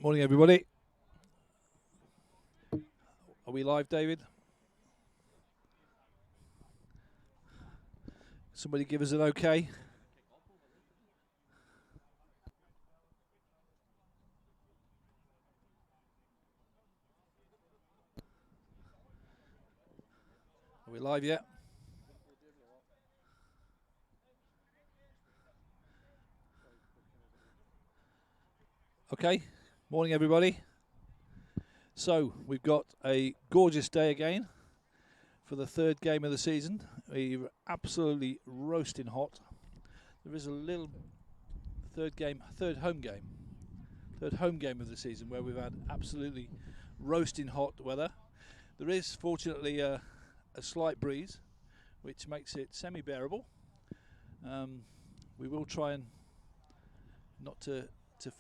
Morning, everybody. Are we live, David? Somebody give us an okay. Are we live yet? Okay. Morning, everybody. So, we've got a gorgeous day again for the third game of the season. We're absolutely roasting hot. There is a little third home game of the season where we've had absolutely roasting hot weather. There is fortunately a slight breeze, which makes it semi-bearable. We will try and not to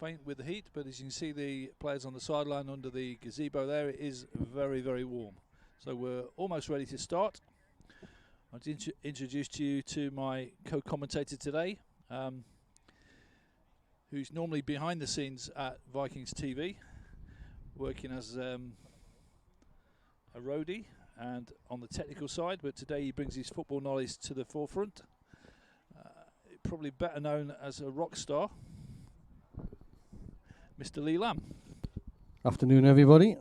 faint with the heat, but as you can see the players on the sideline under the gazebo there, it is very, very warm. So we're almost ready to start. I'll introduce you to my co-commentator today, who's normally behind the scenes at Vikings TV, working as a roadie and on the technical side, but today he brings his football knowledge to the forefront. Probably better known as a rock star, Mr. Lee Lamb. Afternoon, everybody.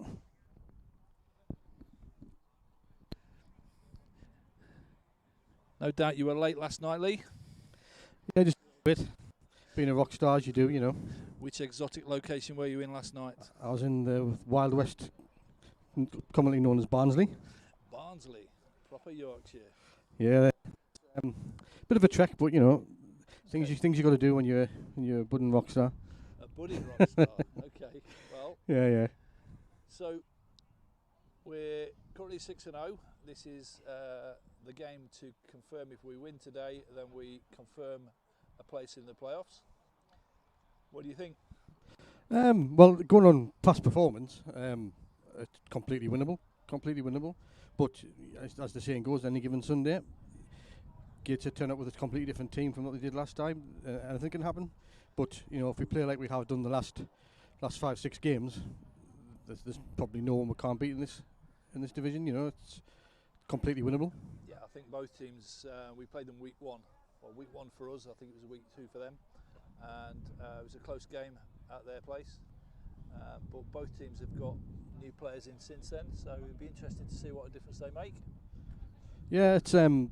No doubt you were late last night, Lee. Yeah, just a bit. Being a rock star, as you do, you know. Which exotic location were you in last night? I was in the Wild West, commonly known as Barnsley. Barnsley, proper Yorkshire. Yeah, bit of a trek, but you know, things you got to do when you're a budding rock star. A budding rock star. Okay. Well. Yeah. So we're currently 6-0. This is the game to confirm if we win today, then we confirm a place in the playoffs. What do you think? Well, going on past performance, it's completely winnable. But as the saying goes, any given Sunday, Gateshead turn up with a completely different team from what they did last time. Anything can happen. But you know, if we play like we have done the last 5-6 games, there's probably no one we can't beat in this division. You know, it's completely winnable. Yeah, I think both teams. We played them week 1. Well, week 1 for us. I think it was week 2 for them, and it was a close game at their place. But both teams have got new players in since then, so it'd be interesting to see what a difference they make. Yeah, it's one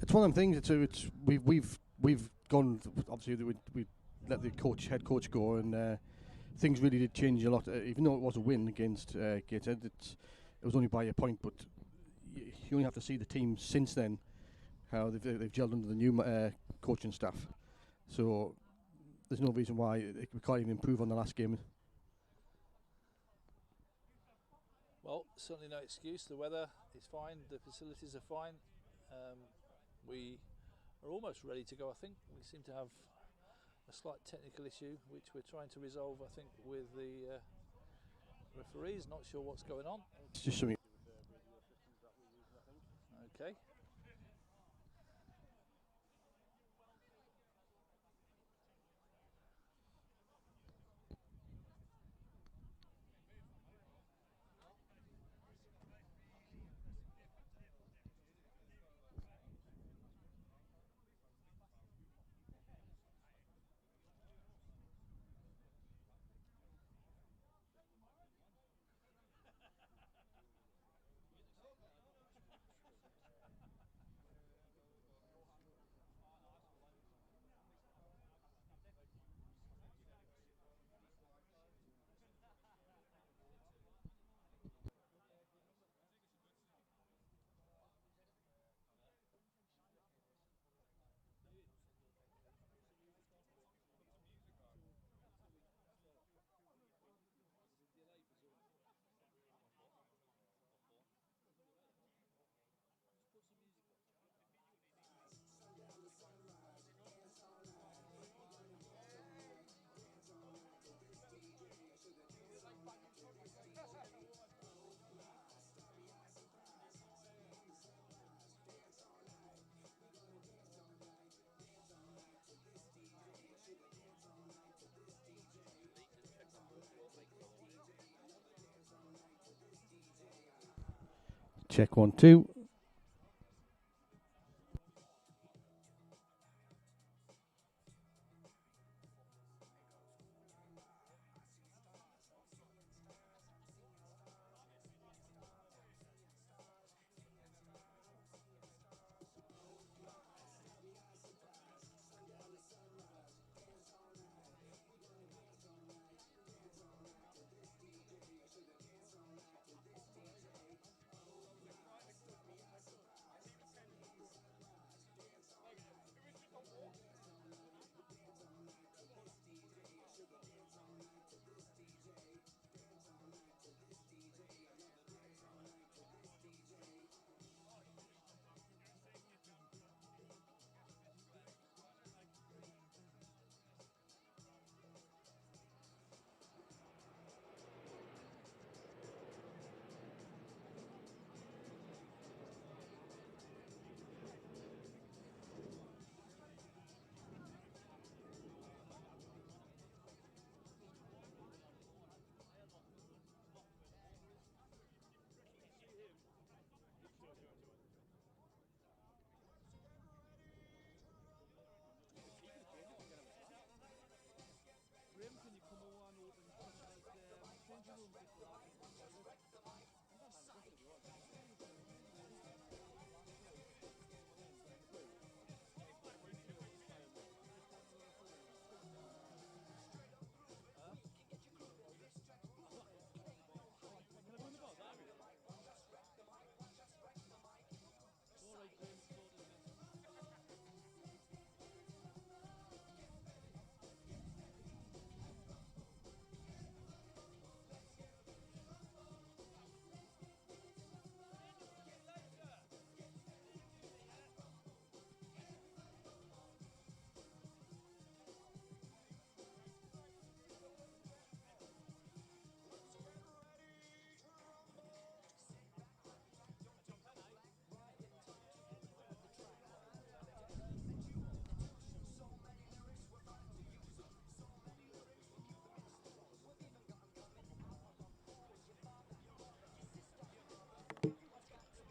of them things. We've gone. Obviously, we let the head coach go, and things really did change a lot. Even though it was a win against Gateshead, it was only by a point. But you only have to see the team since then, how they've gelled under the new coaching staff. So there's no reason why we can't even improve on the last game. Well, certainly no excuse. The weather is fine. The facilities are fine. We are almost ready to go, I think. We seem to have a slight technical issue, which we're trying to resolve, I think, with the referees. Not sure what's going on. It's just something. Okay. Check 1, 2.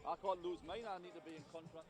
I can't lose mine, I need to be in contract.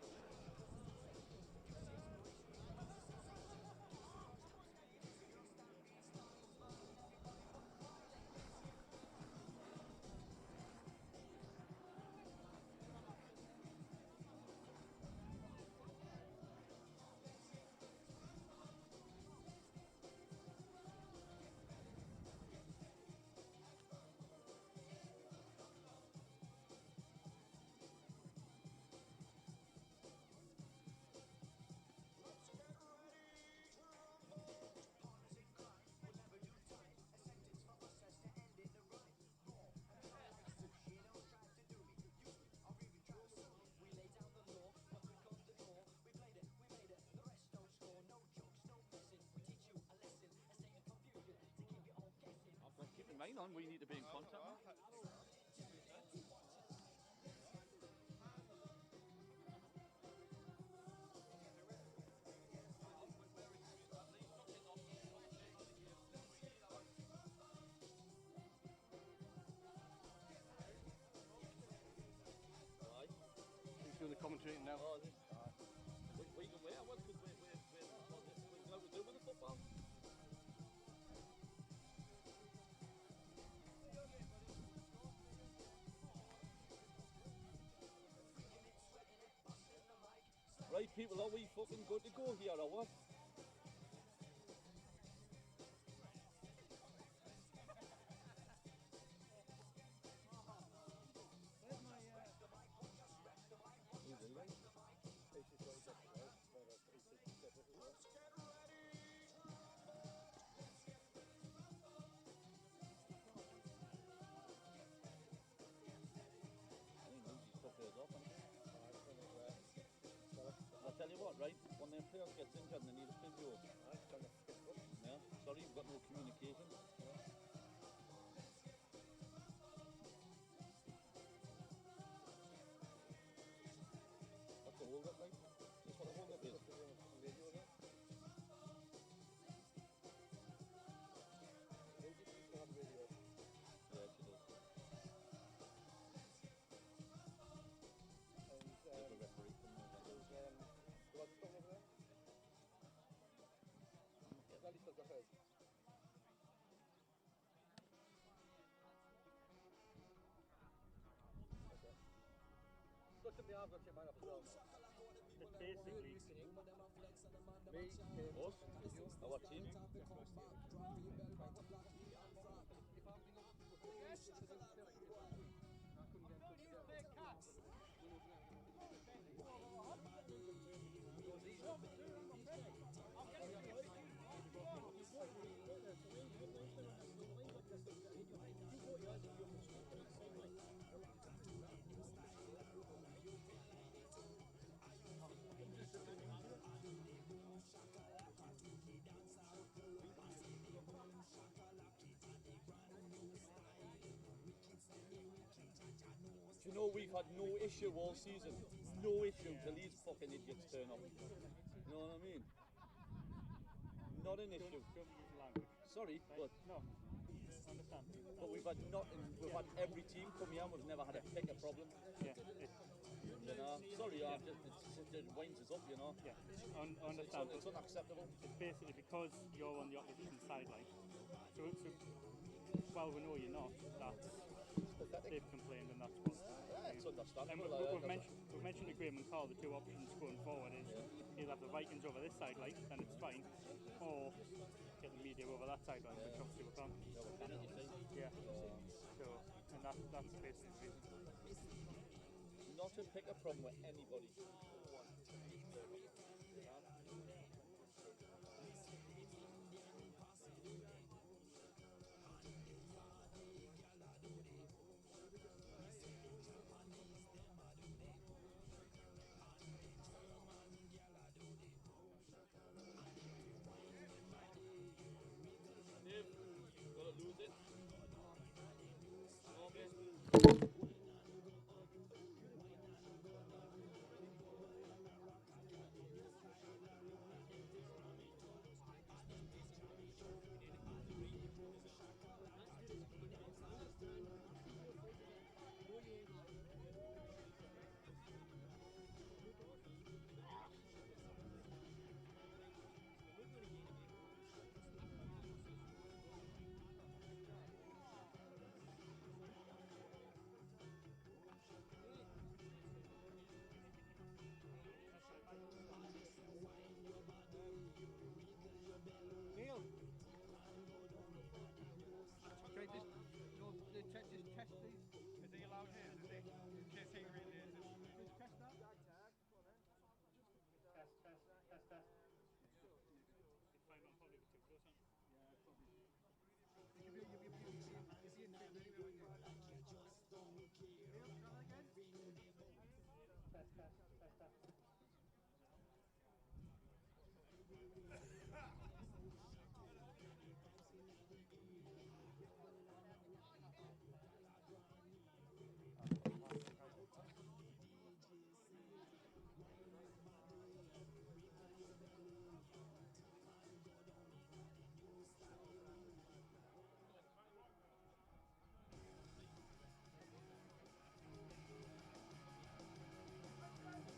Keeping mine on, we need to be in contact. Who's doing the commentating now? We can wait, because we're going to do with the football. Right, people, are we fucking good to go here or what? I'll tell you what, right? When their players gets injured and they need a physio. Yeah, sorry, you've got no communication. What's the hold up like? That's what the hold up is. Yeah, she does. It's basically Us, our team. Do you know we've had no issue all season? No issue till these fucking idiots turn up. You know what I mean? Not an issue. don't use language. Sorry, Right? but No, understand. but we've had nothing. We've had every team come here and we've never had a picker problem. Yeah, You know? Sorry, I'm just it winds us up. You know? yeah, understand. It's unacceptable. It's basically because you're on the opposition sideline. So well, we know you're not. That's they've complained, and that's what. Yeah, it's And understandable. we've mentioned to Graham and Carl the two options going forward is either have the Vikings over this sideline, then it's fine, or get the media over that sideline, which obviously we can't. Yeah. So, and that's basically the reason. Not to pick a problem with anybody. Gotta lose it. Neil. Okay, just test these. Is he allowed here? Is he? In case he really is. Just test that. Test. It's fine, I'm probably a bit too close, aren't You'll be in shape anyway, won't you? Neil, try that again. Test.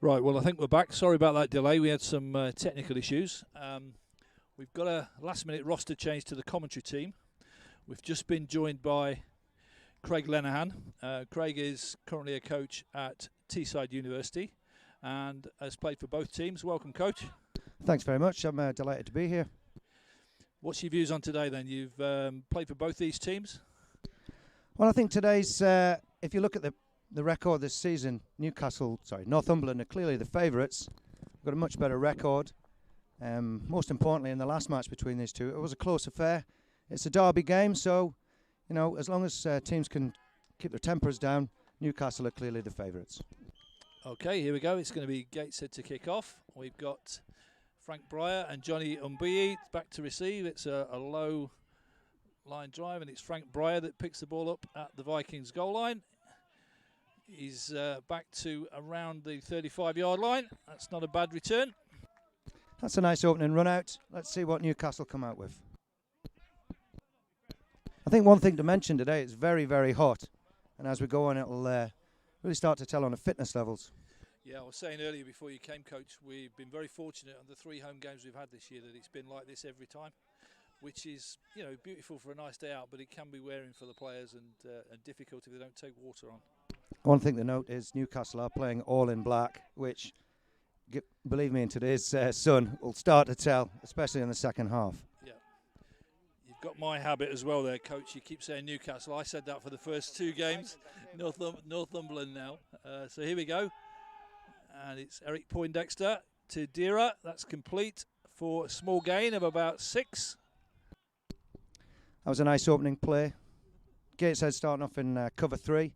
Right, well, I think we're back. Sorry about that delay. We had some technical issues. We've got a last-minute roster change to the commentary team. We've just been joined by Craig Lenehan. Craig is currently a coach at Teesside University and has played for both teams. Welcome, Coach. Thanks very much. I'm delighted to be here. What's your views on today, then? You've played for both these teams? Well, I think today's, if you look at the record this season, Northumberland are clearly the favourites. Got a much better record. Most importantly, in the last match between these two, it was a close affair. It's a derby game, so you know, as long as teams can keep their tempers down, Newcastle are clearly the favourites. Okay, here we go. It's going to be Gateshead to kick off. We've got Frank Breyer and Johnny Umbiyi back to receive. It's a low line drive, and it's Frank Breyer that picks the ball up at the Vikings goal line. He's back to around the 35-yard line. That's not a bad return. That's a nice opening run out. Let's see what Newcastle come out with. I think one thing to mention today, it's very, very hot. And as we go on, it'll really start to tell on the fitness levels. Yeah, I was saying earlier before you came, Coach, we've been very fortunate on the 3 home games we've had this year that it's been like this every time, which is, you know, beautiful for a nice day out, but it can be wearing for the players and difficult if they don't take water on. One thing to note is Newcastle are playing all in black, which, believe me, in today's sun, will start to tell, especially in the second half. Yeah. You've got my habit as well there, Coach. You keep saying Newcastle. I said that for the first 2 games. Northumberland now. So here we go. And it's Eric Poindexter to Dira. That's complete for a small gain of about 6. That was a nice opening play. Gateshead starting off in cover 3.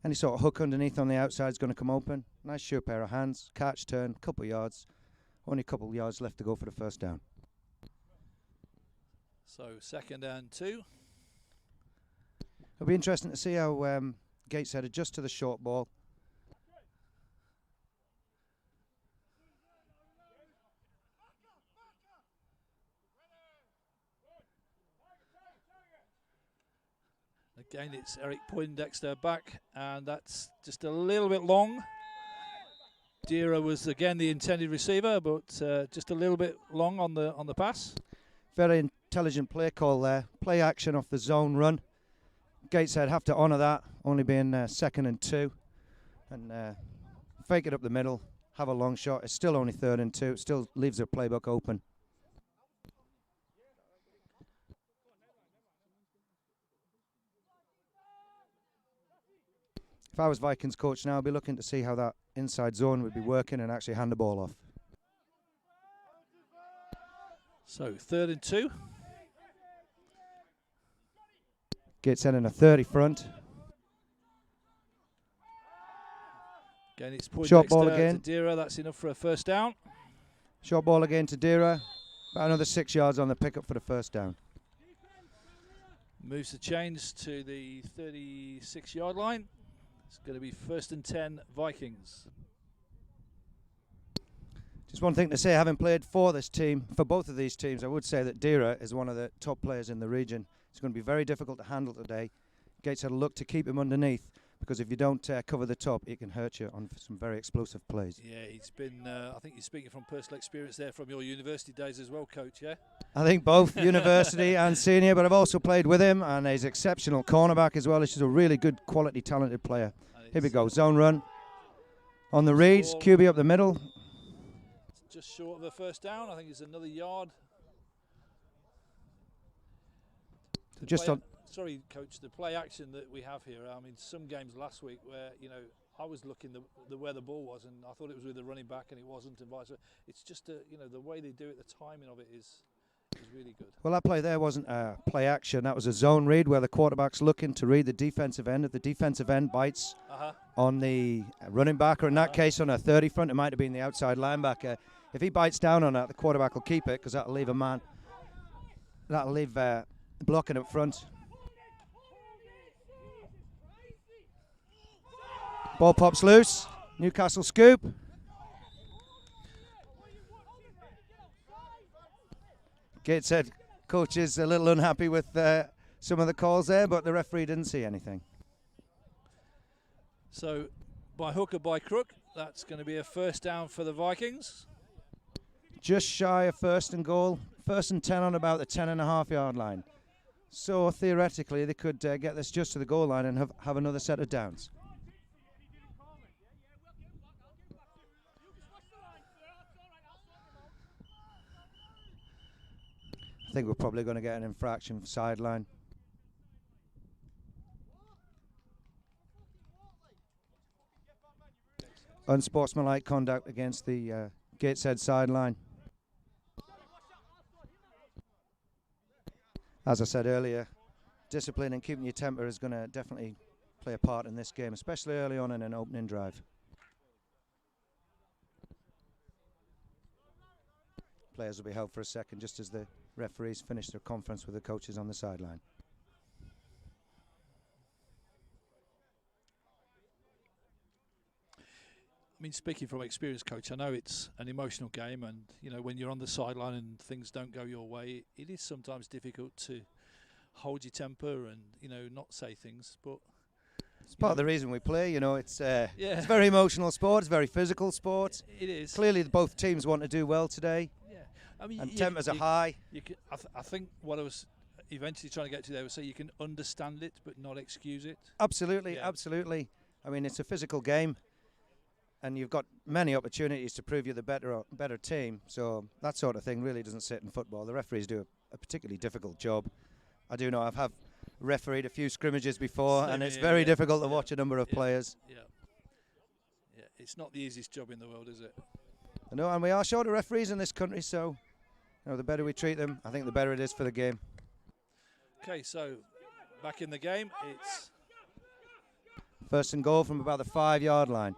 Any sort of hook underneath on the outside is going to come open. Nice sure pair of hands. Catch, turn, couple of yards. Only a couple of yards left to go for the first down. So 2nd and 2. It'll be interesting to see how Gateshead adjust to the short ball. Again, it's Eric Poindexter back, and that's just a little bit long. Dira was again the intended receiver, but just a little bit long on the pass. Very intelligent play call there. Play action off the zone run. Gateshead have to honour that, only being 2nd and 2. And fake it up the middle, have a long shot. It's still only 3rd and 2. It still leaves their playbook open. If I was Vikings coach now, I'd be looking to see how that inside zone would be working and actually hand the ball off. So 3rd and 2. Gateshead in a 30 front. Again, it's Poindexter Short ball again. to Dira. That's enough for a first down. Short ball again to Dira. About another 6 yards on the pickup for the first down. Moves the chains to the 36-yard line. It's going to be 1st and 10 Vikings. Just one thing to say, having played for this team, for both of these teams, I would say that Dira is one of the top players in the region. It's going to be very difficult to handle today. Gateshead will look to keep him underneath, because if you don't cover the top, it can hurt you on some very explosive plays. Yeah, he's been, I think you're speaking from personal experience there from your university days as well, Coach, yeah? I think both university and senior, but I've also played with him, and he's exceptional cornerback as well. He's just a really good, quality, talented player. Here we go, zone run. On the reads, QB up the middle. Just short of a first down. I think it's another yard. Just on. Sorry, Coach, the play action that we have here, I mean, some games last week where, you know, I was looking where the ball was, and I thought it was with the running back, and it wasn't, and vice versa. It's just, you know, the way they do it, the timing of it is really good. Well, that play there wasn't a play action. That was a zone read where the quarterback's looking to read the defensive end. If the defensive end bites on the running back, or in that case on a 30 front, it might have been the outside linebacker. If he bites down on that, the quarterback will keep it, because that'll leave a man. That'll leave blocking up front. Ball pops loose. Newcastle scoop. Gateshead coach is a little unhappy with some of the calls there, but the referee didn't see anything. So, by hook or by crook, that's going to be a first down for the Vikings. Just shy of first and goal. First and 10 on about the 10.5-yard line. So theoretically, they could get this just to the goal line and have another set of downs. I think we're probably going to get an infraction for sideline. Unsportsmanlike conduct against the Gateshead sideline. As I said earlier, discipline and keeping your temper is going to definitely play a part in this game, especially early on in an opening drive. Players will be held for a second just as the referees finish their conference with the coaches on the sideline. I mean, speaking from experience, Coach, I know it's an emotional game, and you know when you're on the sideline and things don't go your way, it is sometimes difficult to hold your temper and not say things. But it's part of the reason we play. It's yeah, it's a very emotional sport. It's a very physical sport. It is. Clearly, both teams want to do well today. Yeah, I mean, and tempers are high. I think what I was eventually trying to get to there was say you can understand it but not excuse it. Absolutely, Yeah. absolutely. I mean, it's a physical game, and you've got many opportunities to prove you're the better team. So that sort of thing really doesn't sit in football. The referees do a particularly difficult job. I do know I've refereed a few scrimmages before, and it's very difficult to watch a number of players. Yeah, it's not the easiest job in the world, is it? I know, and we are short of referees in this country, so the better we treat them, I think the better it is for the game. Okay, so back in the game, it's first and goal from about the 5-yard line.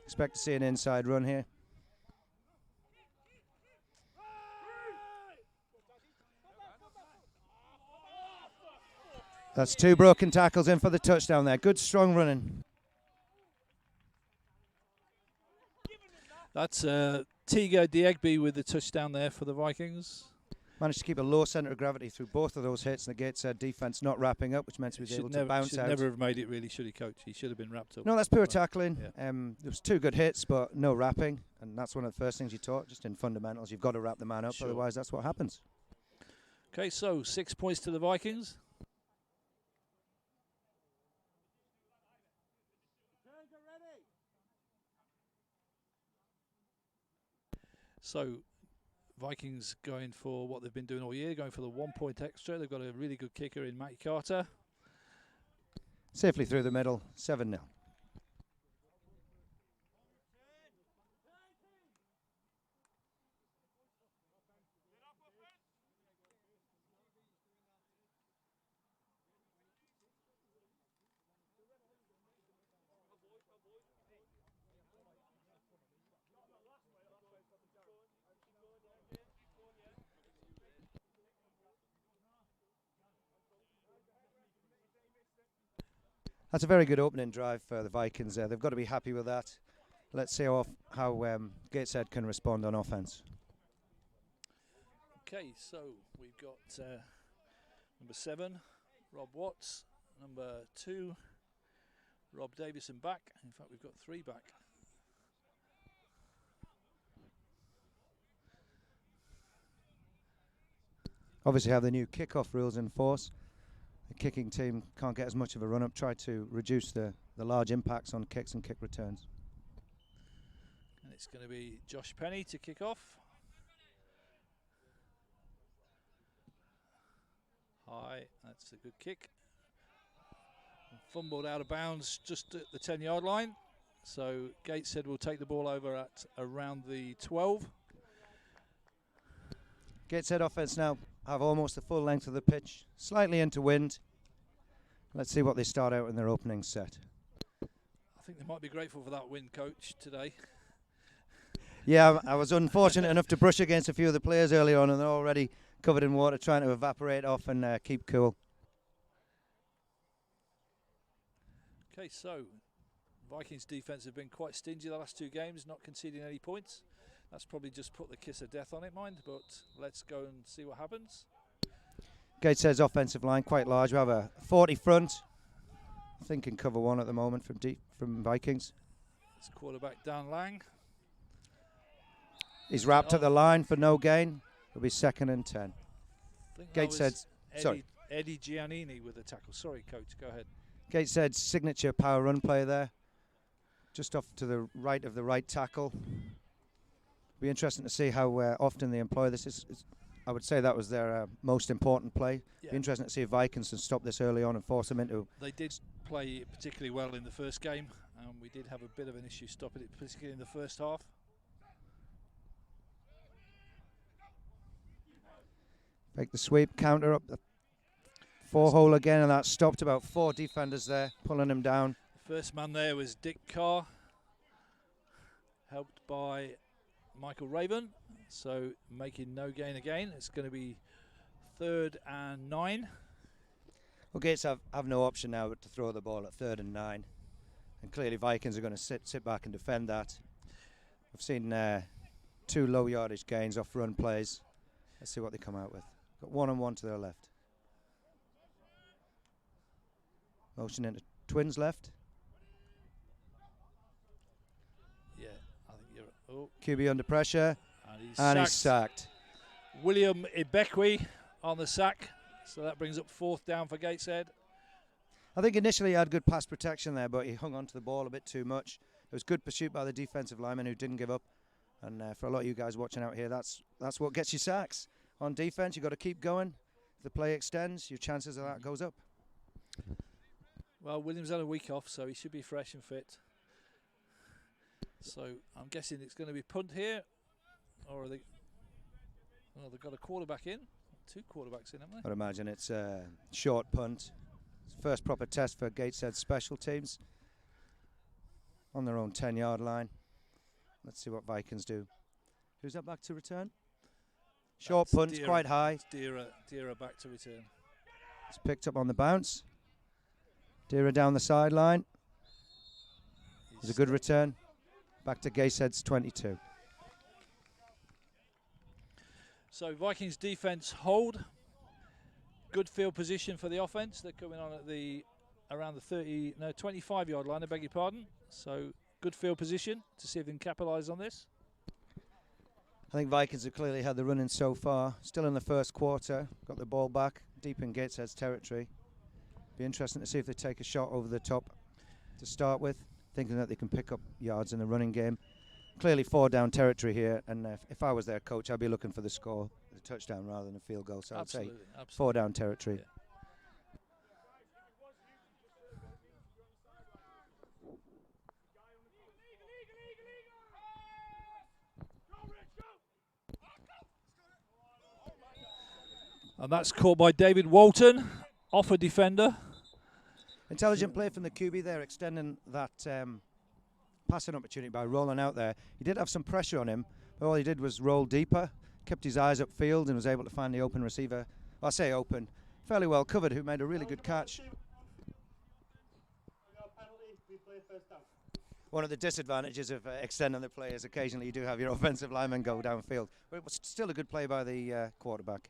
Expect to see an inside run here. That's 2 broken tackles in for the touchdown there. Good strong running. That's Tigo Diegbe with the touchdown there for the Vikings. Managed to keep a low centre of gravity through both of those hits, and the Gateshead defence not wrapping up, which meant he was able to bounce should out. Never have made it, really, should he, Coach? He should have been wrapped up. No, that's poor tackling. Yeah. There was 2 good hits, but no wrapping, and that's one of the first things you taught, just in fundamentals. You've got to wrap the man up, Sure. Otherwise that's what happens. Okay, so 6 points to the Vikings. So Vikings going for what they've been doing all year, going for the 1 point extra. They've got a really good kicker in Matty Carter. Safely through the middle, 7-0. That's a very good opening drive for the Vikings there. They've got to be happy with that. Let's see how Gateshead can respond on offense. Okay, so we've got number 7, Rob Watts. Number 2, Rob Davison back. In fact, we've got 3 back. Obviously have the new kickoff rules in force. The kicking team can't get as much of a run-up, try to reduce the large impacts on kicks and kick returns. And it's going to be Josh Penny to kick off. High, that's a good kick. Fumbled out of bounds just at the 10-yard line. So Gateshead will take the ball over at around the 12. Gateshead offense now have almost the full length of the pitch, slightly into wind. Let's see what they start out in their opening set. I think they might be grateful for that win, Coach, today. Yeah, I was unfortunate enough to brush against a few of the players early on, and they're already covered in water, trying to evaporate off and keep cool. Okay, so Vikings defence have been quite stingy the last 2 games, not conceding any points. That's probably just put the kiss of death on it, mind, but let's go and see what happens. Gateshead's offensive line quite large. We have a 40 front, I think in cover one at the moment from Vikings. It's quarterback Dan Lang. He's wrapped at the line for no gain. It'll be 2nd and 10. I think that Gateshead, was sorry. Eddie Giannini with the tackle. Sorry, coach, go ahead. Gateshead's signature power run play there. Just off to the right of the right tackle. Be interesting to see how often they employ this. I would say that was their most important play. Yeah. Be interesting to see if Vikings can stop this early on and force them into. They did play particularly well in the first game. We did have a bit of an issue stopping it, particularly in the first half. Make the sweep, counter up the 4-hole again, and that stopped about 4 defenders there, pulling him down. The first man there was Dick Carr, helped by Michael Raven. So making no gain again. It's going to be 3rd and 9. Well, Gates have no option now but to throw the ball at 3rd and 9. And clearly Vikings are going to sit back and defend that. I've seen 2 low yardage gains off run plays. Let's see what they come out with. Got 1-on-1 to their left. Motion into twins left. Yeah, I think you're. Oh, QB under pressure. and He's sacked. William Ibekwe on the sack. So that brings up 4th down for Gateshead. I think initially he had good pass protection there, but he hung onto the ball a bit too much. It was good pursuit by the defensive lineman who didn't give up. And for a lot of you guys watching out here, that's what gets you sacks. On defense, you've got to keep going. If the play extends, your chances of that goes up. Well, Williams had a week off, so he should be fresh and fit. So I'm guessing it's going to be punt here, or are they? Well, they've got a quarterback in, 2 quarterbacks in, haven't they? I'd imagine it's a short punt. It's the first proper test for Gateshead special teams on their own 10-yard line. Let's see what Vikings do. Who's that back to return? Short That's punt, Deera. quite high. Deera back to return. It's picked up on the bounce. Deera down the sideline. It's a good return. Back to Gateshead's 22. So Vikings defense hold. Good field position for the offense. They're coming on at around the 25-yard line, I beg your pardon. So good field position to see if they can capitalise on this. I think Vikings have clearly had the run-in so far. Still in the first quarter. Got the ball back deep in Gateshead's territory. Be interesting to see if they take a shot over the top to start with, thinking that they can pick up yards in the running game. Clearly 4 down territory here, and if I was their coach, I'd be looking for the score, the touchdown rather than a field goal. So I'd say 4 down territory. Yeah. And that's caught by David Walton, off a defender. Intelligent play from the QB there, extending that passing opportunity by rolling out there. He did have some pressure on him, but all he did was roll deeper, kept his eyes upfield and was able to find the open receiver. Well, I say open, fairly well covered, who made a really good catch. One of the disadvantages of extending the play is occasionally you do have your offensive lineman go downfield. But it was still a good play by the quarterback.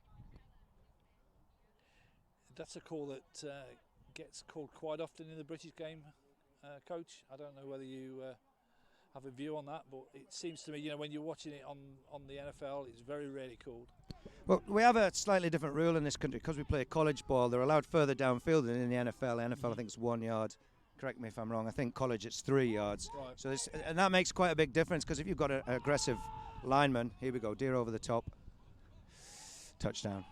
That's a call that gets called quite often in the British game, Coach. I don't know whether you have a view on that, but it seems to me, when you're watching it on the NFL, it's very rarely called. Well, we have a slightly different rule in this country because we play college ball. They're allowed further downfield than in the NFL. NFL, I think it's 1 yard. Correct me if I'm wrong. I think college it's 3 yards. Right. So and that makes quite a big difference because if you've got an aggressive lineman, here we go, Deer over the top, touchdown.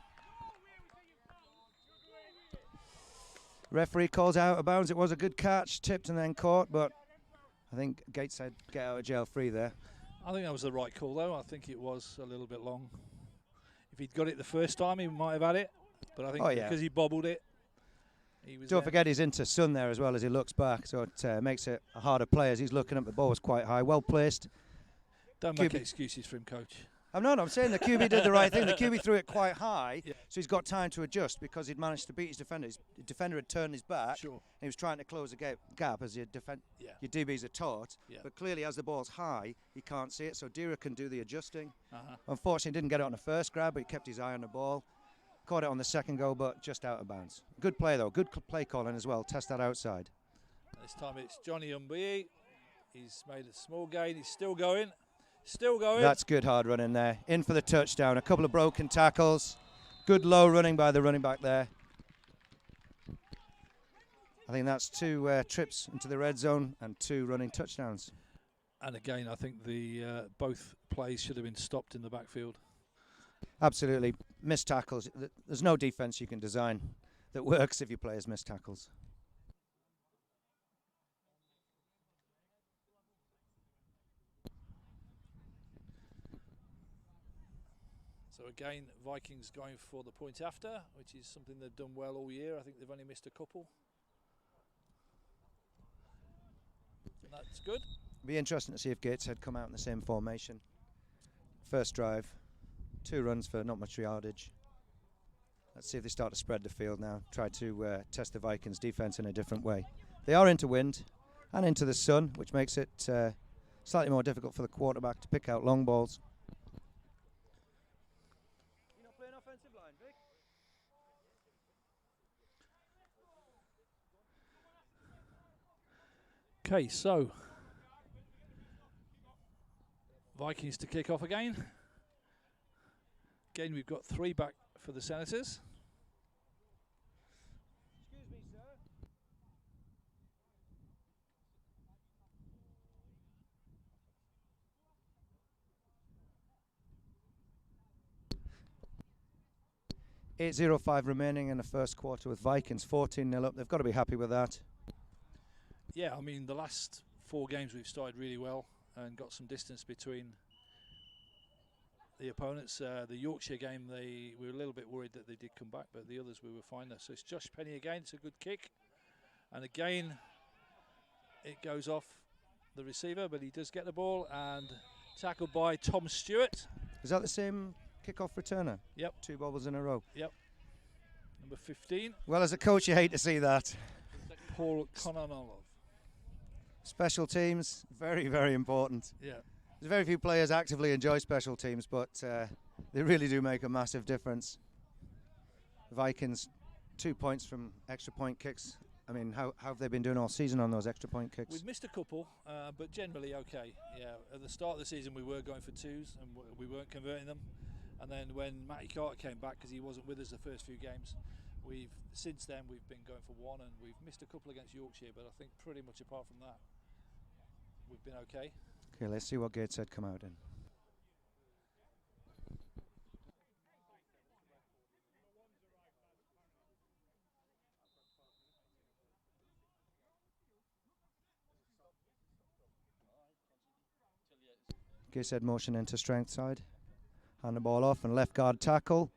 Referee calls out of bounds. It was a good catch, tipped and then caught, but I think Gateshead get out of jail free there. I think that was the right call, though. I think it was a little bit long. If he'd got it the first time, he might have had it, but I think because he bobbled it, he was. Don't forget he's into sun there as well as he looks back, so it makes it a harder play as he's looking up. The ball was quite high, well placed. Don't make excuses for him, Coach. I'm saying the QB did the right thing. The QB threw it quite high, so he's got time to adjust because he'd managed to beat his defender. His defender had turned his back. Sure. And he was trying to close the gap as your DBs are taught. Yeah. But clearly, as the ball's high, he can't see it, so Deera can do the adjusting. Uh-huh. Unfortunately, didn't get it on the first grab, but he kept his eye on the ball. Caught it on the second go, but just out of bounds. Good play, though. Good play calling as well. Test that outside. This time it's Johnny Umbii. He's made a small gain. He's still going. Still going. That's good hard running there. In for the touchdown. A couple of broken tackles. Good low running by the running back there. I think that's 2 trips into the red zone and 2 running touchdowns. And again, I think the both plays should have been stopped in the backfield. Absolutely. Missed tackles. There's no defense you can design that works if your players miss tackles. So again, Vikings going for the point after, which is something they've done well all year. I think they've only missed a couple. And that's good. Be interesting to see if Gateshead come out in the same formation. First drive, 2 runs for not much yardage. Let's see if they start to spread the field now. Try to test the Vikings defense in a different way. They are into wind and into the sun, which makes it slightly more difficult for the quarterback to pick out long balls. You're not playing offensive line, Vic? Okay, so Vikings to kick off again. Again, we've got 3 back for the Senators. Excuse me, sir. .805 remaining in the first quarter with Vikings 14-0 up. They've got to be happy with that. Yeah, I mean, the last 4 games we've started really well and got some distance between the opponents. The Yorkshire game, we were a little bit worried that they did come back, but the others we were fine there. So it's Josh Penny again. It's a good kick. And again, it goes off the receiver, but he does get the ball and tackled by Tom Stewart. Is that the same kickoff returner? Yep. 2 bobbles in a row. Yep. Number 15. Well, as a coach, you hate to see that. Paul Kononov. Special teams, very, very important. Yeah. There's very few players actively enjoy special teams, but they really do make a massive difference. The Vikings, 2 points from extra point kicks. I mean, how have they been doing all season on those extra point kicks? We've missed a couple, but generally okay. Yeah, at the start of the season we were going for 2s and we weren't converting them. And then when Matty Carter came back, because he wasn't with us the first few games, since then we've been going for 1, and we've missed a couple against Yorkshire, but I think pretty much apart from that, we've been okay. Okay, let's see what Gateshead come out in. Gateshead motion into strength side. Hand the ball off and left guard tackle.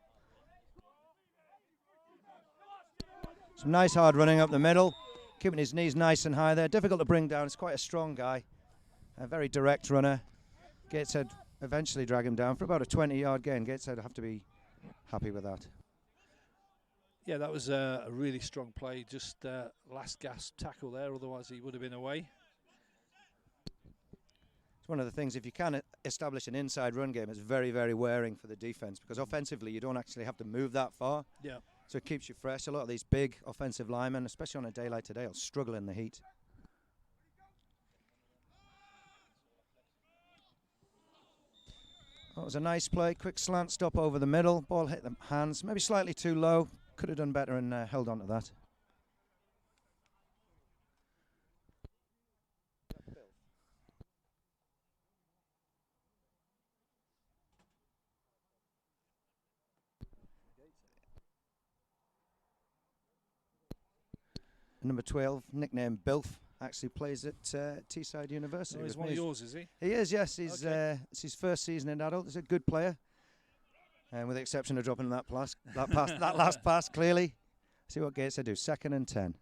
Some nice hard running up the middle. Keeping his knees nice and high there. Difficult to bring down. It's quite a strong guy. A very direct runner. Gateshead eventually drag him down for about a 20-yard gain. Gateshead have to be happy with that. Yeah, that was a really strong play. Just last gasp tackle there. Otherwise, he would have been away. It's one of the things, if you can establish an inside run game, it's very, very wearing for the defense, because offensively you don't actually have to move that far. Yeah. So it keeps you fresh. A lot of these big offensive linemen, especially on a day like today, will struggle in the heat. That was a nice play. Quick slant stop over the middle. Ball hit the hands. Maybe slightly too low. Could have done better and held on to that. Number 12, nicknamed Bilf, actually plays at Teesside University. Oh, he's with one me. of yours, is he? He is, yes. He's Okay. it's his first season in adult. He's a good player, and with the exception of dropping that last pass, clearly. See what Gateshead do. 2nd and 10.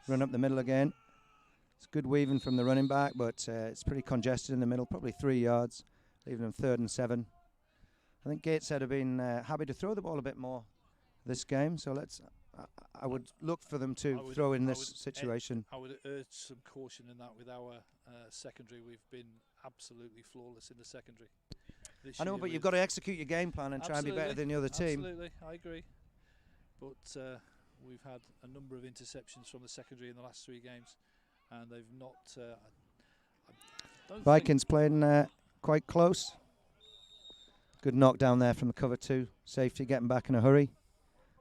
Run up the middle again. It's good weaving from the running back, but it's pretty congested in the middle. Probably 3 yards, leaving them 3rd and 7. I think Gateshead have been happy to throw the ball a bit more this game, so let's. I would look for them to throw in this situation. I would urge some caution in that with our secondary. We've been absolutely flawless in the secondary. I know, but you've got to execute your game plan and try and be better than the other team. Absolutely, I agree. But we've had a number of interceptions from the secondary in the last 3 games, and they've not. I don't Vikings playing quite close. Good knockdown there from the cover 2 safety, getting back in a hurry.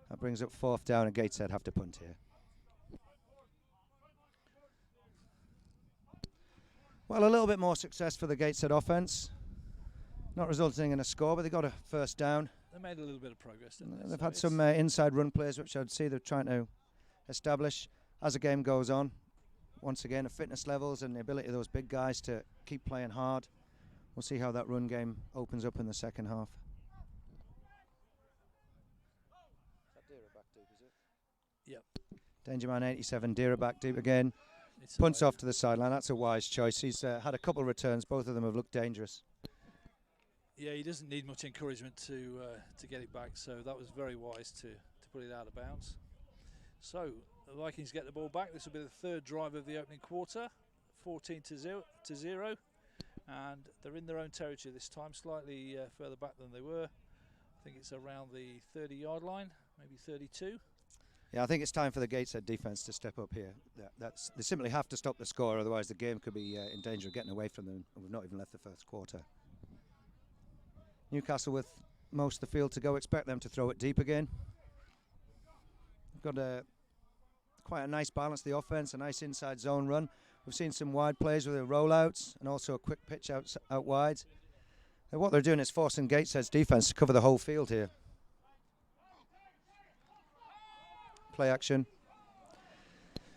That brings up 4th down, and Gateshead have to punt here. Well, a little bit more success for the Gateshead offense. Not resulting in a score, but they got a 1st down. They made a little bit of progress, didn't they? They've So had some inside run plays, which I'd see they're trying to establish as the game goes on. Once again, the fitness levels and the ability of those big guys to keep playing hard. We'll see how that run game opens up in the second half. Yep. Danger man 87, Deera back deep again. it's Punts a- off to the sideline. That's a wise choice. He's had a couple of returns. Both of them have looked dangerous. Yeah, he doesn't need much encouragement to get it back, so that was very wise to put it out of bounds. So the Vikings get the ball back. This will be the 3rd drive of the opening quarter, 14-0, and they're in their own territory this time, slightly further back than they were. I think it's around the 30-yard line, maybe 32. Yeah, I think it's time for the Gateshead defence to step up here. They simply have to stop the score, otherwise the game could be in danger of getting away from them. We've not even left the 1st quarter. Newcastle with most of the field to go. Expect them to throw it deep again. They've got quite a nice balance to the offense, a nice inside zone run. We've seen some wide plays with their rollouts and also a quick pitch out wide. And what they're doing is forcing Gateshead's defense to cover the whole field here. Play action.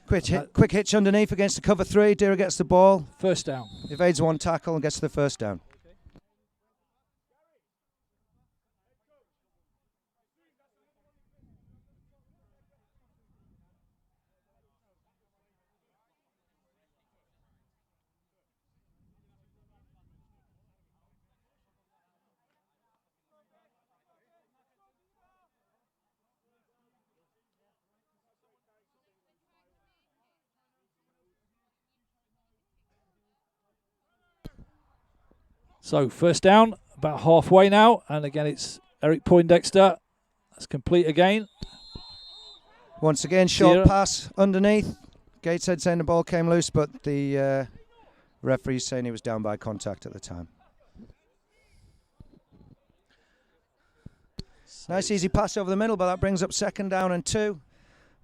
Quick hitch underneath against the cover 3. Deera gets the ball. 1st down. Evades 1 tackle and gets to the 1st down. So 1st down, about halfway now, and again it's Eric Poindexter. That's complete again. Once again, short Deera. pass underneath. Gateshead saying the ball came loose, but the referee's saying he was down by contact at the time. So Nice easy pass over the middle, but that brings up 2nd down and 2.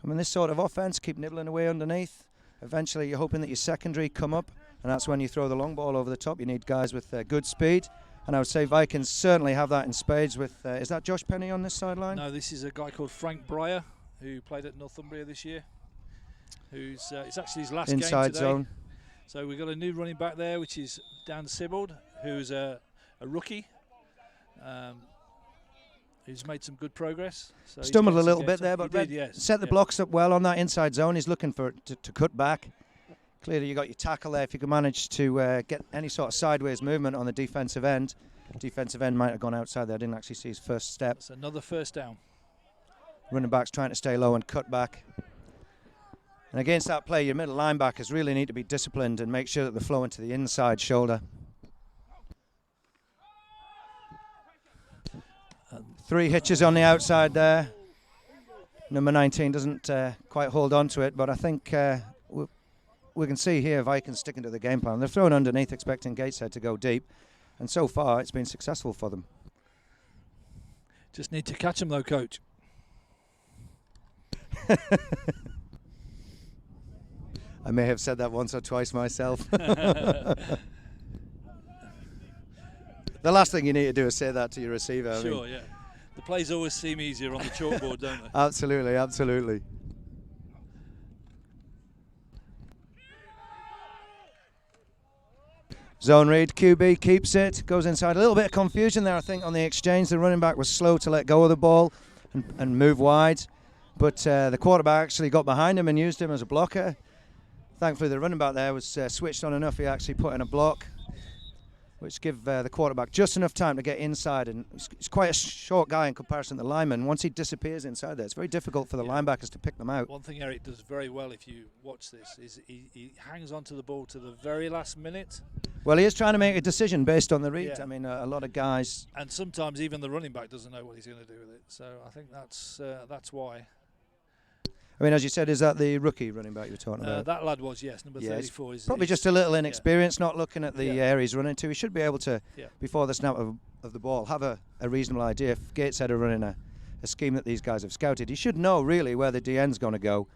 I mean, this sort of offense, keep nibbling away underneath. Eventually, you're hoping that your secondary come up, and that's when you throw the long ball over the top. You need guys with good speed, and I would say Vikings certainly have that in spades with, is that Josh Penny on this sideline? No, this is a guy called Frank Breyer, who played at Northumberland this year. Who's it's actually his last game Inside today. zone. So we've got a new running back there, which is Dan Sibbald, who's a rookie. Who's made some good progress. So he's Stumbled a got some little games bit there, on. but He Red did, yes. set the Yeah. blocks up well on that inside zone. He's looking for it to cut back. Clearly, you got your tackle there. If you can manage to get any sort of sideways movement on the defensive end. Defensive end might have gone outside there. I didn't actually see his 1st step. That's another 1st down. Running back's trying to stay low and cut back. And against that play, your middle linebackers really need to be disciplined and make sure that they're flowing to the inside shoulder. 3 hitches on the outside there. Number 19 doesn't quite hold on to it, but I think we can see here Vikings sticking to the game plan. They're throwing underneath, expecting Gateshead to go deep, and so far it's been successful for them. Just need to catch him though, coach. I may have said that once or twice myself. The last thing you need to do is say that to your receiver. I mean, Sure, yeah. The plays always seem easier on the chalkboard, don't they? absolutely, absolutely. Zone read, QB keeps it, goes inside. A little bit of confusion there, I think, on the exchange. The running back was slow to let go of the ball and move wide. But the quarterback actually got behind him and used him as a blocker. Thankfully, the running back there was switched on enough. He actually put in a block, which give the quarterback just enough time to get inside. And he's quite a short guy in comparison to the lineman. Once he disappears inside there, it's very difficult for the linebackers to pick them out. One thing Eric does very well, if you watch this, is he hangs on to the ball to the very last minute. Well, he is trying to make a decision based on the read. Yeah. I mean, a lot of guys. And sometimes even the running back doesn't know what he's going to do with it. So I think that's why. I mean, as you said, is that the rookie running back you were talking about? That lad was, yes, number Yeah, 34. Probably just a little inexperienced, not looking at the Yeah. area he's running to. He should be able to, Yeah. before the snap of the ball, have a reasonable idea. If Gateshead are running a scheme that these guys have scouted, he should know really where the DN's going to go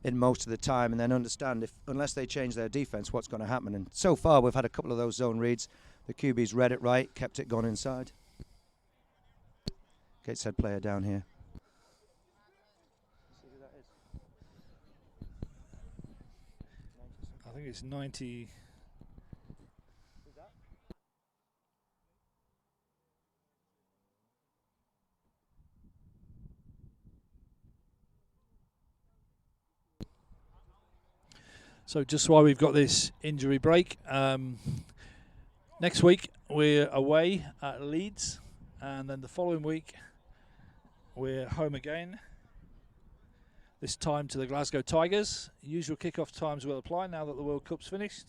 in most of the time, and then understand if, unless they change their defence, what's going to happen. And so far, we've had a couple of those zone reads. The QB's read it right, kept it gone inside. Gateshead player down here. I think it's 90. So just while we've got this injury break, next week we're away at Leeds, and then the following week we're home again. This time to the Glasgow Tigers. Usual kick-off times will apply now that the World Cup's finished.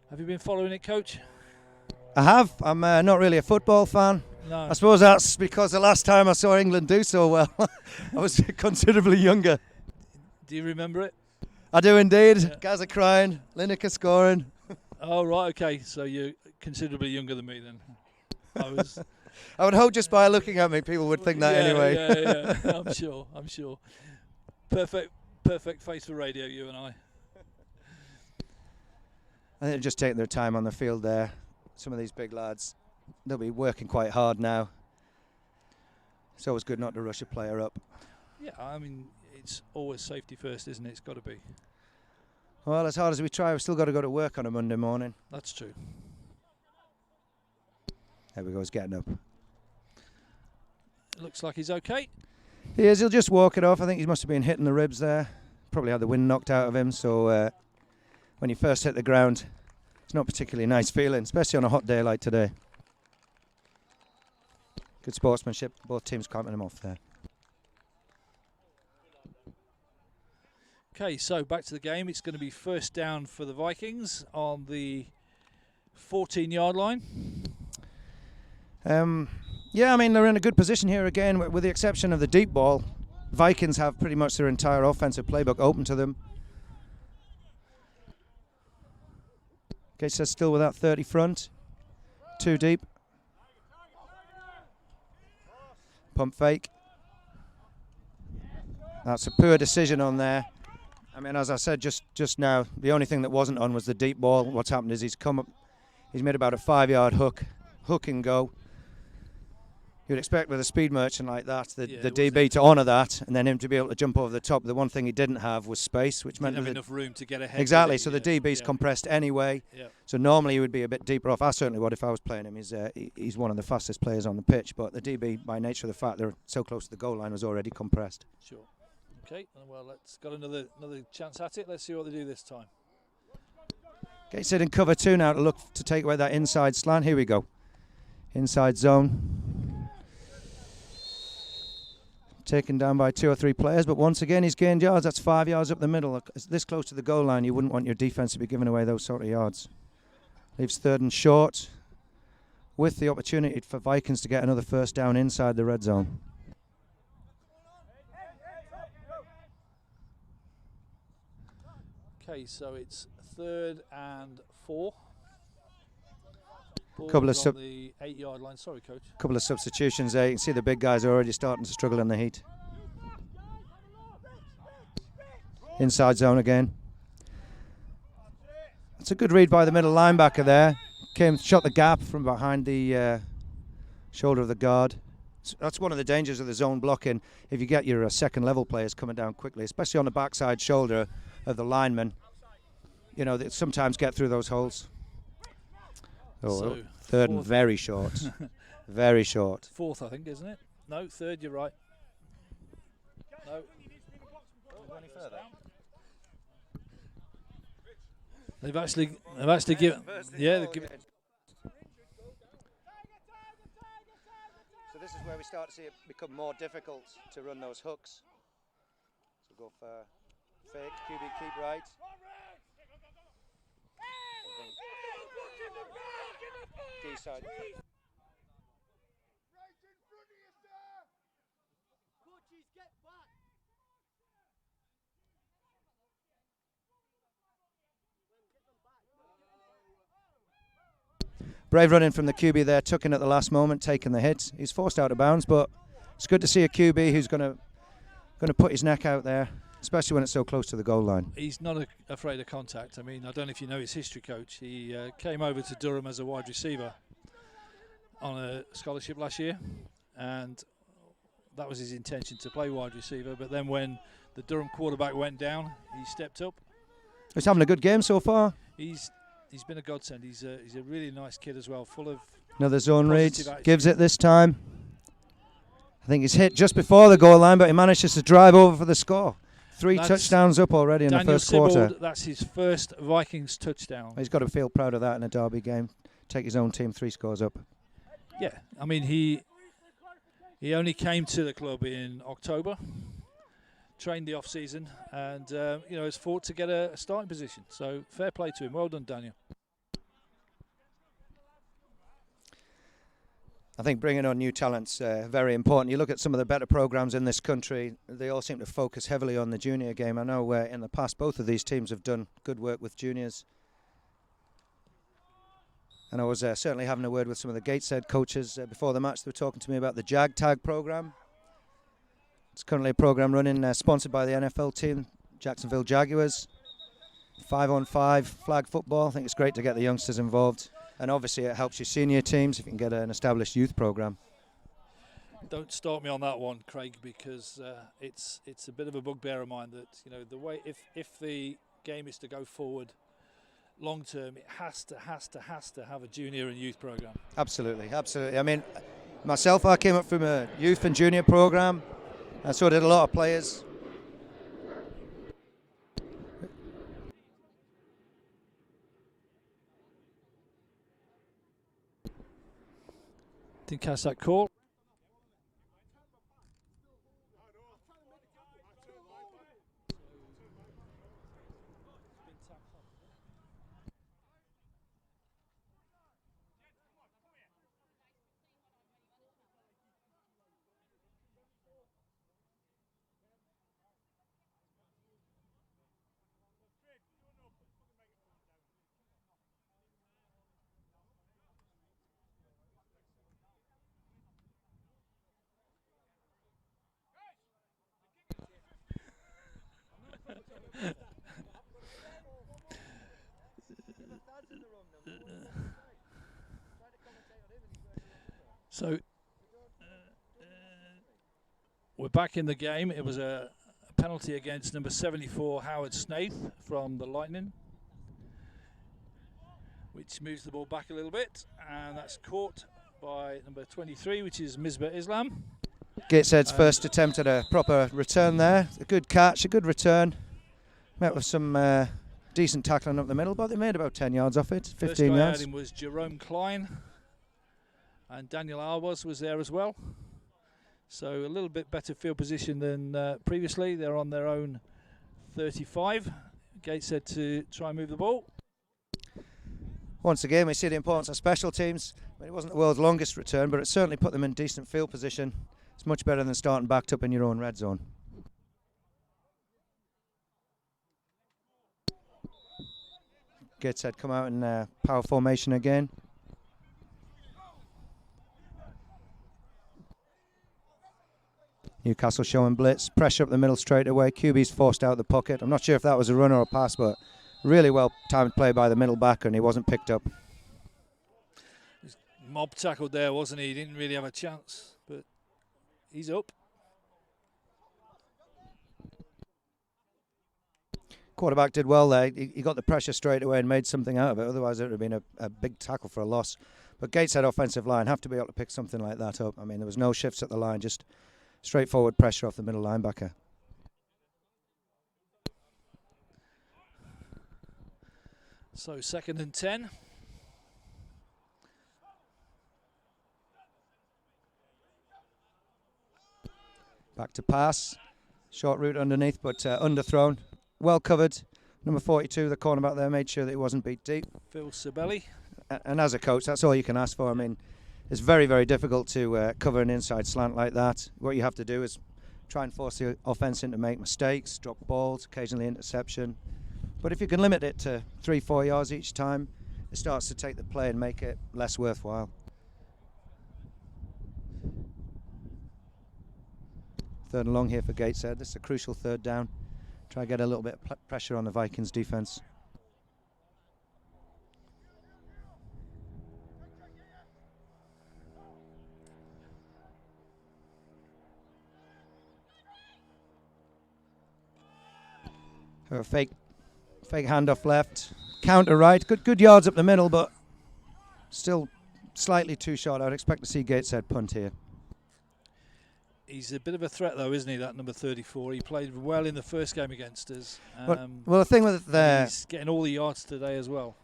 Have you been following it, Coach? I have. I'm not really a football fan. No. I suppose that's because the last time I saw England do so well, I was considerably younger. Do you remember it? I do indeed. Yeah. Guys are crying. Lineker scoring. Oh, right, okay. So you're considerably younger than me then. I would hope just by looking at me, people would think that anyway. Yeah. I'm sure. Perfect face for radio, you and I. I think they're just taking their time on the field there. Some of these big lads, they'll be working quite hard now. It's always good not to rush a player up. Yeah, I mean, it's always safety first, isn't it? It's got to be. Well, as hard as we try, we've still got to go to work on a Monday morning. That's true. There we go, he's getting up. It looks like he's okay. He is, he'll just walk it off. I think he must have been hitting the ribs there. Probably had the wind knocked out of him, so when you first hit the ground, it's not particularly a nice feeling, especially on a hot day like today. Good sportsmanship, both teams counting him off there. Okay, so back to the game. It's going to be first down for the Vikings on the 14-yard line. Yeah, I mean, they're in a good position here again, with the exception of the deep ball. Vikings have pretty much their entire offensive playbook open to them. Gateshead still with that 30 front. Too deep. Pump fake. That's a poor decision on there. I mean, as I said just now, the only thing that wasn't on was the deep ball. What's happened is he's come up, he's made about a 5-yard hook and go. You'd expect with a speed merchant like that, the DB to honour that, and then him to be able to jump over the top. The one thing he didn't have was space, which meant didn't have enough room to get ahead. Exactly, so the DB's compressed anyway. Yeah. So normally he would be a bit deeper off. I certainly would if I was playing him. He's one of the fastest players on the pitch, but the DB, by nature of the fact they're so close to the goal line, was already compressed. Sure. Okay, well, let's got another chance at it. Let's see what they do this time. Gateshead in cover 2 now to look to take away that inside slant. Here we go. Inside zone. Taken down by 2 or 3 players, but once again he's gained yards. That's 5 yards up the middle. This close to the goal line, you wouldn't want your defence to be giving away those sort of yards. Leaves 3rd and short, with the opportunity for Vikings to get another first down inside the red zone. Okay, so it's 3rd and 4. Couple of on the 8-yard line. Sorry, Coach. Couple of substitutions there. You can see the big guys are already starting to struggle in the heat. Inside zone again. It's a good read by the middle linebacker there. Shot the gap from behind the shoulder of the guard. That's one of the dangers of the zone blocking. If you get your second level players coming down quickly, especially on the backside shoulder of the lineman, you know, they sometimes get through those holes. Oh, So 3rd and very short. Very short. 4th, I think, isn't it? No, 3rd, you're right. No. They've actually given, yeah, they've given. So this is where we start to see it become more difficult to run those hooks. So go for fake, QB keep right. D-side. Brave running from the QB there, took in at the last moment, taking the hit. He's forced out of bounds, but it's good to see a QB who's going to put his neck out there, especially when it's so close to the goal line. He's not afraid of contact. I mean, I don't know if you know his history, coach. He came over to Durham as a wide receiver on a scholarship last year, and that was his intention, to play wide receiver. But then when the Durham quarterback went down, he stepped up. He's having a good game so far. He's been a godsend. He's a really nice kid as well, full of Another zone read, positive attitude. gives it this time. I think he's hit just before the goal line, but he manages to drive over for the score. 3 That's touchdowns up already in Daniel the first quarter. Sibbald, that's his first Vikings touchdown. He's got to feel proud of that in a derby game. Take his own team 3 scores up. Yeah, I mean, he only came to the club in October, trained the off-season, and has fought to get a starting position. So fair play to him. Well done, Daniel. I think bringing on new talent's very important. You look at some of the better programs in this country, they all seem to focus heavily on the junior game. I know in the past both of these teams have done good work with juniors. And I was certainly having a word with some of the Gateshead coaches before the match. They were talking to me about the JAG Tag program. It's currently a program running, sponsored by the NFL team, Jacksonville Jaguars. 5-on-5 flag football. I think it's great to get the youngsters involved. And obviously it helps your senior teams if you can get an established youth program. Don't start me on that one, Craig, because it's a bit of a bugbear of mine that, the way if the game is to go forward long term, it has to have a junior and youth program. Absolutely. I mean, myself, I came up from a youth and junior program, and so did a lot of players. Didn't catch that call. So we're back in the game. It was a penalty against number 74, Howard Snaith from the Lightning, which moves the ball back a little bit, and that's caught by number 23, which is Misbah Islam. Gateshead's first attempt at a proper return there. A good catch, a good return. Met with some decent tackling up the middle, but they made about 10 yards off it, 15 First guy yards. out him was Jerome Klein, and Daniel Alwas was there as well. So a little bit better field position than previously. They're on their own 35. Gateshead to try and move the ball. Once again, we see the importance of special teams. I mean, it wasn't the world's longest return, but it certainly put them in decent field position. It's much better than starting backed up in your own red zone. Gateshead come out in power formation again. Newcastle showing blitz, pressure up the middle straight away. QB's forced out the pocket. I'm not sure if that was a run or a pass, but really well timed play by the middle backer, and he wasn't picked up. Mob tackled there, wasn't he? He didn't really have a chance, but he's up. Quarterback did well there. He got the pressure straight away and made something out of it. Otherwise, it would have been a big tackle for a loss. But Gateshead offensive line have to be able to pick something like that up. I mean, there was no shifts at the line, just straightforward pressure off the middle linebacker. So 2nd and 10. Back to pass. Short route underneath, but underthrown. Well covered. Number 42, the cornerback there, made sure that he wasn't beat deep. Phil Sibeli. And as a coach, that's all you can ask for. I mean, it's very, very difficult to cover an inside slant like that. What you have to do is try and force the offense in to make mistakes, drop balls, occasionally interception. But if you can limit it to 3-4 yards each time, it starts to take the play and make it less worthwhile. Third and long here for Gateshead. This is a crucial third down. Try to get a little bit of pressure on the Vikings defense. A fake handoff left, counter right. Good yards up the middle, but still slightly too short. I'd expect to see Gateshead punt here. He's a bit of a threat, though, isn't he? That number 34. He played well in the first game against us. Well, the thing with he's getting all the yards today as well.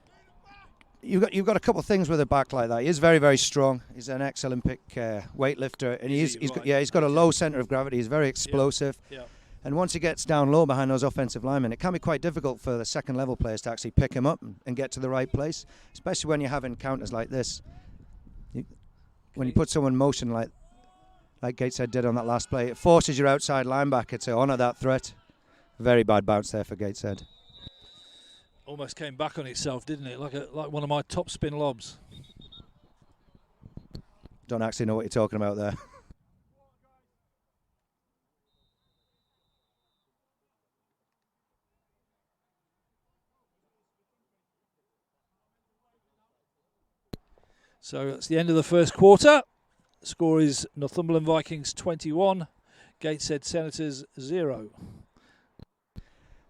You've got a couple of things with a back like that. He is very, very strong. He's an ex-Olympic weightlifter, and he's got a low centre of gravity. He's very explosive. Yeah. And once he gets down low behind those offensive linemen, it can be quite difficult for the second level players to actually pick him up and get to the right place, especially when you have encounters like this. When you put someone in motion like Gateshead did on that last play, it forces your outside linebacker to honour that threat. Very bad bounce there for Gateshead. Almost came back on itself, didn't it? Like one of my top spin lobs. Don't actually know what you're talking about there. So it's the end of the first quarter. Score is Northumberland Vikings 21, Gateshead Senators 0.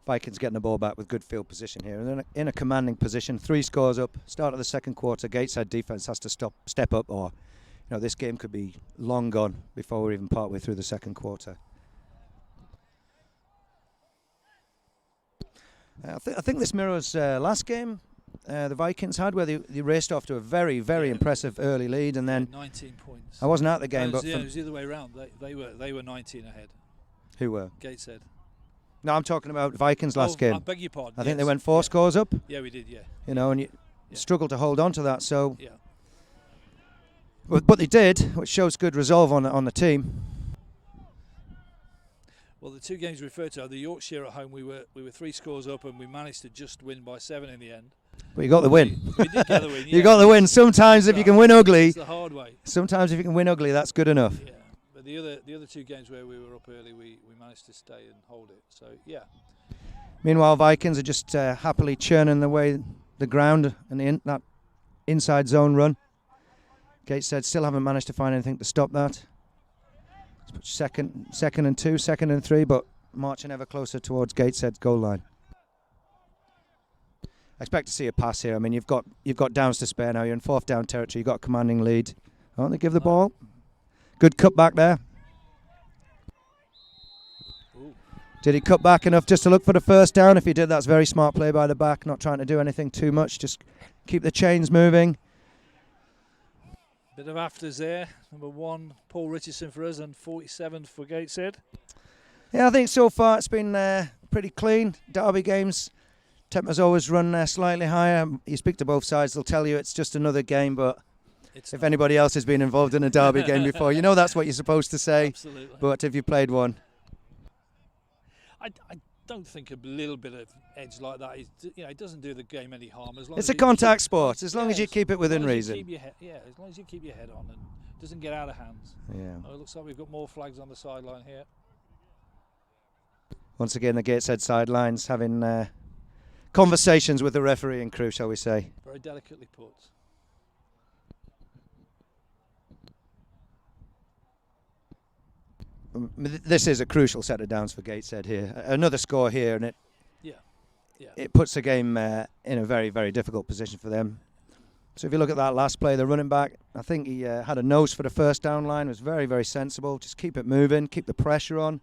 Vikings getting the ball back with good field position here. And then in a commanding position, 3 scores up. Start of the second quarter, Gateshead defence has to step up, or this game could be long gone before we're even partway through the second quarter. I think this mirrors last game the Vikings had, where they raced off to a very, very impressive early lead, and then 19 points. I wasn't at the game, but it was the other way around. They were 19 ahead. Who were? Gateshead. No, I'm talking about Vikings last game. I beg your pardon. I think they went 4 scores up. Yeah, we did. Yeah. And you struggled to hold on to that. So. Yeah. But they did, which shows good resolve on the team. Well, the 2 games referred to, the Yorkshire at home, we were 3 scores up, and we managed to just win by 7 in the end. But you got the win. We did get the win. You got the win. Sometimes if you can win ugly, it's the hard way. Sometimes if you can win ugly, that's good enough. Yeah. But the other 2 games where we were up early, we managed to stay and hold it. So yeah. Meanwhile, Vikings are just happily churning the ground and that inside zone run. Gateshead still haven't managed to find anything to stop that. Second and 2, second and 3, but marching ever closer towards Gateshead's goal line. I expect to see a pass here. I mean, you've got downs to spare now. You're in 4th down territory. You've got a commanding lead. Won't they give the ball? Good cut back there. Ooh. Did he cut back enough just to look for the first down? If he did, that's very smart play by the back. Not trying to do anything too much. Just keep the chains moving. Bit of afters there. Number 1, Paul Richardson for us, and 47 for Gateshead. Yeah, I think so far it's been pretty clean. Derby games, tempers always run slightly higher. You speak to both sides, they'll tell you it's just another game, but if anybody else has been involved in a derby game before, that's what you're supposed to say. Absolutely. But if you played one, I don't think a little bit of edge like that it doesn't do the game any harm, as long it's as a contact sport. As long as you keep it within as reason. as long as you keep your head on and it doesn't get out of hands. Yeah. Oh, it looks like we've got more flags on the sideline here. Once again, the Gateshead sidelines having conversations with the referee and crew, shall we say. Very delicately put. This is a crucial set of downs for Gateshead here. Another score here, and Yeah. it puts the game in a very, very difficult position for them. So if you look at that last play, the running back, I think he had a nose for the first down line, was very, very sensible. Just keep it moving, keep the pressure on.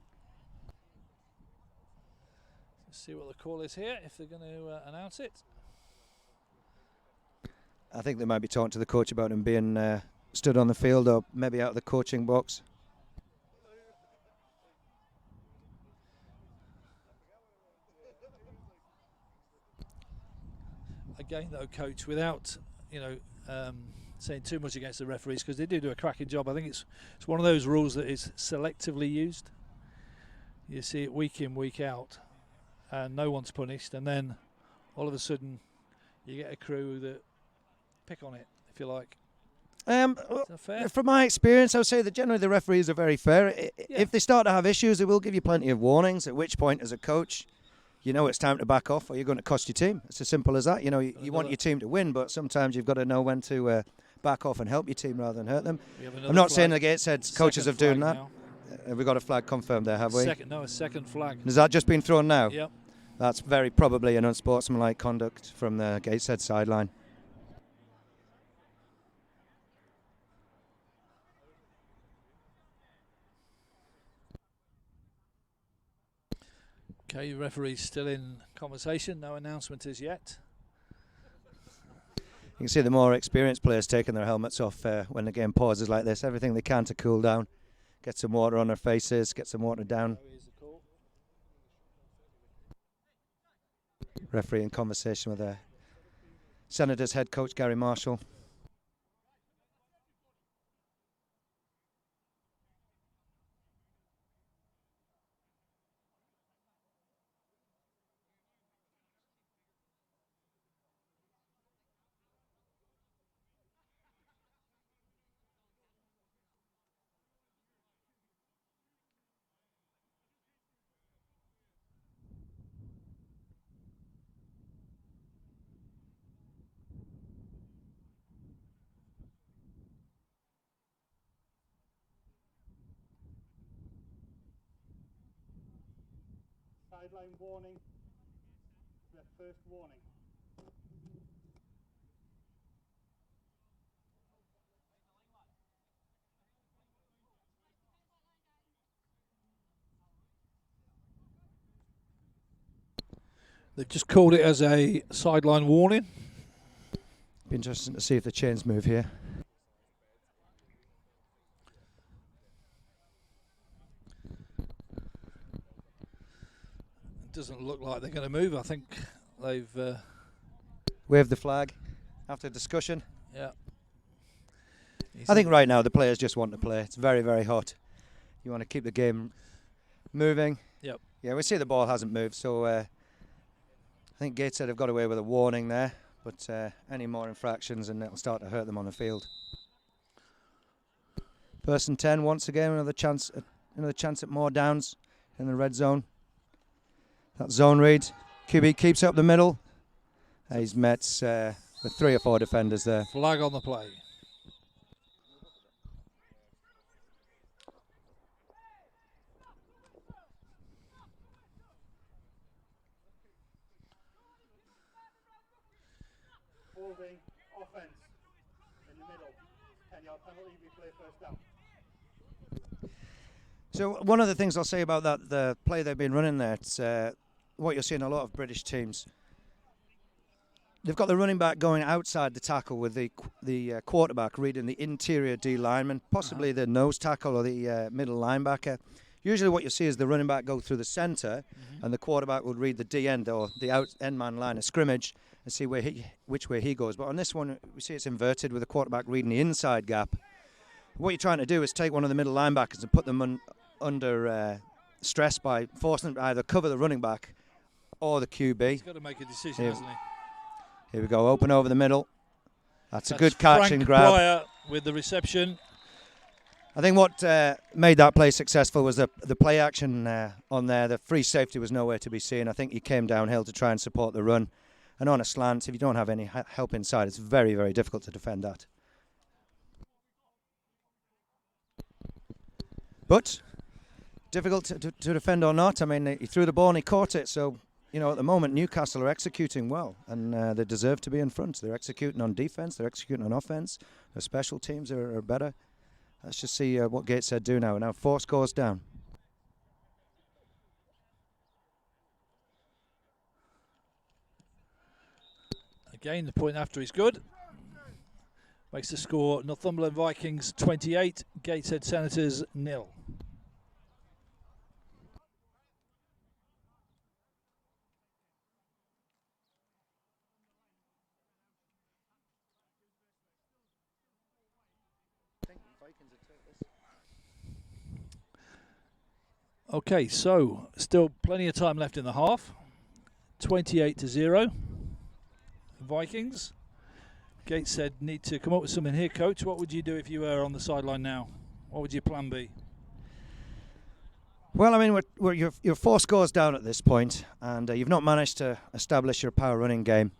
Let's see what the call is here, if they're going to announce it. I think they might be talking to the coach about him being stood on the field or maybe out of the coaching box. Again, though, coach, without saying too much against the referees, because they do a cracking job. I think it's one of those rules that is selectively used. You see it week in, week out, and no one's punished, and then all of a sudden you get a crew that pick on it, if you like. Um, Is that fair? From my experience, I would say that generally the referees are very fair. If they start to have issues, they will give you plenty of warnings, at which point, as a coach, you know it's time to back off or you're going to cost your team. It's as simple as that. You know, you want your team to win, but sometimes you've got to know when to back off and help your team rather than hurt them. I'm not saying the Gateshead coaches have done that. Have we got a flag confirmed there, have we? A second flag. Has that just been thrown now? Yep. That's very probably an unsportsmanlike conduct from the Gateshead sideline. Okay, referee's still in conversation. No announcement as yet. You can see the more experienced players taking their helmets off when the game pauses like this. Everything they can to cool down. Get some water on their faces, get some water down. Referee in conversation with Senators head coach Gary Marshall. Sideline warning. The first warning. They've just called it as a sideline warning. Be interesting to see if the chains move here. It doesn't look like they're going to move. I think they've... Waved the flag after discussion. Yeah. I think right now the players just want to play. It's very, very hot. You want to keep the game moving. Yep. Yeah, we see the ball hasn't moved, so I think Gateshead have got away with a warning there, but any more infractions and it'll start to hurt them on the field. First and 10 once again, another chance at more downs in the red zone. That zone read. QB keeps up the middle. He's met with 3 or 4 defenders there. Flag on the play. Holding offense in the middle. 10-yard penalty, replay first down. So one of the things I'll say about that, the play they've been running there, it's what you're seeing a lot of British teams. They've got the running back going outside the tackle with the quarterback reading the interior D lineman, possibly the nose tackle or the middle linebacker. Usually what you see is the running back go through the centre and the quarterback would read the D end or the out end man line of scrimmage and see which way he goes. But on this one, we see it's inverted with the quarterback reading the inside gap. What you're trying to do is take one of the middle linebackers and put them under stress by forcing them to either cover the running back or the QB. He's got to make a decision, hasn't he? Here we go, open over the middle. That's a good catch Frank and grab. Breyer with the reception. I think what made that play successful was the play action on there. The free safety was nowhere to be seen. I think he came downhill to try and support the run. And on a slant, if you don't have any help inside, it's very, very difficult to defend that. But difficult to defend or not. I mean, he threw the ball and he caught it. So, you know, at the moment, Newcastle are executing well. And they deserve to be in front. They're executing on defence. They're executing on offence. Their special teams are better. Let's just see what Gateshead do now. Now 4 scores down. Again, the point after is good. Makes the score Northumberland Vikings 28, Gateshead Senators 0. Okay, so still plenty of time left in the half. 28-0. Vikings. Gateshead need to come up with something here, coach. What would you do if you were on the sideline now? What would your plan be? Well, I mean, you're 4 scores down at this point, and you've not managed to establish your power running game.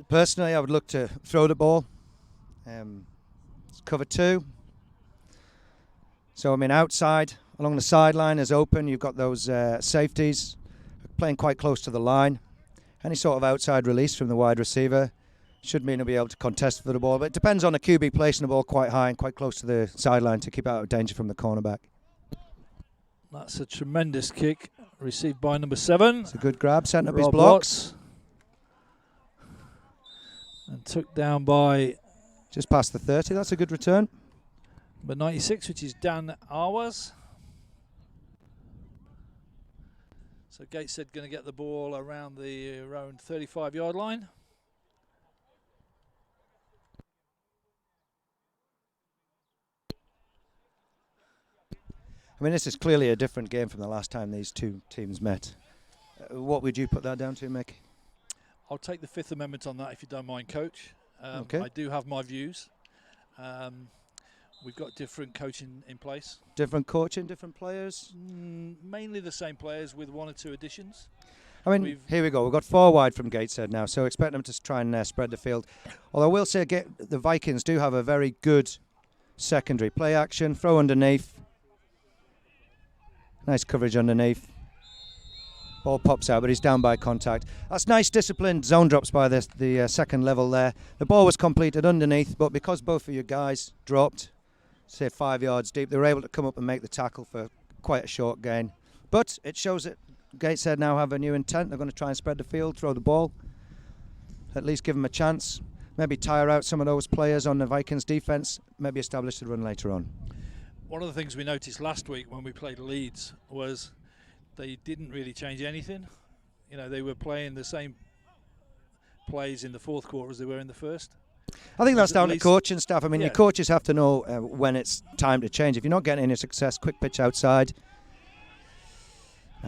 Personally, I would look to throw the ball. Cover 2. So, I mean, outside, along the sideline is open. You've got those safeties playing quite close to the line. Any sort of outside release from the wide receiver should mean he'll be able to contest for the ball. But it depends on the QB placing the ball quite high and quite close to the sideline to keep out of danger from the cornerback. That's a tremendous kick received by number 7. It's a good grab, setting up his Rob blocks. Watts. And took down by Just past the 30, that's a good return. number 96, which is Dan Arwas. So Gateshead going to get the ball around the around 35-yard line. I mean, this is clearly a different game from the last time these two teams met. What would you put that down to, Mick? I'll take the Fifth Amendment on that if you don't mind, Coach. Okay. I do have my views. We've got different coaching in place. Different coaching, different players? Mainly the same players with 1 or 2 additions. I mean, here we go. We've got 4 wide from Gateshead now, so expect them to try and spread the field. Although I will say the Vikings do have a very good secondary. Play action, throw underneath. Nice coverage underneath. Ball pops out, but he's down by contact. That's nice disciplined zone drops by the second level there. The ball was completed underneath, but because both of you guys dropped, say 5 yards deep, they were able to come up and make the tackle for quite a short gain. But it shows that Gateshead now have a new intent. They're going to try and spread the field, throw the ball, at least give them a chance. Maybe tire out some of those players on the Vikings defence, maybe establish the run later on. One of the things we noticed last week when we played Leeds was they didn't really change anything. You know, they were playing the same plays in the fourth quarter as they were in the first. I think that's down to coaching staff. I mean, your coaches have to know when it's time to change. If you're not getting any success, quick pitch outside.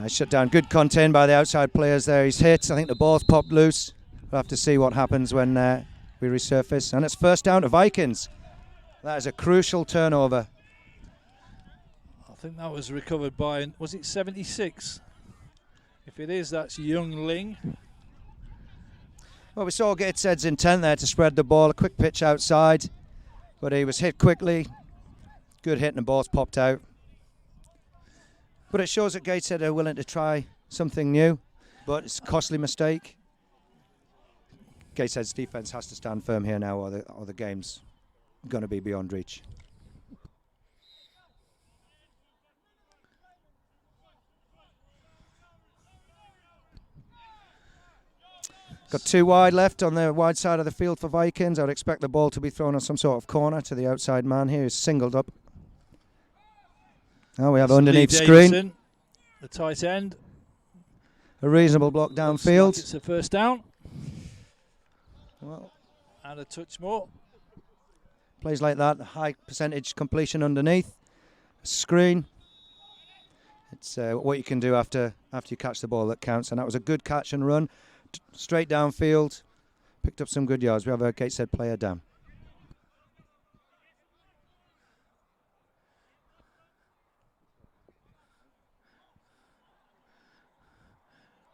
Shut down. Good contain by the outside players there. He's hit. I think the ball's popped loose. We'll have to see what happens when we resurface. And it's first down to Vikings. That is a crucial turnover. I think that was recovered by, was it 76? If it is, that's Young Ling. Well, we saw Gateshead's intent there to spread the ball. A quick pitch outside. But he was hit quickly. Good hit and the ball's popped out. But it shows that Gateshead are willing to try something new. But it's a costly mistake. Gateshead's defence has to stand firm here now or the game's going to be beyond reach. Got 2 wide left on the wide side of the field for Vikings. I would expect the ball to be thrown on some sort of corner to the outside man here. He's singled up. Now we have underneath screen. The tight end. A reasonable block downfield. Like it's a first down. Well, and a touch more. Plays like that, high percentage completion underneath. Screen. It's what you can do after you catch the ball that counts. And that was a good catch and run. Straight downfield. Picked up some good yards. We have a Gateshead player down.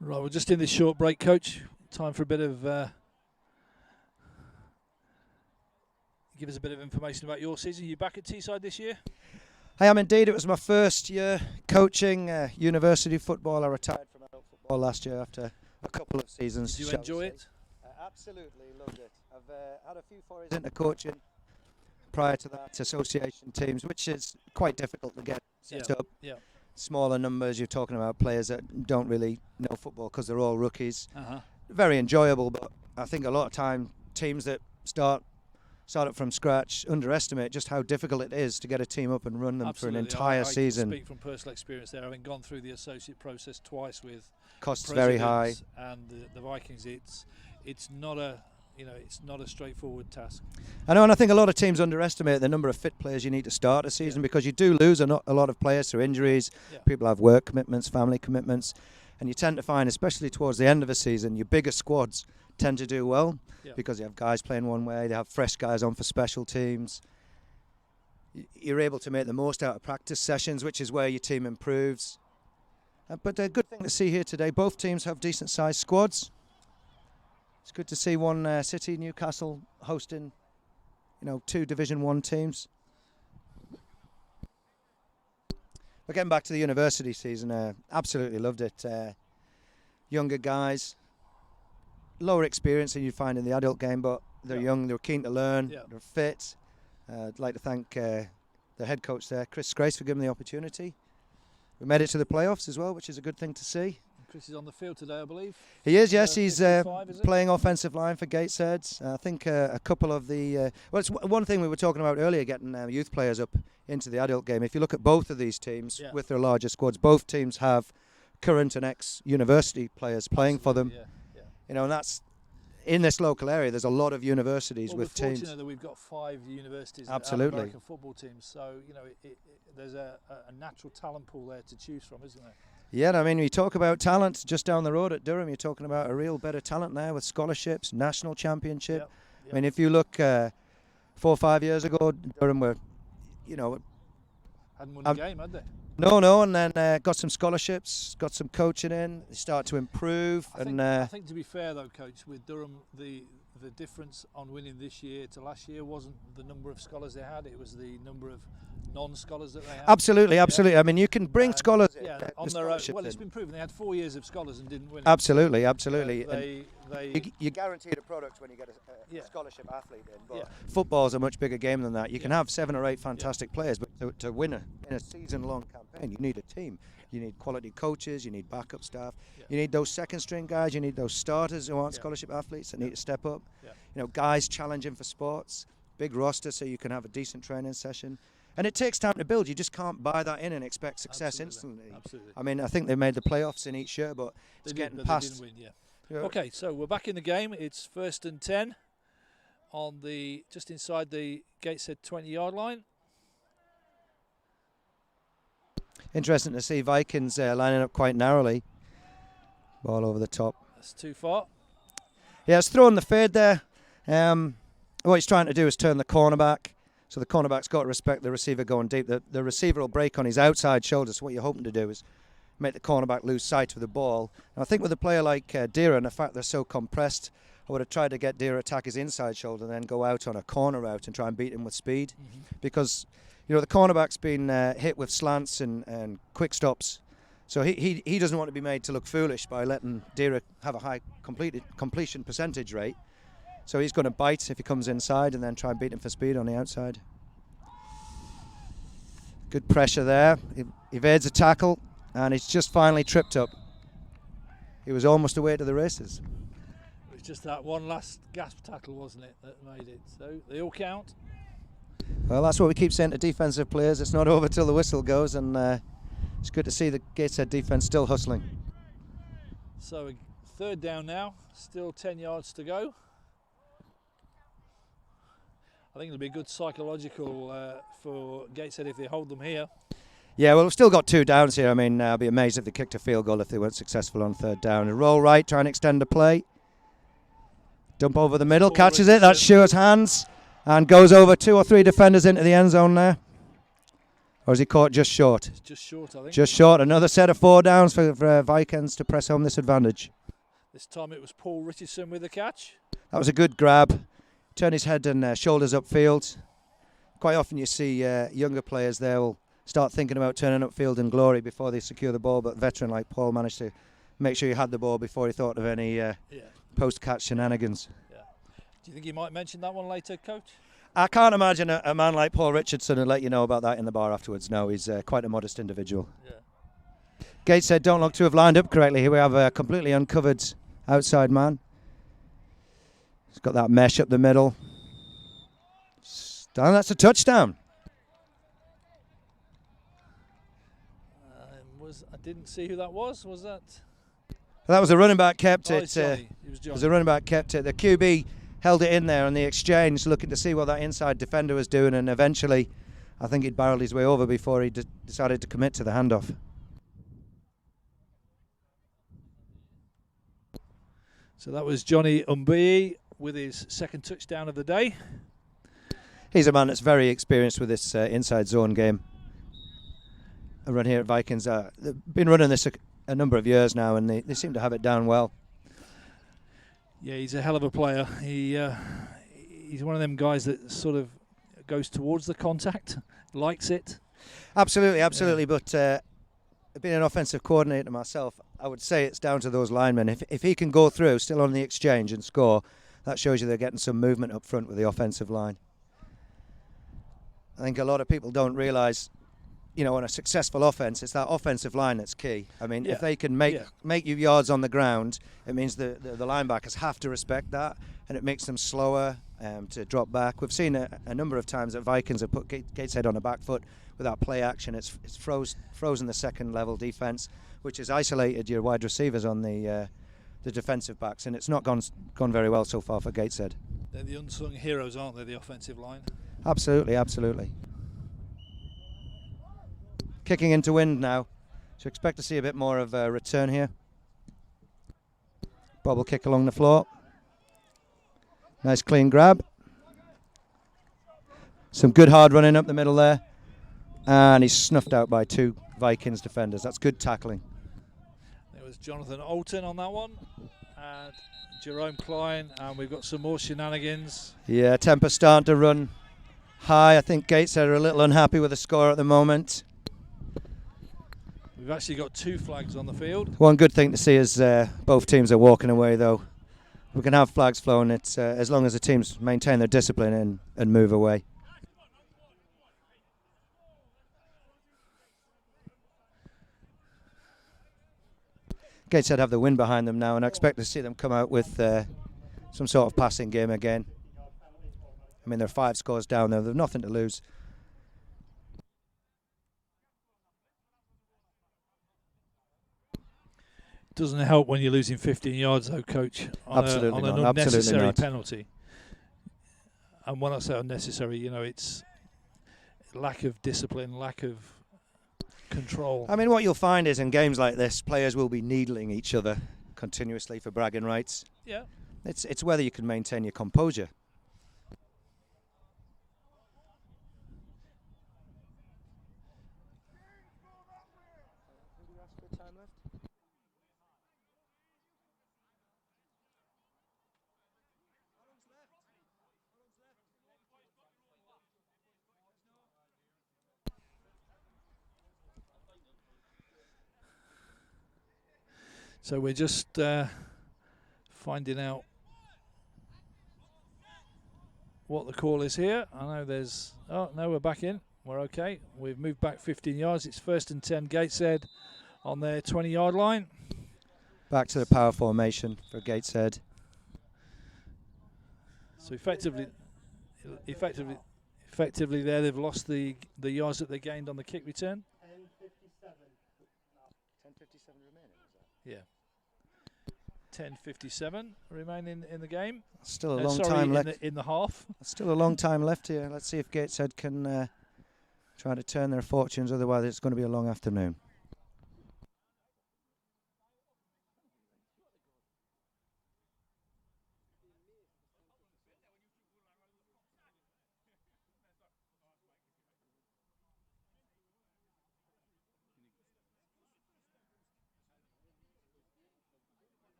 Right, we're just in this short break, Coach. Time for a bit of... give us a bit of information about your season. Are you back at Teesside this year? I am indeed. It was my first year coaching university football. I retired from adult football last year after a couple of seasons. Did you enjoy it? Absolutely loved it. I've had a few forays into coaching prior to that, association teams, which is quite difficult to get set up. Yeah. Smaller numbers, you're talking about players that don't really know football because they're all rookies. Very enjoyable, but I think a lot of time teams that start up from scratch underestimate just how difficult it is to get a team up and run them for an entire season. I can speak from personal experience there, having gone through the associate process twice with costs very high, and the Vikings. It's not a straightforward task. I know, and I think a lot of teams underestimate the number of fit players you need to start a season because you do lose a lot of players through injuries. People have work commitments, family commitments, and you tend to find, especially towards the end of a season, your bigger squads tend to do well Yeah. because you have guys playing one way, they have fresh guys on for special teams. You're able to make the most out of practice sessions, which is where your team improves. But a good thing to see here today, both teams have decent sized squads. It's good to see one city, Newcastle, hosting, two Division 1 teams. But getting back to the university season, absolutely loved it. Younger guys, lower experience than you'd find in the adult game, but they're young, they're keen to learn, they're fit. I'd like to thank the head coach there, Chris Grace, for giving me the opportunity. We made it to the playoffs as well, which is a good thing to see. Chris is on the field today, I believe. He is, yes. He's 55, is it? playing offensive line for Gateshead. I think a couple of the... well, it's one thing we were talking about earlier, getting youth players up into the adult game. If you look at both of these teams with their larger squads, both teams have current and ex-university players playing for them. And that's... In this local area, there's a lot of universities with we're teams. Fortunate that we've got 5 universities Absolutely. that have American football teams, so there's a natural talent pool there to choose from, isn't there? Yeah, I mean, you talk about talent just down the road at Durham. You're talking about a real bit of talent there with scholarships, national championship. I mean, if you look 4 or 5 years ago, Durham were, hadn't won a game, had they? No, and then got some scholarships, got some coaching in. They start to improve. I think to be fair though, Coach, with Durham, the difference on winning this year to last year wasn't the number of scholars they had; it was the number of non-scholars that they had. Absolutely. I mean, you can bring scholars. On their own. Well, it's been proven they had 4 years of scholars and didn't win. Absolutely. You guaranteed a product when you get a scholarship athlete in. But football's a much bigger game than that. You can have 7 or 8 fantastic players, but to win in a season-long campaign, you need a team. You need quality coaches. You need backup staff. You need those second-string guys. You need those starters who aren't scholarship athletes that need to step up. Guys challenging for sports. Big roster so you can have a decent training session. And it takes time to build. You just can't buy that in and expect success instantly. Absolutely. I mean, I think they made the playoffs in each year, but it's getting past. They didn't win, Okay, so we're back in the game. It's 1st and 10 on just inside the Gateshead 20-yard line. Interesting to see Vikings lining up quite narrowly. Ball over the top. That's too far. Yeah, it's throwing the fade there. What he's trying to do is turn the cornerback. So the cornerback's got to respect the receiver going deep. The receiver will break on his outside shoulder. So what you're hoping to do is make the cornerback lose sight of the ball. And I think with a player like Deere and the fact they're so compressed, I would have tried to get Deere attack his inside shoulder and then go out on a corner route and try and beat him with speed. Because, the cornerback's been hit with slants and quick stops. So he doesn't want to be made to look foolish by letting Deere have a high completion percentage rate. So he's going to bite if he comes inside and then try and beat him for speed on the outside. Good pressure there. He evades a tackle and he's just finally tripped up. He was almost away to the races. It was just that one last gasp tackle, wasn't it, that made it. So they all count. Well, that's what we keep saying to defensive players. It's not over till the whistle goes, and it's good to see the Gateshead defence still hustling. So 3rd down now, still 10 yards to go. I think it'll be good psychological for Gateshead if they hold them here. Yeah, well, we've still got 2 downs here. I mean, I'd be amazed if they kicked a field goal if they weren't successful on 3rd down. A roll right, try and extend the play. Dump over the middle, catches it. That's Stewart's hands and goes over 2 or 3 defenders into the end zone there. Or is he caught just short? It's just short, I think. Just short. Another set of 4 downs for Vikings to press home this advantage. This time it was Paul Richardson with the catch. That was a good grab. Turn his head and shoulders upfield. Quite often you see younger players there will start thinking about turning upfield in glory before they secure the ball, but a veteran like Paul managed to make sure he had the ball before he thought of any post-catch shenanigans. Yeah. Do you think you might mention that one later, Coach? I can't imagine a man like Paul Richardson would let you know about that in the bar afterwards. No, he's quite a modest individual. Yeah. Gateshead don't look to have lined up correctly. Here we have a completely uncovered outside man. He's got that mesh up the middle. And that's a touchdown. I didn't see who that was. Was that? That was a running back kept it. It was a running back kept it. The QB held it in there on the exchange, looking to see what that inside defender was doing, and eventually, I think he'd barreled his way over before he decided to commit to the handoff. So that was Johnny Umbii with his second touchdown of the day. He's a man that's very experienced with this inside zone game. I run here at Vikings. They've been running this a number of years now, and they seem to have it down well. Yeah, he's a hell of a player. He's one of them guys that sort of goes towards the contact, likes it. Absolutely. But being an offensive coordinator myself, I would say it's down to those linemen. If he can go through still on the exchange and score, that shows you they're getting some movement up front with the offensive line. I think a lot of people don't realise, on a successful offence, it's that offensive line that's key. I mean, if they can make you yards on the ground, it means the linebackers have to respect that, and it makes them slower to drop back. We've seen a number of times that Vikings have put Gateshead on the back foot without play action. It's frozen the second level defence, which has isolated your wide receivers on the defensive backs, and it's not gone very well so far for Gateshead. They're the unsung heroes, aren't they, the offensive line? Absolutely. Kicking into wind now, so expect to see a bit more of a return here. Bobble kick along the floor. Nice clean grab. Some good hard running up the middle there. And he's snuffed out by two Vikings defenders. That's good tackling. There was Jonathan Alton on that one. And Jerome Klein. And we've got some more shenanigans. Yeah, temper starting to run high. I think Gateshead are a little unhappy with the score at the moment. We've actually got 2 flags on the field. One good thing to see is both teams are walking away, though. We can have flags flown. It's as long as the teams maintain their discipline and move away. Gateshead have the wind behind them now, and I expect to see them come out with some sort of passing game again. I mean, they're 5 scores down there. They've nothing to lose. Doesn't help when you're losing 15 yards, though, Coach, on Absolutely an not. unnecessary Absolutely not. penalty. And when I say unnecessary, it's lack of discipline, lack of control. I mean, what you'll find is in games like this, players will be needling each other continuously for bragging rights. Yeah. It's whether you can maintain your composure. So we're just finding out what the call is here. I know there's... Oh, no, we're back in. We're okay. We've moved back 15 yards. It's 1st and 10 Gateshead on their 20-yard line. Back to the power formation for Gateshead. So effectively there they've lost the yards that they gained on the kick return. 10:57 remaining. Yeah. 10:57 remaining in the game. Still a long time left in the half. Still a long time left here. Let's see if Gateshead can try to turn their fortunes. Otherwise, it's going to be a long afternoon.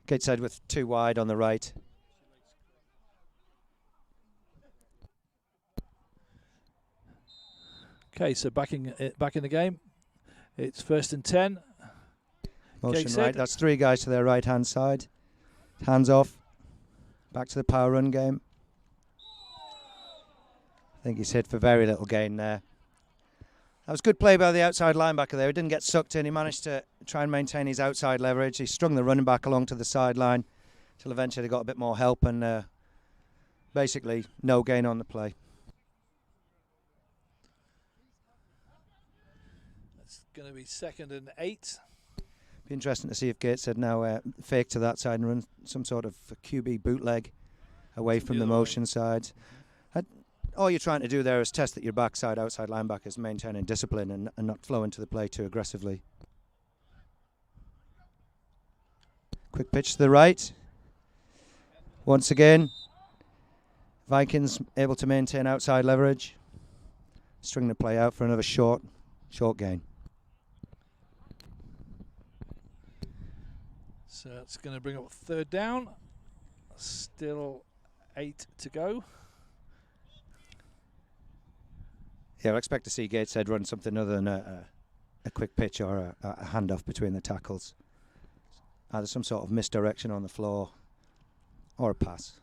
Gateshead with 2 wide on the right. Okay, so back in the game. It's 1st and 10. Motion Gateshead. right. That's 3 guys to their right-hand side. Hands off. Back to the power run game. I think he's hit for very little gain there. That was good play by the outside linebacker there. He didn't get sucked in. He managed to try and maintain his outside leverage. He strung the running back along to the sideline till eventually got a bit more help and basically no gain on the play. That's going to be 2nd and 8. Be interesting to see if Gateshead now fake to that side and run some sort of QB bootleg away from the motion side. all you're trying to do there is test that your backside, outside linebacker is maintaining discipline and not flow into the play too aggressively. Quick pitch to the right. Once again, Vikings able to maintain outside leverage. String the play out for another short gain. So it's going to bring up third down. Still 8 to go. Yeah, I expect to see Gateshead run something other than a quick pitch or a handoff between the tackles. Either some sort of misdirection on the floor or a pass.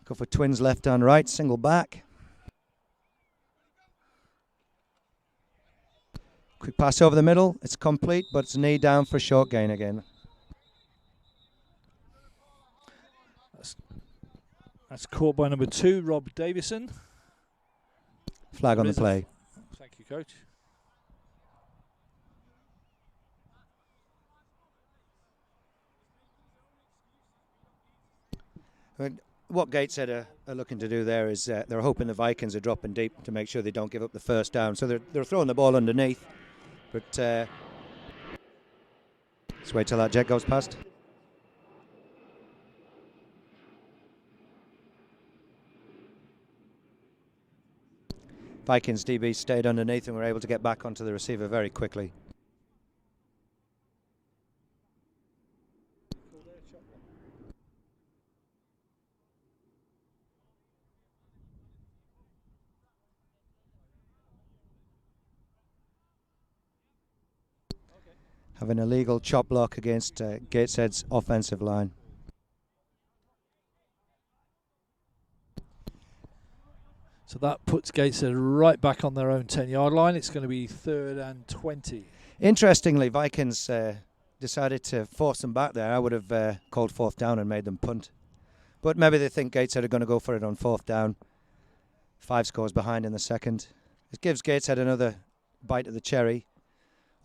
Go for twins left and right, single back. Quick pass over the middle, it's complete, but it's knee down for a short gain again. That's caught by number 2, Rob Davison. Flag on the play. Thank you, Coach. What Gateshead are looking to do there is they're hoping the Vikings are dropping deep to make sure they don't give up the first down. So they're throwing the ball underneath. But let's wait till that jet goes past. Vikings DB stayed underneath and were able to get back onto the receiver very quickly. Have an illegal chop block against Gateshead's offensive line. So that puts Gateshead right back on their own 10-yard line. It's going to be 3rd and 20. Interestingly, Vikings decided to force them back there. I would have called 4th down and made them punt. But maybe they think Gateshead are going to go for it on 4th down. 5 scores behind in the second. It gives Gateshead another bite of the cherry,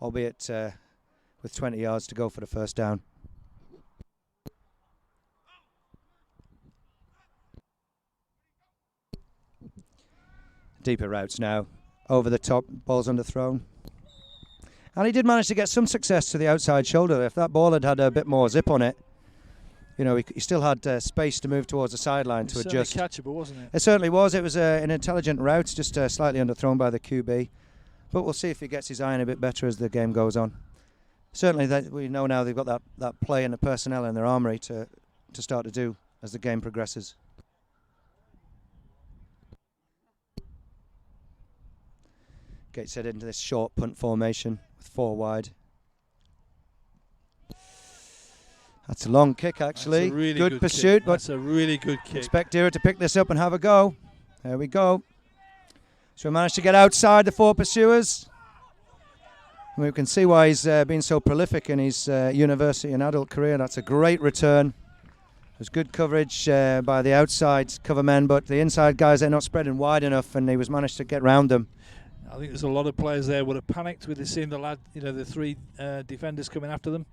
albeit with 20 yards to go for the first down. Deeper routes now. Over the top, ball's underthrown. And he did manage to get some success to the outside shoulder. If that ball had had a bit more zip on it, you know, he still had space to move towards the sideline to adjust. It was catchable, wasn't it? It certainly was. It was an intelligent route, just slightly underthrown by the QB. But we'll see if he gets his eye in a bit better as the game goes on. Certainly, that we know now they've got that play and the personnel in their armoury to start to do as the game progresses. Gateshead into this short punt formation with 4 wide. That's a long kick, actually. That's a really good pursuit, kick. but that's a really good kick. Expect Dira to pick this up and have a go. There we go. So we managed to get outside the 4 pursuers. And we can see why he's been so prolific in his university and adult career. That's a great return. There's good coverage by the outside cover men, but the inside guys, they're not spreading wide enough, and he was managed to get round them. I think there's a lot of players there would have panicked with seeing the lad, the 3 defenders coming after them.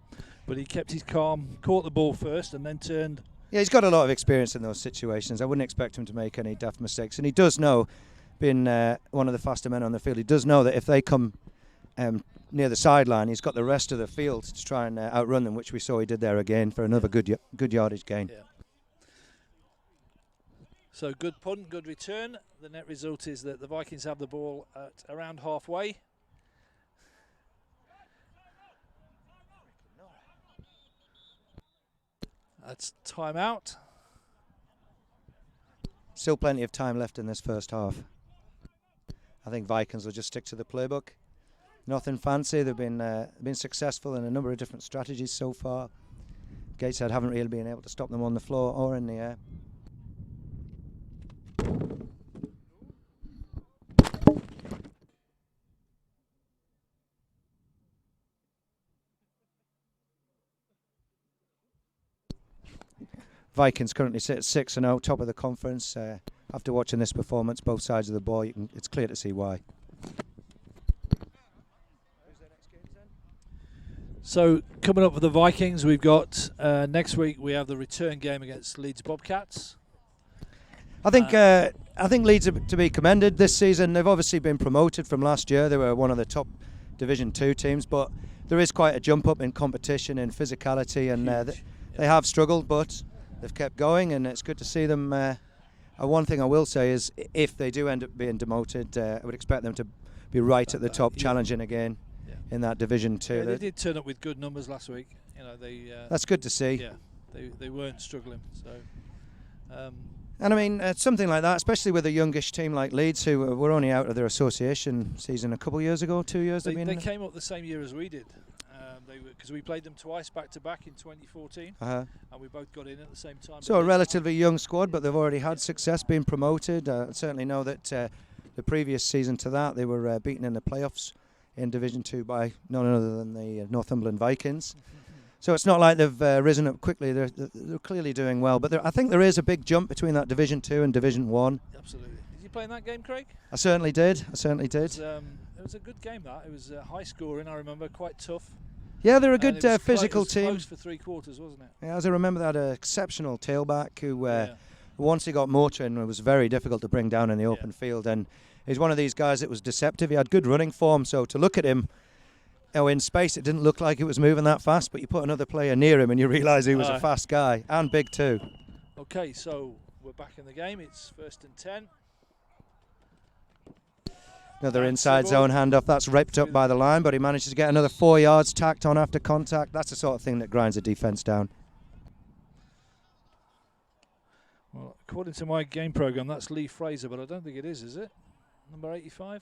But he kept his calm, caught the ball first, and then turned. Yeah, he's got a lot of experience in those situations. I wouldn't expect him to make any daft mistakes. And he does know, being one of the faster men on the field, he does know that if they come near the sideline, he's got the rest of the field to try and outrun them, which we saw he did there again for another good yardage gain. Yeah. So good punt, good return. The net result is that the Vikings have the ball at around halfway. That's timeout. Still plenty of time left in this first half. I think Vikings will just stick to the playbook. Nothing fancy. They've been successful in a number of different strategies so far. Gateshead haven't really been able to stop them on the floor or in the air. Vikings currently sit at 6-0, top of the conference. After watching this performance, both sides of the ball, it's clear to see why. So coming up for the Vikings, we've got next week we have the return game against Leeds Bobcats. I think Leeds are to be commended this season. They've obviously been promoted from last year. They were one of the top Division 2 teams, but there is quite a jump up in competition and physicality, and they have struggled, but they've kept going, and it's good to see them. One thing I will say is, if they do end up being demoted, I would expect them to be right at the top, challenging again in that Division 2. Yeah, they did turn up with good numbers last week. You know, that's good to see. Yeah, they weren't struggling. So. And I mean, something like that, especially with a youngish team like Leeds, who were only out of their association season a couple of years ago, 2 years. They came up the same year as we did, because we played them twice back to back in 2014, and we both got in at the same time. So a relatively young squad, but they've already had success being promoted. I certainly know that the previous season to that, they were beaten in the playoffs in Division 2 by none other than the Northumberland Vikings. So it's not like they've risen up quickly. They're clearly doing well. But I think there is a big jump between that Division 2 and Division 1. Absolutely. Did you play in that game, Craig? I certainly did. It was a good game, that. It was high scoring, I remember, quite tough. Yeah, they're a good It physical was team. close for 3/4, wasn't it? Yeah, as I remember, they had an exceptional tailback who, once he got motoring, it was very difficult to bring down in the open field. And he's one of these guys that was deceptive. He had good running form, so to look at him, in space, it didn't look like it was moving that fast, but you put another player near him and you realise he was a fast guy, and big too. Okay, so we're back in the game. It's 1st and 10. Another inside zone handoff. That's ripped up by the line, but he manages to get another 4 yards tacked on after contact. That's the sort of thing that grinds a defence down. Well, according to my game programme, that's Lee Fraser, but I don't think it is it? Number 85?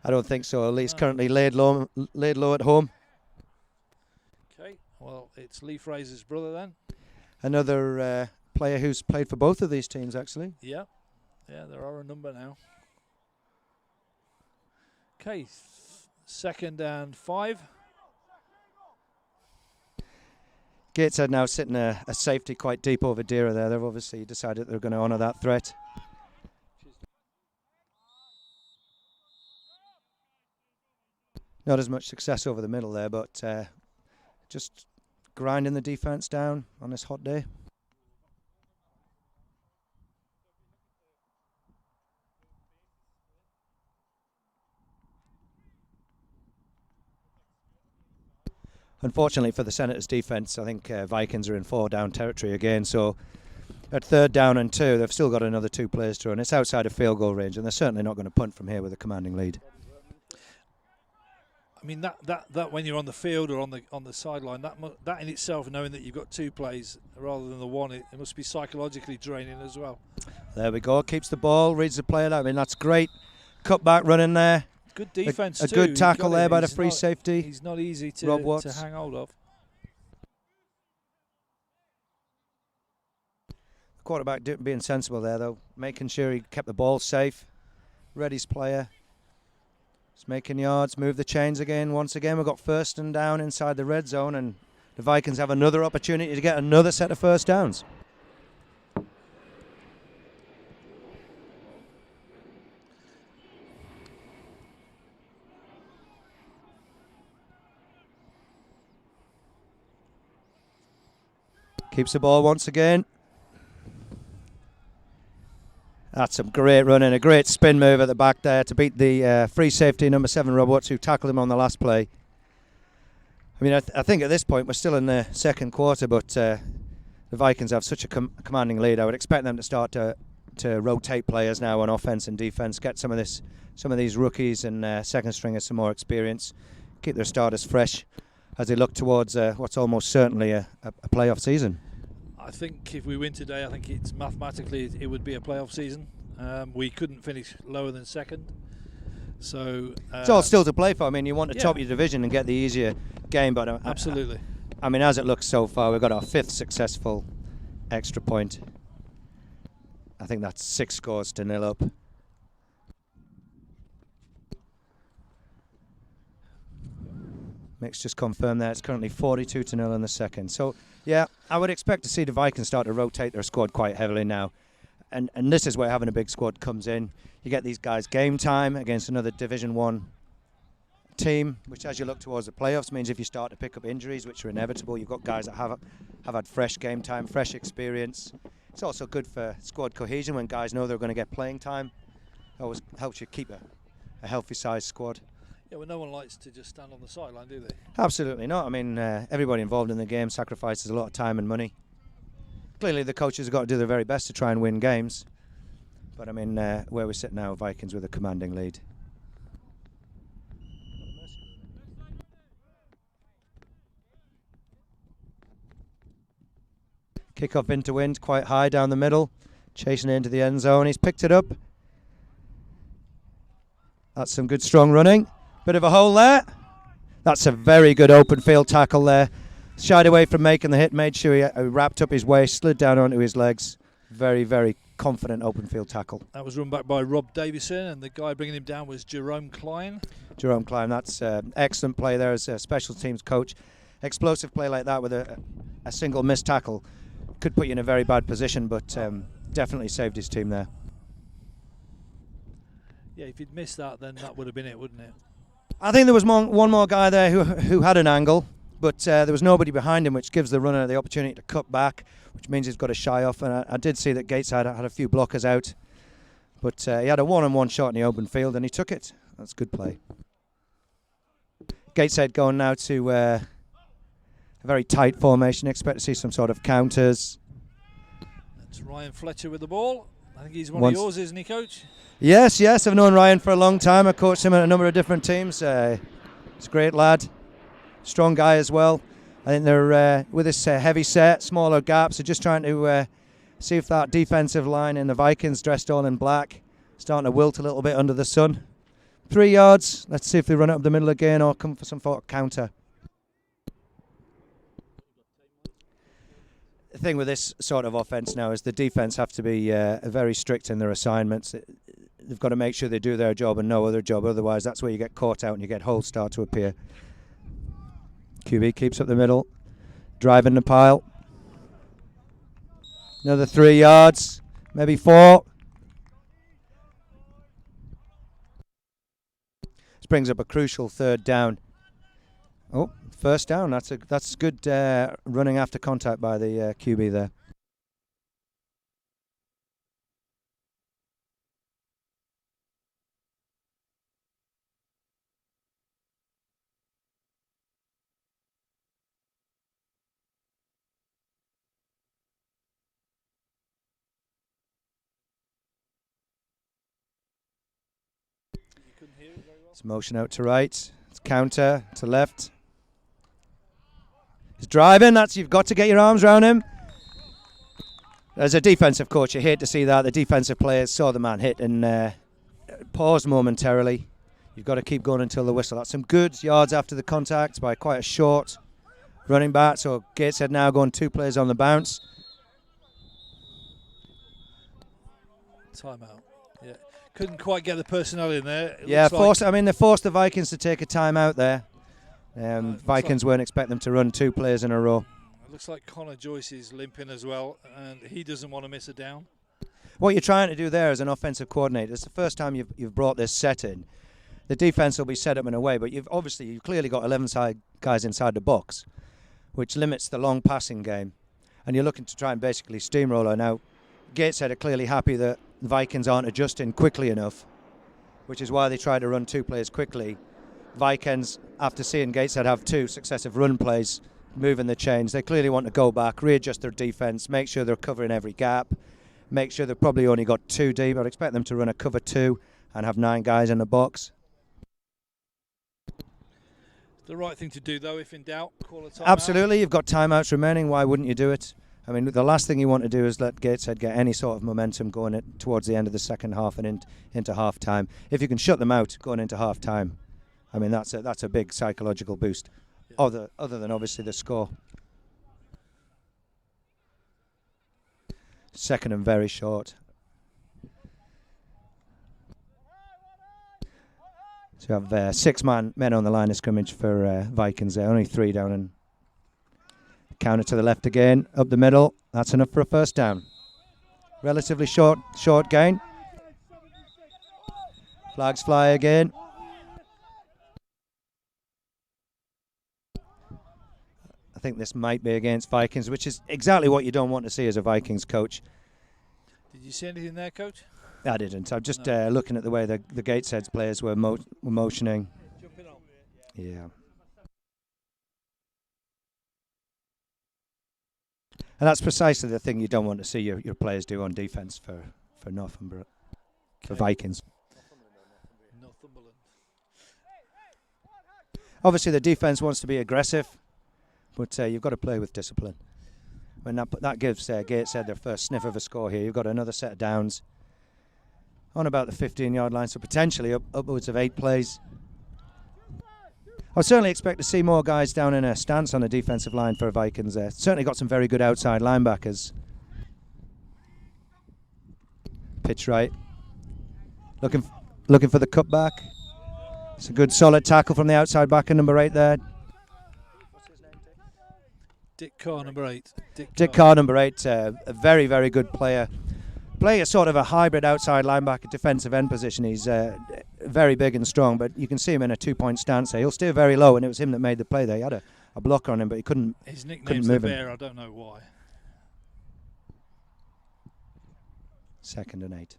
I don't think so. Lee's currently laid low at home. Okay, well, it's Lee Fraser's brother then. Another player who's played for both of these teams, actually. Yeah, there are a number now. Okay, 2nd and 5. Gateshead now sitting a safety quite deep over Deera there. They've obviously decided they're going to honour that threat. Not as much success over the middle there, but just grinding the defence down on this hot day. Unfortunately for the Senators' defence, I think Vikings are in 4 down territory again. So at 3rd down and 2, they've still got another 2 players to run. It's outside of field goal range, and they're certainly not going to punt from here with a commanding lead. I mean, that when you're on the field or on the sideline, that in itself, knowing that you've got 2 plays rather than the one, it must be psychologically draining as well. There we go. Keeps the ball, reads the player. I mean, that's great. Cut back running there. Good defence a too. good tackle there by the free safety. He's not easy to hang hold of. The quarterback being sensible there, though, making sure he kept the ball safe. Read his player. He's making yards, move the chains again. Once again, we've got 1st and down inside the red zone, and the Vikings have another opportunity to get another set of 1st downs. Keeps the ball once again. That's some great running, a great spin move at the back there to beat the free safety number 7 Rob Watts, who tackled him on the last play. I mean, I think at this point we're still in the 2nd quarter, but the Vikings have such a commanding lead. I would expect them to start to rotate players now on offense and defense, get some of these rookies and second stringers some more experience, keep their starters fresh as they look towards what's almost certainly a playoff season. I think if we win today, I think it's mathematically it would be a playoff season. We couldn't finish lower than 2nd, so it's all still to play for. I mean, you want to top your division and get the easier game, but absolutely. I mean, as it looks so far, we've got our 5th successful extra point. I think that's 6 scores to 0 up. Mick's just confirmed that it's currently 42 to 0 in the 2nd. So, yeah, I would expect to see the Vikings start to rotate their squad quite heavily now. And this is where having a big squad comes in. You get these guys game time against another Division 1 team, which as you look towards the playoffs means if you start to pick up injuries, which are inevitable, you've got guys that have had fresh game time, fresh experience. It's also good for squad cohesion when guys know they're going to get playing time. It always helps you keep a healthy sized squad. Yeah, well, no one likes to just stand on the sideline, do they? Absolutely not. I mean, everybody involved in the game sacrifices a lot of time and money. Clearly the coaches have got to do their very best to try and win games. But I mean, where we sit now, Vikings with a commanding lead. Kick off into wind, quite high down the middle, chasing it into the end zone. He's picked it up. That's some good strong running. Bit of a hole there. That's a very good open field tackle there. Shied away from making the hit, made sure he wrapped up his waist, slid down onto his legs. Very, very confident open field tackle. That was run back by Rob Davison, and the guy bringing him down was Jerome Klein. Jerome Klein, that's excellent play there as a special teams coach. Explosive play like that with a single missed tackle could put you in a very bad position, but definitely saved his team there. Yeah, if he'd missed that, then that would have been it, wouldn't it? I think there was one more guy there who had an angle, but there was nobody behind him, which gives the runner the opportunity to cut back, which means he's got to shy off. And I did see that Gateshead had a few blockers out, but he had a one-on-one shot in the open field and he took it. That's good play. Gateshead going now to a very tight formation. Expect to see some sort of counters. That's Ryan Fletcher with the ball. I think he's one of yours, isn't he, Coach? Yes. I've known Ryan for a long time. I coached him at a number of different teams. He's a great lad. Strong guy as well. I think they're with this heavy set, smaller gaps. They're just trying to see if that defensive line in the Vikings, dressed all in black, starting to wilt a little bit under the sun. 3 yards. Let's see if they run it up the middle again or come for some sort of counter. The thing with this sort of offense now is the defense have to be very strict in their assignments. They've got to make sure they do their job and no other job. Otherwise, that's where you get caught out and you get holes start to appear. QB keeps up the middle, driving the pile. Another 3 yards, maybe 4. This brings up a crucial third down. Oh, first down. That's good running after contact by the QB there. It's motion out to right. It's counter to left. He's driving. You've got to get your arms around him. As a defensive coach, you hate to see that. The defensive players saw the man hit and paused momentarily. You've got to keep going until the whistle. That's some good yards after the contact by quite a short running back. So Gateshead now going 2 plays on the bounce. Timeout. Yeah. Couldn't quite get the personnel in there. They forced the Vikings to take a timeout there. Vikings weren't expecting them to run 2 plays in a row. It looks like Connor Joyce is limping as well, and he doesn't want to miss a down. What you're trying to do there as an offensive coordinator, it's the first time you've brought this set in. The defense will be set up in a way, but you've clearly got 11 guys inside the box, which limits the long passing game. And you're looking to try and basically steamroller. Now, Gateshead are clearly happy that the Vikings aren't adjusting quickly enough, which is why they try to run 2 plays quickly. Vikings, after seeing Gateshead have 2 successive run plays, moving the chains, they clearly want to go back, readjust their defense, make sure they're covering every gap, make sure they've probably only got 2 deep. I'd expect them to run a cover 2 and have 9 guys in the box. The right thing to do, though, if in doubt, call a timeout. Absolutely, you've got timeouts remaining. Why wouldn't you do it? I mean, the last thing you want to do is let Gateshead get any sort of momentum going towards the end of the second half and into half time. If you can shut them out going into half time, I mean, that's a big psychological boost, other than obviously the score. Second and very short. So you have 6 men on the line of scrimmage for Vikings there, only 3 down, and counter to the left again, up the middle. That's enough for a first down. Relatively short gain. Flags fly again. think this might be against Vikings, which is exactly what you don't want to see as a Vikings coach. Did you see anything there, Coach? I didn't. I'm just looking at the way the Gateshead's players were motioning. Jumping out. Yeah. And that's precisely the thing you don't want to see your players do on defence for Northumberland, for Vikings. Northumberland. Obviously, the defence wants to be aggressive, but you've got to play with discipline. When that gives Gateshead their first sniff of a score here. You've got another set of downs on about the 15-yard line, so potentially upwards of 8 plays. I would certainly expect to see more guys down in a stance on the defensive line for Vikings there. Certainly got some very good outside linebackers. Pitch right. Looking for the cutback. It's a good solid tackle from the outside backer, number 8 there. Dick Carr, number 8. Dick Carr, number 8, a very, very good player. Playing a sort of a hybrid outside linebacker defensive end position. He's very big and strong, but you can see him in a 2-point stance there. He'll steer very low, and it was him that made the play there. He had a blocker on him, but he couldn't. His nickname's move the him. Bear. I don't know why. 2nd and 8.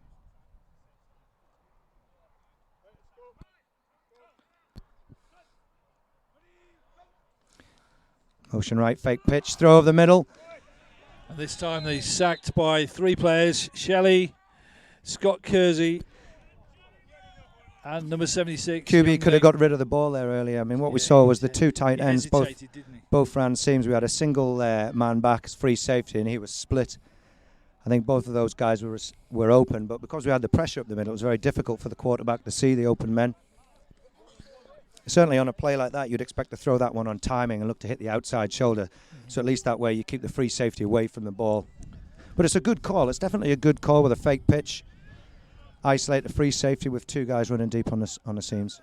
Motion right, fake pitch, throw over the middle. And this time they sacked by 3 players: Shelley, Scott Kersey, and number 76. QB could have got rid of the ball there earlier. I mean, what we saw was the 2 tight ends, both ran seams. We had a single man back as free safety, and he was split. I think both of those guys were open, but because we had the pressure up the middle, it was very difficult for the quarterback to see the open men. Certainly on a play like that, you'd expect to throw that one on timing and look to hit the outside shoulder. So at least that way you keep the free safety away from the ball. But it's a good call. It's definitely a good call with a fake pitch. Isolate the free safety with 2 guys running deep on the seams.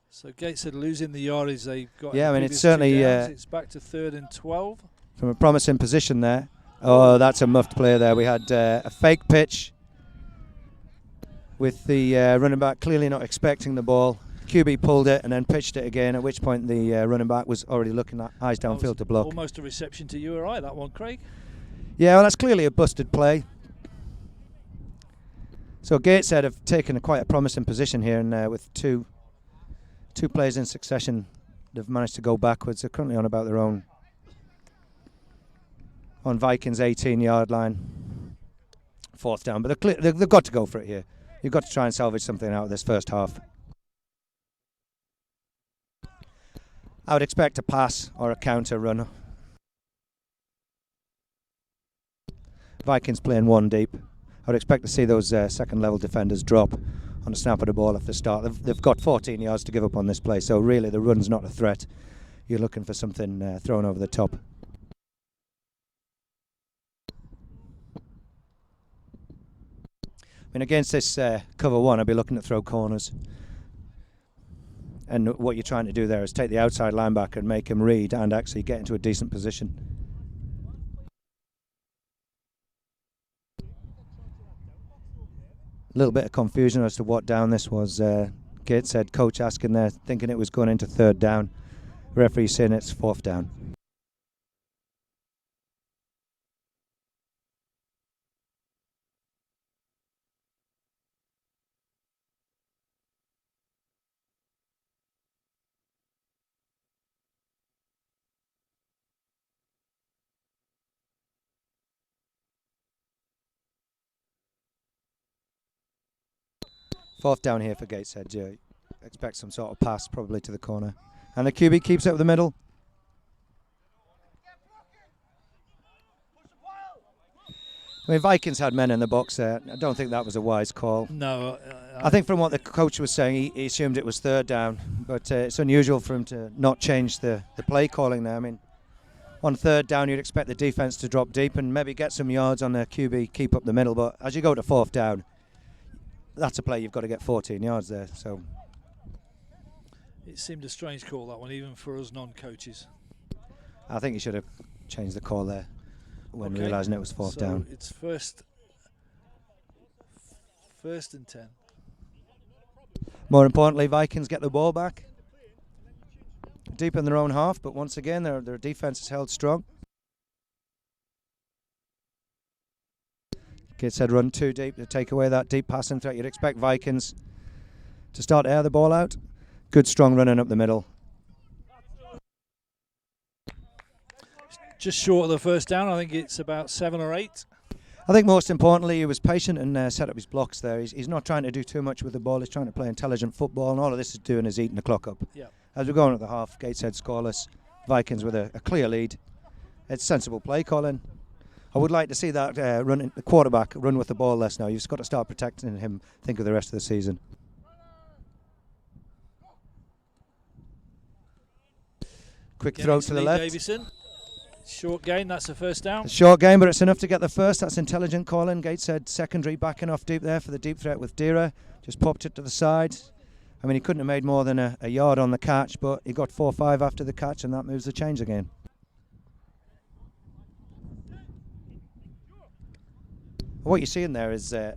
So Gateshead losing the yardage they've got. Yeah, I mean, it's certainly it's back to 3rd and 12. From a promising position there. Oh, that's a muffed play there. We had a fake pitch with the running back clearly not expecting the ball. QB pulled it and then pitched it again, at which point the running back was already looking at eyes downfield to block. Almost a reception to you or I, that one, Craig. Yeah, well, that's clearly a busted play. So Gateshead have taken quite a promising position here, and with two plays in succession, they've managed to go backwards. They're currently on about their own, on Vikings' 18-yard line. 4th down, but they've got to go for it here. You've got to try and salvage something out of this first half. I would expect a pass or a counter run. Vikings playing 1 deep. I would expect to see those second-level defenders drop on the snap of the ball at the start. They've got 14 yards to give up on this play, so really the run's not a threat. You're looking for something thrown over the top. I mean, against this cover 1, I'd be looking to throw corners. And what you're trying to do there is take the outside linebacker and make him read and actually get into a decent position. A little bit of confusion as to what down this was. Gateshead coach asking there, thinking it was going into 3rd down. Referee saying it's 4th down. Fourth down here for Gateshead. Yeah, expect some sort of pass probably to the corner. And the QB keeps it with the middle. I mean, Vikings had men in the box there. I don't think that was a wise call. No. I think from what the coach was saying, he assumed it was 3rd down. But it's unusual for him to not change the play calling there. I mean, on 3rd down, you'd expect the defense to drop deep and maybe get some yards on the QB, keep up the middle. But as you go to 4th down, that's a play you've got to get 14 yards there. So it seemed a strange call, that one, even for us non-coaches. I think he should have changed the call there when realising it was 4th down. It's first and 10. More importantly, Vikings get the ball back. deep in their own half, but once again, their defence is held strong. Gateshead run too deep to take away that deep passing threat. You'd expect Vikings to start to air the ball out. Good strong running up the middle. Just short of the first down. I think it's about 7 or 8. I think most importantly, he was patient and set up his blocks there. He's not trying to do too much with the ball. He's trying to play intelligent football, and all of this is doing is eating the clock up. Yeah. As we're going at the half, Gateshead scoreless, Vikings with a clear lead. It's sensible play, Colin. I would like to see that the quarterback run with the ball less now. You've just got to start protecting him. Think of the rest of the season. Quick throw to the left. Davison. Short gain, that's the first down. A short game, but it's enough to get the first. That's intelligent calling. Gateshead secondary backing off deep there for the deep threat with Dira. Just popped it to the side. I mean, he couldn't have made more than a yard on the catch, but he got 4-5 after the catch, and that moves the chains again. What you're seeing there is the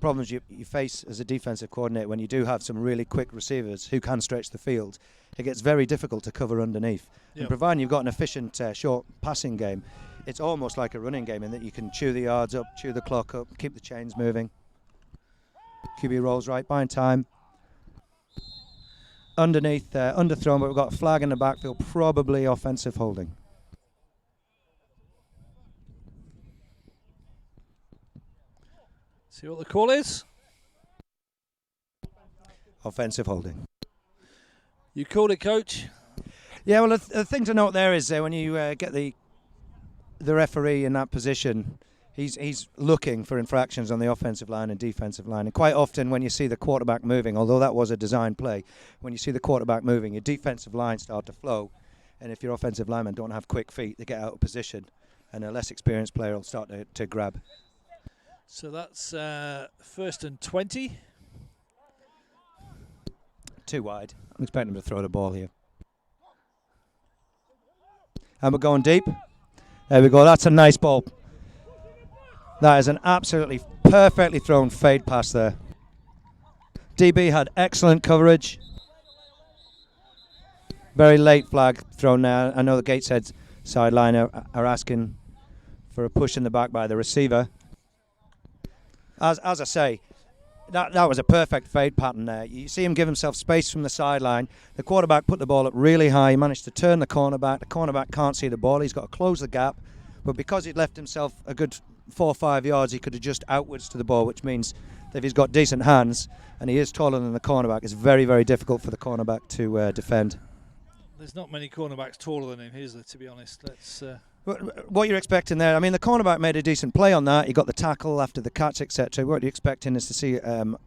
problems you face as a defensive coordinator when you do have some really quick receivers who can stretch the field. It gets very difficult to cover underneath. Yep. And providing you've got an efficient short passing game, it's almost like a running game in that you can chew the yards up, chew the clock up, keep the chains moving. QB rolls right, buying time. Underneath, underthrown, but we've got a flag in the backfield, probably offensive holding. See what the call is? Offensive holding. You called it, Coach. Yeah, well, the thing to note there is when you get the referee in that position, he's looking for infractions on the offensive line and defensive line. And quite often when you see the quarterback moving, although that was a design play, when you see the quarterback moving, your defensive line start to flow. And if your offensive linemen don't have quick feet, they get out of position. And a less experienced player will start to grab. So that's 1st and 20. Too wide. I'm expecting him to throw the ball here. And we're going deep. There we go. That's a nice ball. That is an absolutely perfectly thrown fade pass there. DB had excellent coverage. Very late flag thrown there. I know the Gateshead sideline are asking for a push in the back by the receiver. As I say, that was a perfect fade pattern there. You see him give himself space from the sideline. The quarterback put the ball up really high. He managed to turn the cornerback. The cornerback can't see the ball. He's got to close the gap. But because he'd left himself a good 4 or 5 yards, he could adjust outwards to the ball, which means that if he's got decent hands and he is taller than the cornerback, it's very, very difficult for the cornerback to defend. There's not many cornerbacks taller than him, is there, to be honest? Let's... What you're expecting there, I mean, the cornerback made a decent play on that. He got the tackle after the catch, etc. What you're expecting is to see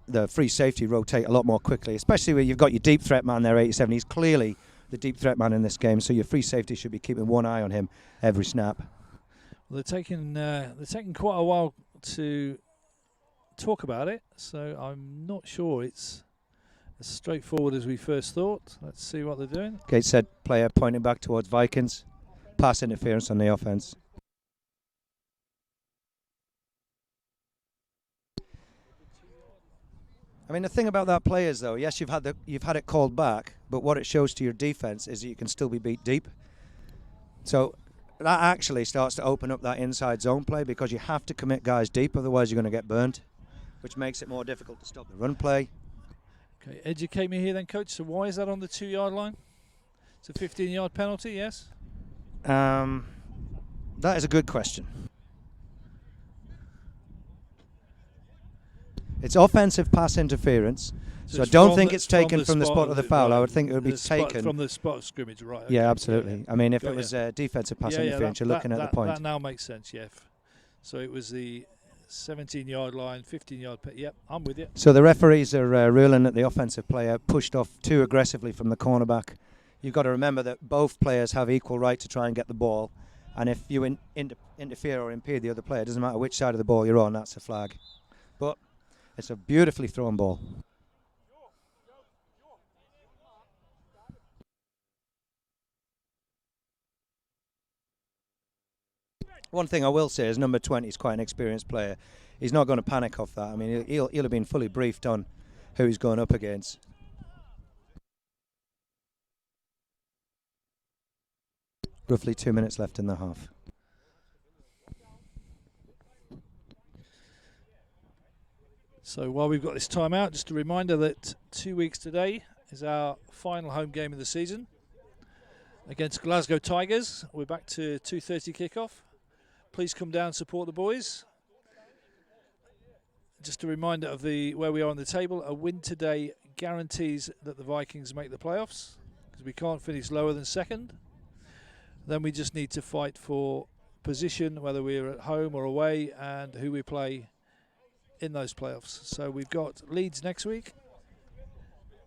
the free safety rotate a lot more quickly, especially where you've got your deep threat man there, 87. He's clearly the deep threat man in this game, so your free safety should be keeping one eye on him every snap. Well, they're taking quite a while to talk about it, so I'm not sure it's as straightforward as we first thought. Let's see what they're doing. Gateshead player pointing back towards Vikings. Pass interference on the offense. I mean, the thing about that play is, though, yes, you've had it called back, but what it shows to your defense is that you can still be beat deep. So that actually starts to open up that inside zone play because you have to commit guys deep, otherwise you're going to get burnt, which makes it more difficult to stop the run play. Okay, educate me here then, Coach. So why is that on the 2-yard line? It's a 15-yard penalty, yes? That is a good question. It's offensive pass interference, so I don't think it's taken from the spot of the foul. Right. I would think it would be taken from the spot of scrimmage, right? Okay. Yeah, absolutely. Yeah. I mean, if Got it was you. defensive pass interference, you're looking at the point. That now makes sense, yeah. So it was the 17-yard line, 15-yard. Yep, I'm with you. So the referees are ruling that the offensive player pushed off too aggressively from the cornerback. You've got to remember that both players have equal right to try and get the ball, and if you interfere or impede the other player, it doesn't matter which side of the ball you're on, that's a flag. But it's a beautifully thrown ball. One thing I will say is number 20 is quite an experienced player. He's not going to panic off that. I mean, he'll have been fully briefed on who he's going up against. roughly 2 minutes left in the half. So while we've got this timeout, just a reminder that 2 weeks today is our final home game of the season against Glasgow Tigers. We're back to 2:30 kickoff. Please come down and support the boys. Just a reminder of where we are on the table. A win today guarantees that the Vikings make the playoffs, because we can't finish lower than second. Then we just need to fight for position, whether we're at home or away, and who we play in those playoffs. So we've got Leeds next week,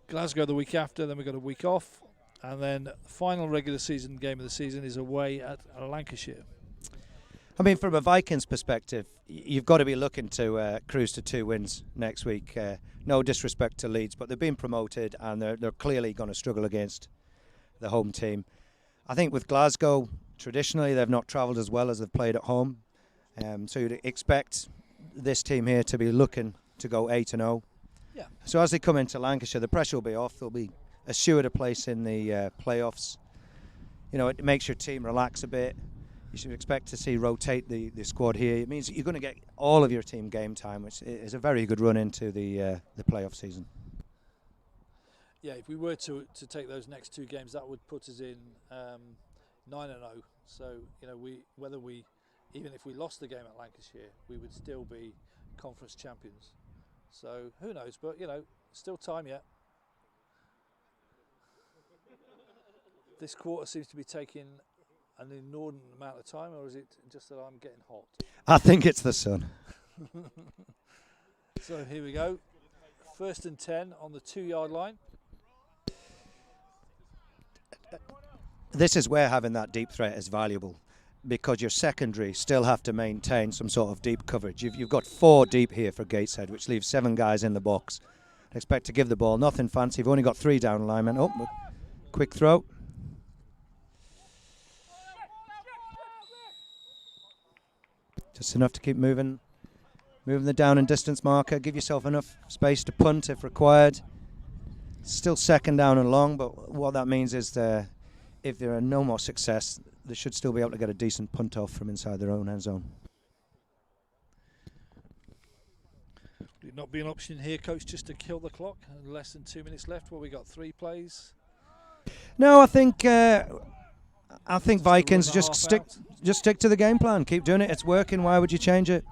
Glasgow the week after, then we've got a week off, and then the final regular season game of the season is away at Lancashire. I mean, from a Vikings perspective, you've got to be looking to cruise to 2 wins next week. No disrespect to Leeds, but they've been promoted and they're clearly going to struggle against the home team. I think with Glasgow, traditionally they've not travelled as well as they've played at home. So you'd expect this team here to be looking to go 8-0. Yeah. So as they come into Lancashire, the pressure will be off. They'll be assured a place in the playoffs. You know, it makes your team relax a bit. You should expect to see rotate the squad here. It means you're going to get all of your team game time, which is a very good run into the playoff season. Yeah, if we were to take those next 2 games, that would put us in 9-0. So, you know, even if we lost the game at Lancashire, we would still be conference champions. So who knows? But, you know, still time yet. This quarter seems to be taking an inordinate amount of time, or is it just that I'm getting hot? I think it's the sun. So here we go. 1st and 10 on the 2-yard line. This is where having that deep threat is valuable, because your secondary still have to maintain some sort of deep coverage. You've got 4 deep here for Gateshead, which leaves 7 guys in the box. Expect to give the ball nothing fancy. You've only got 3 down linemen. Oh, quick throw. Just enough to keep moving the down and distance marker. Give yourself enough space to punt if required. Still 2nd down and long, but what that means is if there are no more success, they should still be able to get a decent punt off from inside their own end zone. Would it not be an option here, Coach, just to kill the clock? Less than 2 minutes left. Well, we got 3 plays. No, I think Vikings just stick to the game plan. Keep doing it. It's working. Why would you change it?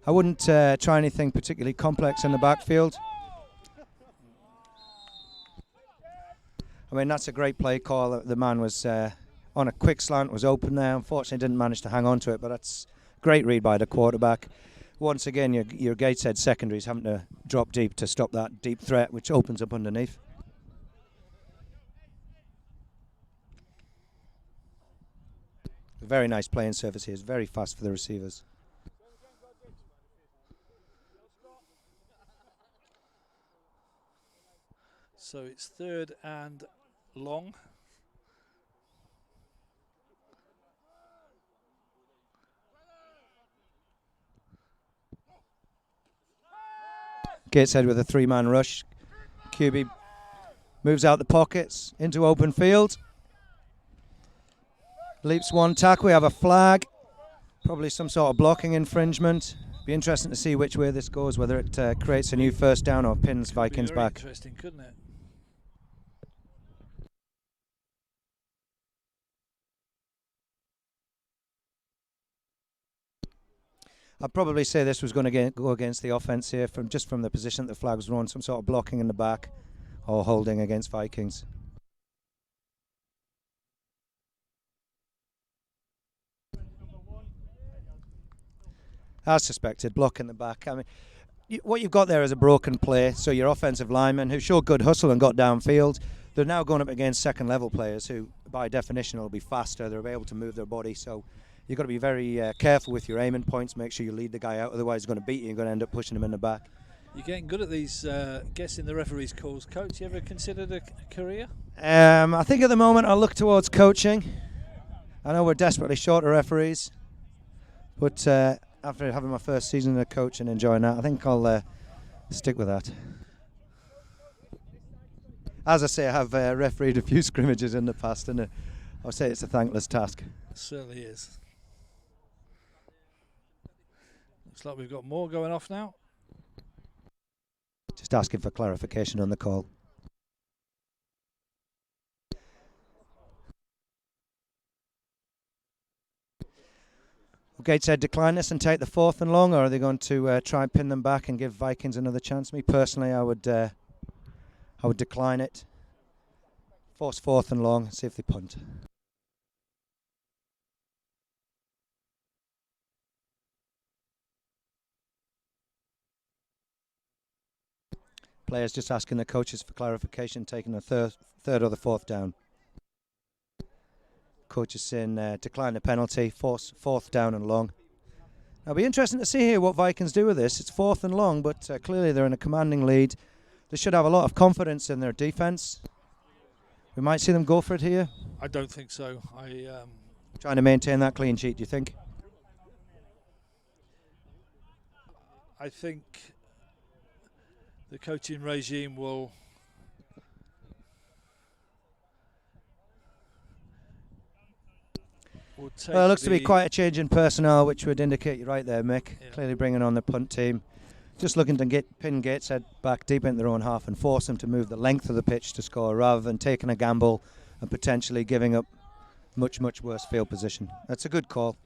I wouldn't try anything particularly complex in the backfield. I mean, that's a great play call. The man was on a quick slant, was open there. Unfortunately, didn't manage to hang on to it, but that's great read by the quarterback. Once again, your Gateshead secondary is having to drop deep to stop that deep threat, which opens up underneath. Very nice playing surface here. It's very fast for the receivers. So it's 3rd and long. Gateshead with a 3-man rush. QB moves out the pockets into open field. Leaps 1 tackle. We have a flag. Probably some sort of blocking infringement. Be interesting to see which way this goes, whether it creates a new 1st down or pins Vikings back. Interesting, couldn't it? I'd probably say this was going to go against the offense here, from the position that the flag was run, some sort of blocking in the back or holding against Vikings. As suspected, block in the back. I mean, what you've got there is a broken play. So your offensive linemen, who showed good hustle and got downfield, they're now going up against 2nd-level players who, by definition, will be faster. They'll be able to move their body. So you've got to be very careful with your aiming points. Make sure you lead the guy out. Otherwise, he's going to beat you. You're going to end up pushing him in the back. You're getting good at these guessing the referee's calls, Coach. You ever considered a career? I think at the moment I'll look towards coaching. I know we're desperately short of referees, but after having my first season as a coach and enjoying that, I think I'll stick with that. As I say, I have refereed a few scrimmages in the past, and I'll say it's a thankless task. It certainly is. Looks like we've got more going off now. Just asking for clarification on the call. Will Gateshead decline this and take the 4th and long, or are they going to try and pin them back and give Vikings another chance? Me personally, I would decline it. Force 4th and long, see if they punt. Players just asking the coaches for clarification, taking the third or the 4th down. Coach is saying decline the penalty, force 4th down and long. It'll be interesting to see here what Vikings do with this. It's 4th and long, but clearly they're in a commanding lead. They should have a lot of confidence in their defence. We might see them go for it here. I don't think so. Trying to maintain that clean sheet, do you think? I think the coaching regime will take. Well, it looks to be quite a change in personnel, which would indicate you're right there, Mick. Yeah. Clearly bringing on the punt team. Just looking to pin Gateshead back deep into their own half and force them to move the length of the pitch to score, rather than taking a gamble and potentially giving up much, much worse field position. That's a good call.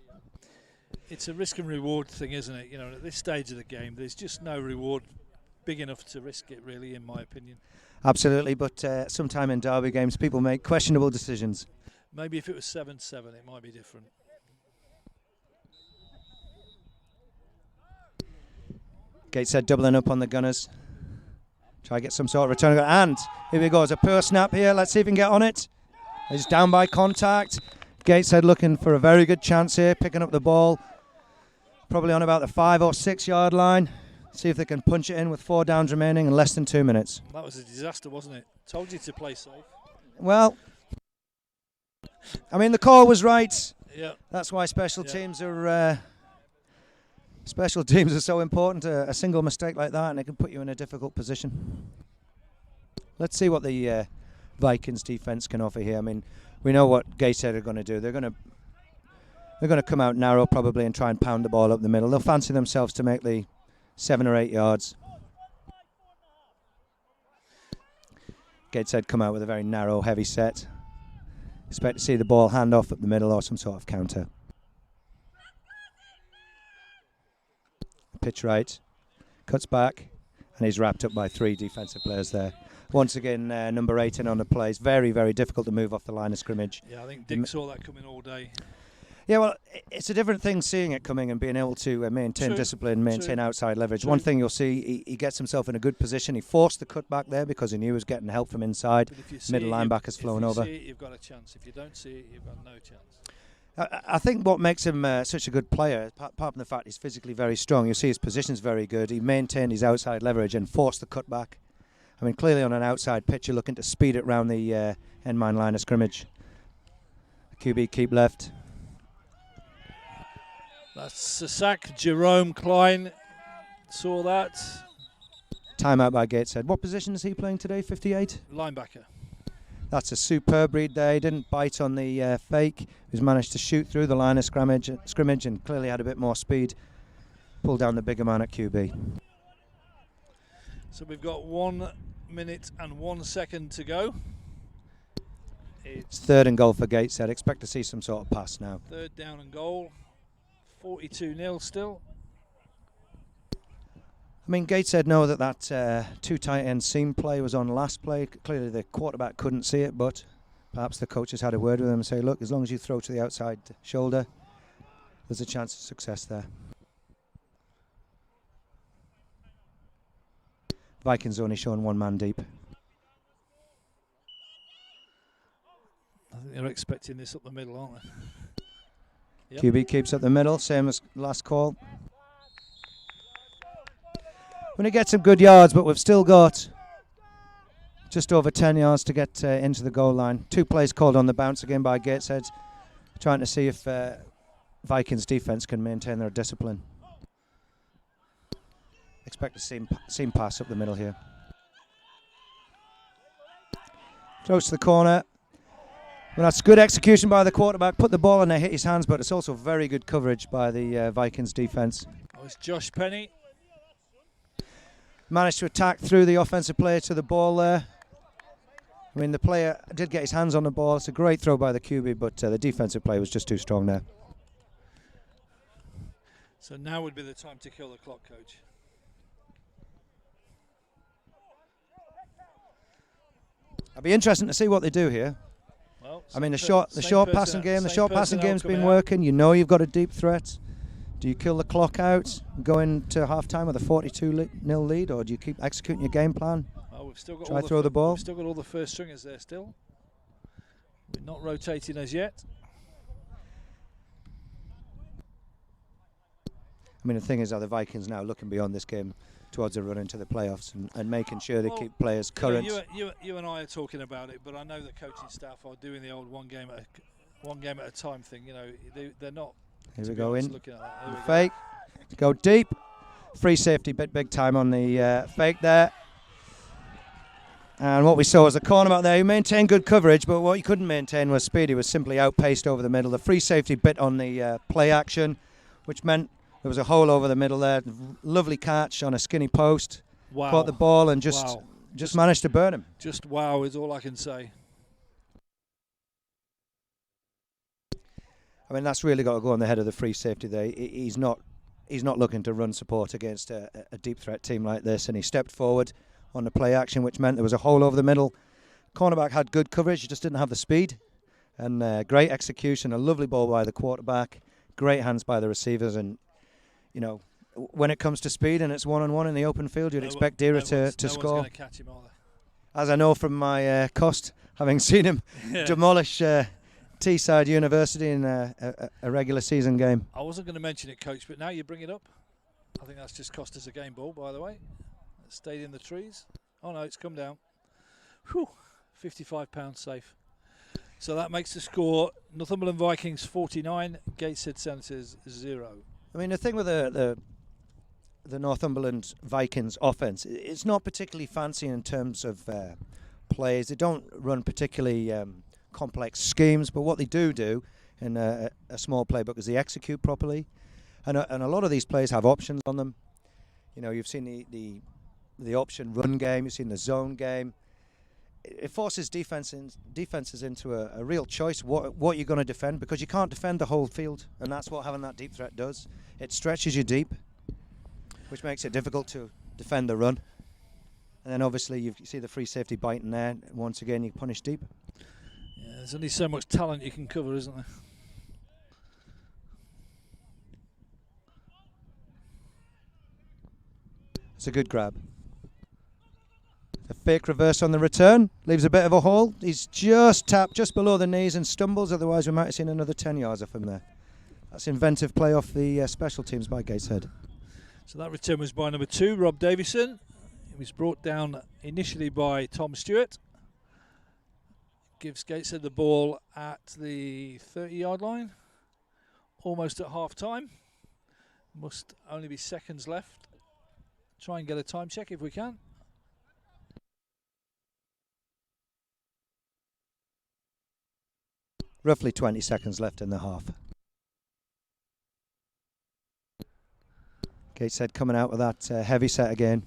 It's a risk and reward thing, isn't it? You know, at this stage of the game, there's just no reward big enough to risk it, really, in my opinion. Absolutely, but sometime in derby games, people make questionable decisions. Maybe if it was 7-7, it might be different. Gateshead doubling up on the Gunners. Try to get some sort of return. And here we go. It's a poor snap here. Let's see if we can get on it. He's down by contact. Gateshead looking for a very good chance here, picking up the ball. Probably on about the 5 or 6 yard line. See if they can punch it in with 4 downs remaining in less than 2 minutes. That was a disaster, wasn't it? Told you to play safe. Well, I mean, the call was right. Yeah. That's why special teams are so important. A single mistake like that, and it can put you in a difficult position. Let's see what the Vikings defense can offer here. I mean, we know what Gateshead are going to do. They're going to come out narrow probably and try and pound the ball up the middle. They'll fancy themselves to make the 7 or 8 yards. Gateshead come out with a very narrow, heavy set. Expect to see the ball hand off up the middle or some sort of counter. Pitch right, cuts back, and he's wrapped up by 3 defensive players there. Once again, number 8 in on the play. It's very, very difficult to move off the line of scrimmage. Yeah, I think Dick saw that coming all day. Yeah, well, it's a different thing seeing it coming and being able to maintain discipline, maintain outside leverage. One thing you'll see, he gets himself in a good position. He forced the cut back there because he knew he was getting help from inside. Middle linebackers flowing over. If you see it, you've got a chance. If you don't see it, you've got no chance. I think what makes him such a good player, apart from the fact he's physically very strong, you see his position's very good. He maintained his outside leverage and forced the cut back. I mean, clearly on an outside pitch, you're looking to speed it round the end mine line of scrimmage. QB keep left. That's a sack. Jerome Klein saw that. Timeout by Gateshead. What position is he playing today? 58? Linebacker. That's a superb read there. He didn't bite on the fake. He's managed to shoot through the line of scrimmage and clearly had a bit more speed. Pulled down the bigger man at QB. So we've got 1 minute and 1 second to go. It's 3rd and goal for Gateshead. Expect to see some sort of pass now. 3rd down and goal. 42-0 still. I mean, Gateshead know that 2 tight end seam play was on last play. Clearly the quarterback couldn't see it, but perhaps the coaches had a word with him and say, look, as long as you throw to the outside shoulder, there's a chance of success there. Vikings only showing 1 man deep. I think they're expecting this up the middle, aren't they? Yep. QB keeps up the middle, same as last call. When he gets some good yards, but we've still got just over 10 yards to get into the goal line. 2 plays called on the bounce again by Gateshead, trying to see if Vikings defense can maintain their discipline. Expect to see him pass up the middle here. Close to the corner. Well, that's good execution by the quarterback. Put the ball in there, hit his hands, but it's also very good coverage by the Vikings defense. That was Josh Penny. Managed to attack through the offensive player to the ball there. I mean, the player did get his hands on the ball. It's a great throw by the QB, but the defensive play was just too strong there. So now would be the time to kill the clock, coach. It'll be interesting to see what they do here. Well, I mean, the short passing game's been out. working. You know you've got a deep threat. Do you kill the clock out, go into half-time with a 42-0 lead, or do you keep executing your game plan? Well, we've still got Try throw the ball. We've still got all the first stringers there still. We're not rotating as yet. I mean, the thing is, are the Vikings now looking beyond this game towards a run into the playoffs and making sure they keep players current? You and I are talking about it, but I know the coaching staff are doing the old one game at a time thing. You know, they're not. Here we go in. Looking at that. Here we Fake. Go deep. Free safety big time on the fake there. And what we saw was a cornerback there who maintained good coverage, but what he couldn't maintain was speed. He was simply outpaced over the middle. The free safety bit on the play action, which meant there was a hole over the middle there. Lovely catch on a skinny post. Wow. Caught the ball and just managed to burn him. Just wow is all I can say. I mean, that's really got to go on the head of the free safety there. He's not looking to run support against a deep threat team like this, and he stepped forward on the play action, which meant there was a hole over the middle. Cornerback had good coverage, he just didn't have the speed. And great execution, a lovely ball by the quarterback, great hands by the receivers. And, you know, when it comes to speed and it's one-on-one in the open field, you'd expect Dira to score. No one's going to catch him, are they? As I know from my cost, having seen him demolish Teesside University in a regular season game. I wasn't going to mention it, Coach, but now you bring it up. I think that's just cost us a game ball, by the way. It stayed in the trees. Oh no, it's come down. Whew, £55 safe. So that makes the score Northumberland Vikings 49, Gateshead Senators 0. I mean, the thing with the Northumberland Vikings offense, it's not particularly fancy in terms of plays. They don't run particularly complex schemes, but what they do in a small playbook is they execute properly, and a lot of these plays have options on them. You know, you've seen the option run game, you've seen the zone game. It forces defenses into a real choice what you're going to defend, because you can't defend the whole field, and that's what having that deep threat does. It stretches you deep, which makes it difficult to defend the run. And then obviously you see the free safety biting there. Once again, you punish deep. Yeah, there's only so much talent you can cover, isn't there? It's a good grab. A fake reverse on the return. Leaves a bit of a hole. He's just tapped just below the knees and stumbles. Otherwise, we might have seen another 10 yards off him there. That's inventive play off the special teams by Gateshead. So that return was by number 2, Rob Davison. It was brought down initially by Tom Stewart. Gives Gateshead the ball at the 30-yard line. Almost at half-time. Must only be seconds left. Try and get a time check if we can. Roughly 20 seconds left in the half. Gateshead coming out with that heavy set again.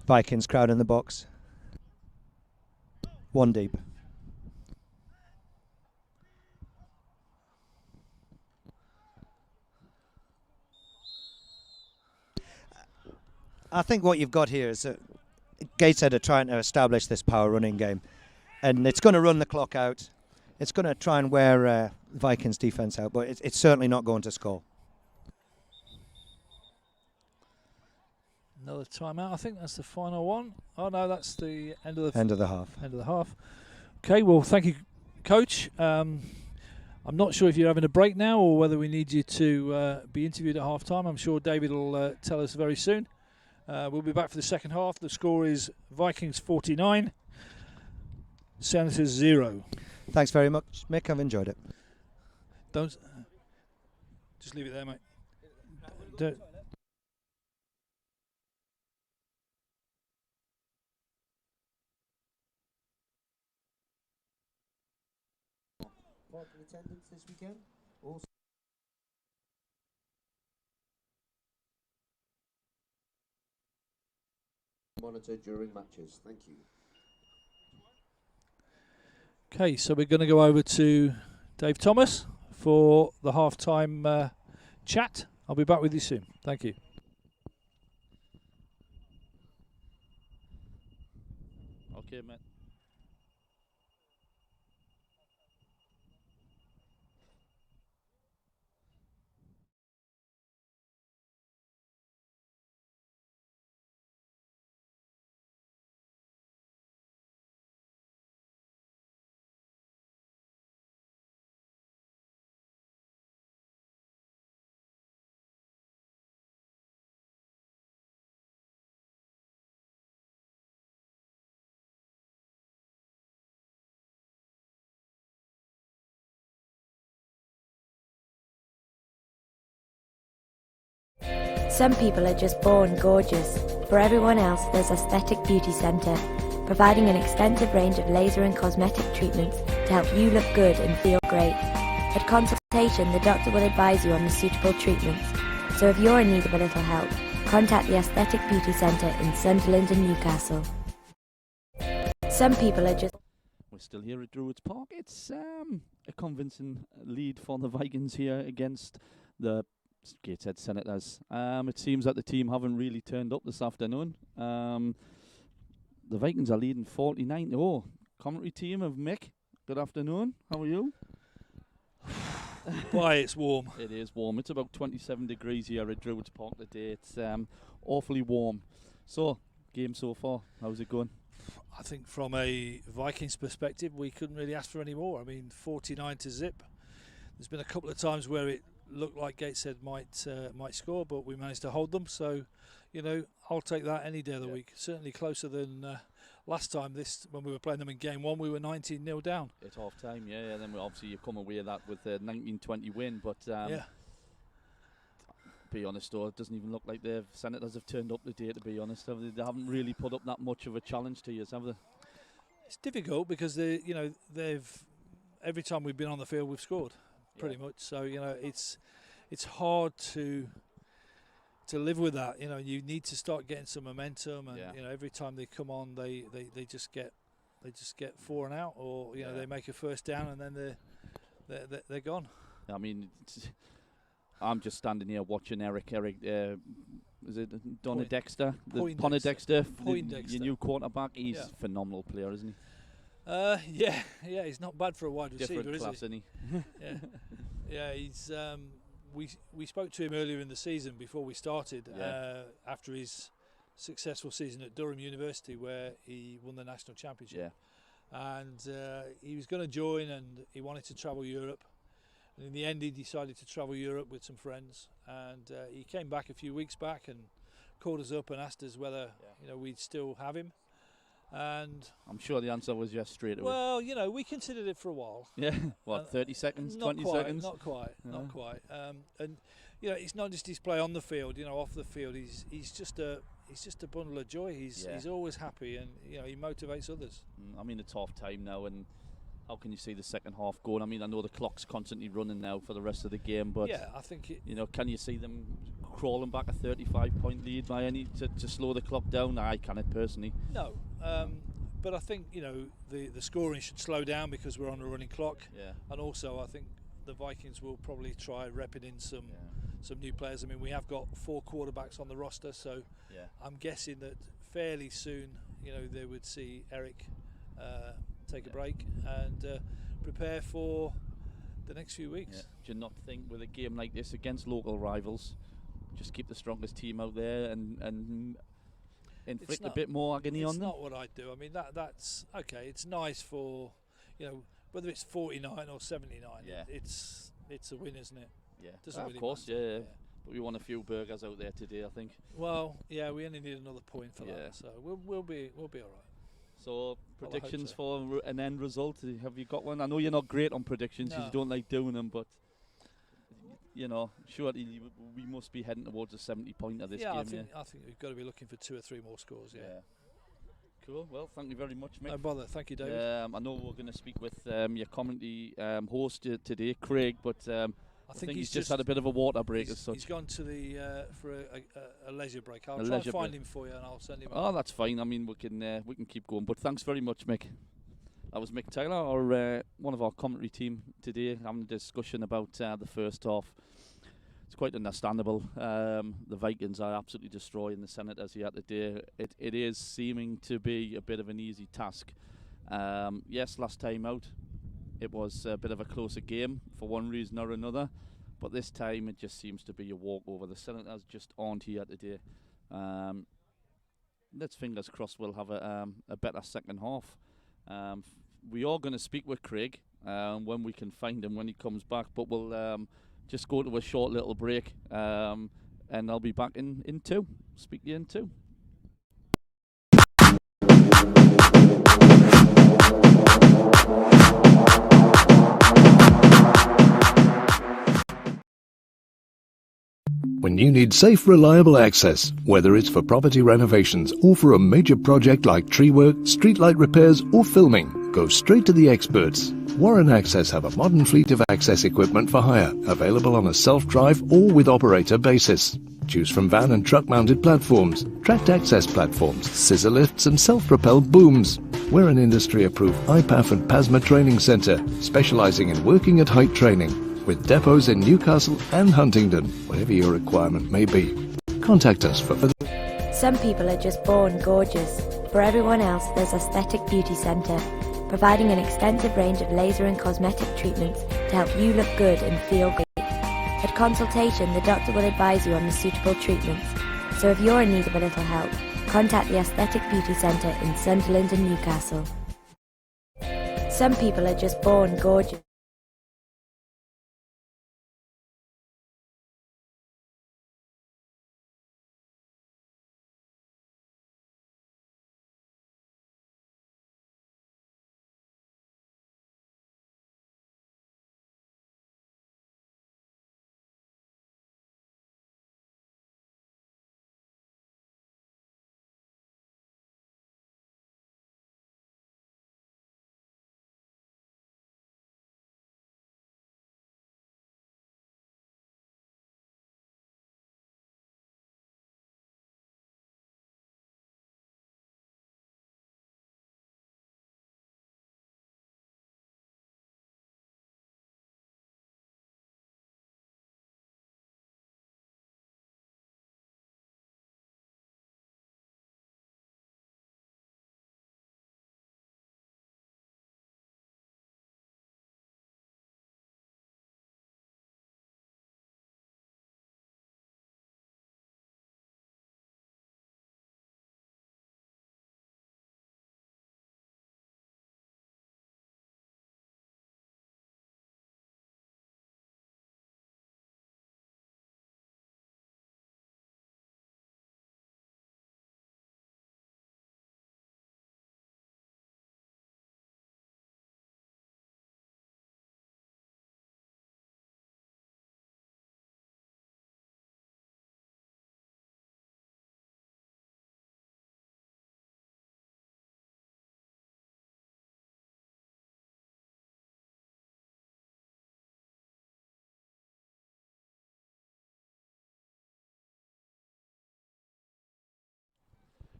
Vikings crowd in the box. One deep. I think what you've got here is that Gateshead are trying to establish this power running game, and it's going to run the clock out. It's going to try and wear Vikings defense out, but it's certainly not going to score. Another timeout. I think that's the final one. Oh no, that's the end of the end of the half. End of the half. Okay, well, thank you, Coach. I'm not sure if you're having a break now or whether we need you to be interviewed at half time. I'm sure David will tell us very soon. We'll be back for the second half. The score is Vikings 49, Senators 0. Thanks very much, Mick. I've enjoyed it. Don't just leave it there, mate. Don't. parking attendants this weekend. Also monitor during matches. Thank you. Okay, so we're going to go over to Dave Thomas for the half-time chat. I'll be back with you soon. Thank you. Okay, mate. Some people are just born gorgeous. For everyone else, there's Aesthetic Beauty Centre, providing an extensive range of laser and cosmetic treatments to help you look good and feel great. At consultation, the doctor will advise you on the suitable treatments. So if you're in need of a little help, contact the Aesthetic Beauty Centre in Sunderland and Newcastle. Some people are just... We're still here at Druids Park. It's a convincing lead for the Vikings here against the Gateshead Senators. It seems that the team haven't really turned up this afternoon. The Vikings are leading 49-0. Commentary team of Mick, good afternoon. How are you? Boy, it's warm. It is warm. It's about 27 degrees here at Druids Park today. It's awfully warm. So, game so far, how's it going? I think from a Vikings perspective, we couldn't really ask for any more. I mean, 49-0. There's been a couple of times where it looked like Gateshead might score, but we managed to hold them. So, you know, I'll take that any day of the week. Certainly closer than last time. When we were playing them in game one, we were 19-0 down. At half time, yeah. And then obviously you come away that with a 19-20 win. But be honest though, it doesn't even look like the Senators have turned up today, to be honest. They haven't really put up that much of a challenge to you, have they? It's difficult because they've every time we've been on the field we've scored. Pretty much, so you know it's hard to live with that. You know, you need to start getting some momentum, and you know every time they come on, they just get 4 and out, or you know they make a first down and then they're gone. I mean, I'm just standing here watching Eric. Is it Donna Dexter? Poindexter, your new quarterback. He's a phenomenal player, isn't he? Yeah, he's not bad for a wide receiver, Different class, isn't he? Yeah, he's. We spoke to him earlier in the season before we started, after his successful season at Durham University, where he won the national championship. Yeah. And he was going to join, and he wanted to travel Europe. And in the end, he decided to travel Europe with some friends, and he came back a few weeks back and called us up and asked us whether we'd still have him. And I'm sure the answer was yes straight away. Well, you know, we considered it for a while. Yeah, what, 30 seconds, 20 seconds? Not quite. And you know, it's not just his play on the field. You know, off the field, he's just a bundle of joy. He's always happy, and you know, he motivates others. I mean, it's half time now, and how can you see the second half going? I mean, I know the clock's constantly running now for the rest of the game, but I think can you see them crawling back a 35-point lead by any to slow the clock down? I can't personally. No, but I think the scoring should slow down because we're on a running clock. Yeah. And also I think the Vikings will probably try repping in some new players. I mean, we have got 4 quarterbacks on the roster, so I'm guessing that fairly soon, they would see Eric take a break and prepare for the next few weeks. Yeah. Do you not think with a game like this against local rivals, just keep the strongest team out there and inflict a bit more agony on them? It's not what I'd do. I mean, that's okay. It's nice for, whether it's 49 or 79. Yeah. It's a win, isn't it? Yeah. Doesn't of really course, matter. yeah. But we won a few burgers out there today, I think. Well, yeah, we only need another point for that, so we'll be all right. So predictions for an end result? Have you got one? I know you're not great on predictions because you don't like doing them, but surely we must be heading towards a 70-pointer this game. I think we've got to be looking for 2 or 3 more scores. Yeah. Cool. Well, thank you very much, Mick. No bother. Thank you, David. I know we're going to speak with your commentary host today, Craig, but I think he's just had a bit of a water break as such. He's gone to the for a leisure break. I'll A try leisure and find break. him for you, and I'll send him. Oh, that's fine. I mean, we can keep going. But thanks very much, Mick. That was Mick Taylor, or one of our commentary team today, having a discussion about the first half. It's quite understandable. The Vikings are absolutely destroying the Senators here today. It is seeming to be a bit of an easy task. Yes, last time out, it was a bit of a closer game for one reason or another. But this time, it just seems to be a walkover. The Senators just aren't here today. Let's fingers crossed we'll have a better second half. We are going to speak with Craig when we can find him when he comes back. But we'll just go to a short little break, and I'll be back in 2. Speak to you in 2. When you need safe, reliable access, whether it's for property renovations or for a major project like tree work, streetlight repairs or filming, go straight to the experts. Warren Access have a modern fleet of access equipment for hire, available on a self-drive or with operator basis. Choose from van and truck-mounted platforms, tracked access platforms, scissor lifts and self-propelled booms. We're an industry-approved IPAF and PASMA training centre, specialising in working at height training, with depots in Newcastle and Huntingdon, whatever your requirement may be. Contact us for further. Some people are just born gorgeous. For everyone else, there's Aesthetic Beauty Centre, providing an extensive range of laser and cosmetic treatments to help you look good and feel great. At consultation, the doctor will advise you on the suitable treatments. So if you're in need of a little help, contact the Aesthetic Beauty Centre in Sunderland and Newcastle. Some people are just born gorgeous.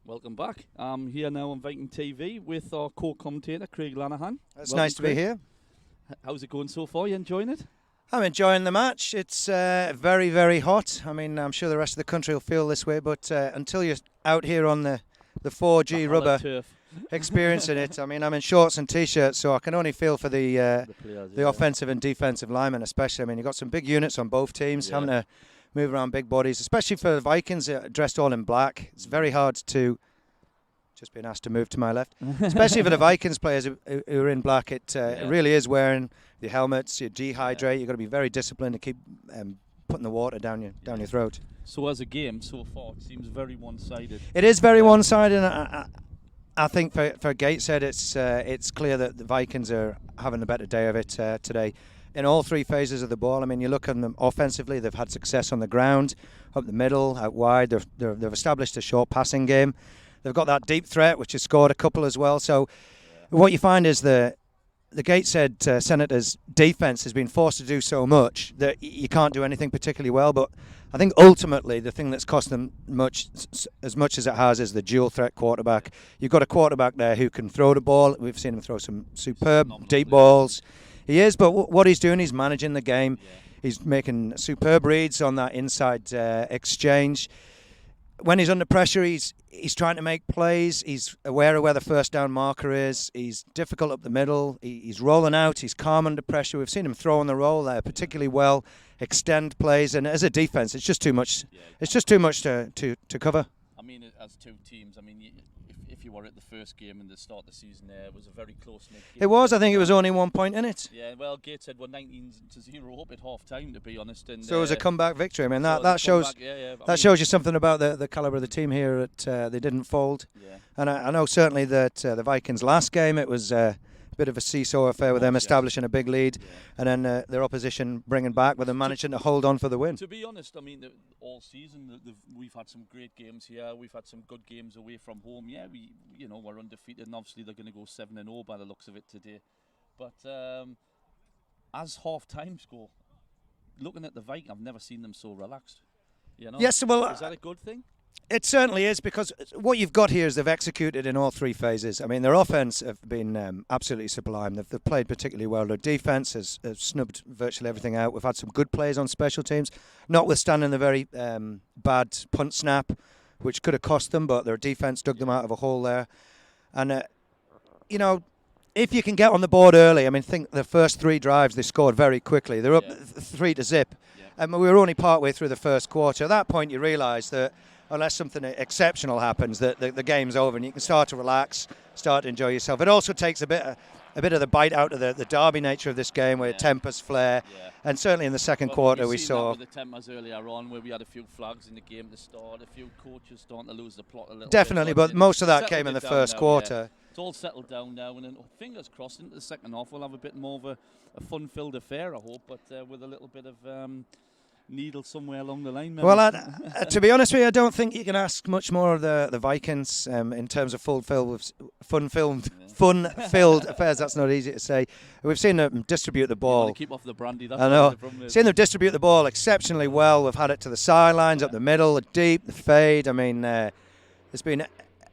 Welcome back. I'm here now on Viking TV with our co-commentator, Craig Lanahan. It's Welcome, nice to be Craig. here. How's it going so far? You enjoying it? I'm enjoying the match. It's very, very hot. I mean, I'm sure the rest of the country will feel this way, but until you're out here on the 4G rubber Turf. experiencing it, I mean, I'm in shorts and T-shirts, so I can only feel for the Players, offensive and defensive linemen especially. I mean, you've got some big units on both teams, Yeah. having to move around big bodies, especially for the Vikings dressed all in black. It's very hard to... Just being asked to move to my left. Especially for the Vikings players who are in black, it really is wearing the helmets, you dehydrate, you've got to be very disciplined to keep putting the water down your throat. So as a game so far, it seems very one-sided. It is very one-sided, and I think for Gateshead it's clear that the Vikings are having a better day of it today. In all three phases of the ball, I mean, you look at them offensively, they've had success on the ground, up the middle, out wide, they've established a short passing game. They've got that deep threat, which has scored a couple as well. So what you find is the Gateshead Senators' defence has been forced to do so much that you can't do anything particularly well. But I think ultimately the thing that's cost them as much as it has is the dual threat quarterback. You've got a quarterback there who can throw the ball. We've seen him throw some superb deep balls. He is, but what he's doing, he's managing the game. He's making superb reads on that inside exchange. When he's under pressure, he's trying to make plays. He's aware of where the first down marker is. He's difficult up the middle. He's rolling out. He's calm under pressure. We've seen him throw on the roll there particularly well, extend plays, and as a defense, it's just too much. It's just too much to cover. I mean, as two teams, I mean, if you were at the first game and the start of the season, it was a very close-knit game. It was. I think it was only 1 point in it. Yeah, well, Gateshead were 19-0 up at half-time, to be honest. And so it was a comeback victory. I mean, that shows shows you something about the calibre of the team here. They didn't fold. Yeah. And I know certainly that the Vikings' last game, it was a bit of a seesaw affair with them establishing a big lead, and then their opposition bringing back, with them managing to hold on for the win. To be honest, I mean, all season we've had some great games here. We've had some good games away from home. Yeah, we're undefeated, and obviously they're going to go 7-0 by the looks of it today. But as half-times go, looking at the Vikings, I've never seen them so relaxed. Yes, well, is that a good thing? It certainly is, because what you've got here is they've executed in all three phases. I mean, their offense have been absolutely sublime. They've played particularly well. Their defense has snubbed virtually everything out. We've had some good plays on special teams, notwithstanding the very bad punt snap, which could have cost them, but their defense dug them out of a hole there. And, if you can get on the board early, I mean, think the first three drives they scored very quickly. They're up 3-0. Yeah. And we were only partway through the first quarter. At that point, you realise that unless something exceptional happens, that the game's over and you can start to relax, start to enjoy yourself. It also takes a bit of the bite out of the derby nature of this game, where tempers flare. Yeah. And certainly in the second quarter we saw that with the tempers earlier on, where we had a few flags in the game to start, a few coaches starting to lose the plot a little definitely, bit. But most of that came in the first quarter. Yeah. It's all settled down now, and then fingers crossed into the second half we'll have a bit more of a fun-filled affair, I hope, but with a little bit of needle somewhere along the line. Maybe. Well, to be honest with you, I don't think you can ask much more of the Vikings in terms of fun-filled affairs. That's not easy to say. We've seen them distribute the ball. Keep off the brandy. That's I know. Seen them distribute the ball exceptionally well. We've had it to the sidelines, up the middle, the deep, the fade. I mean, it's been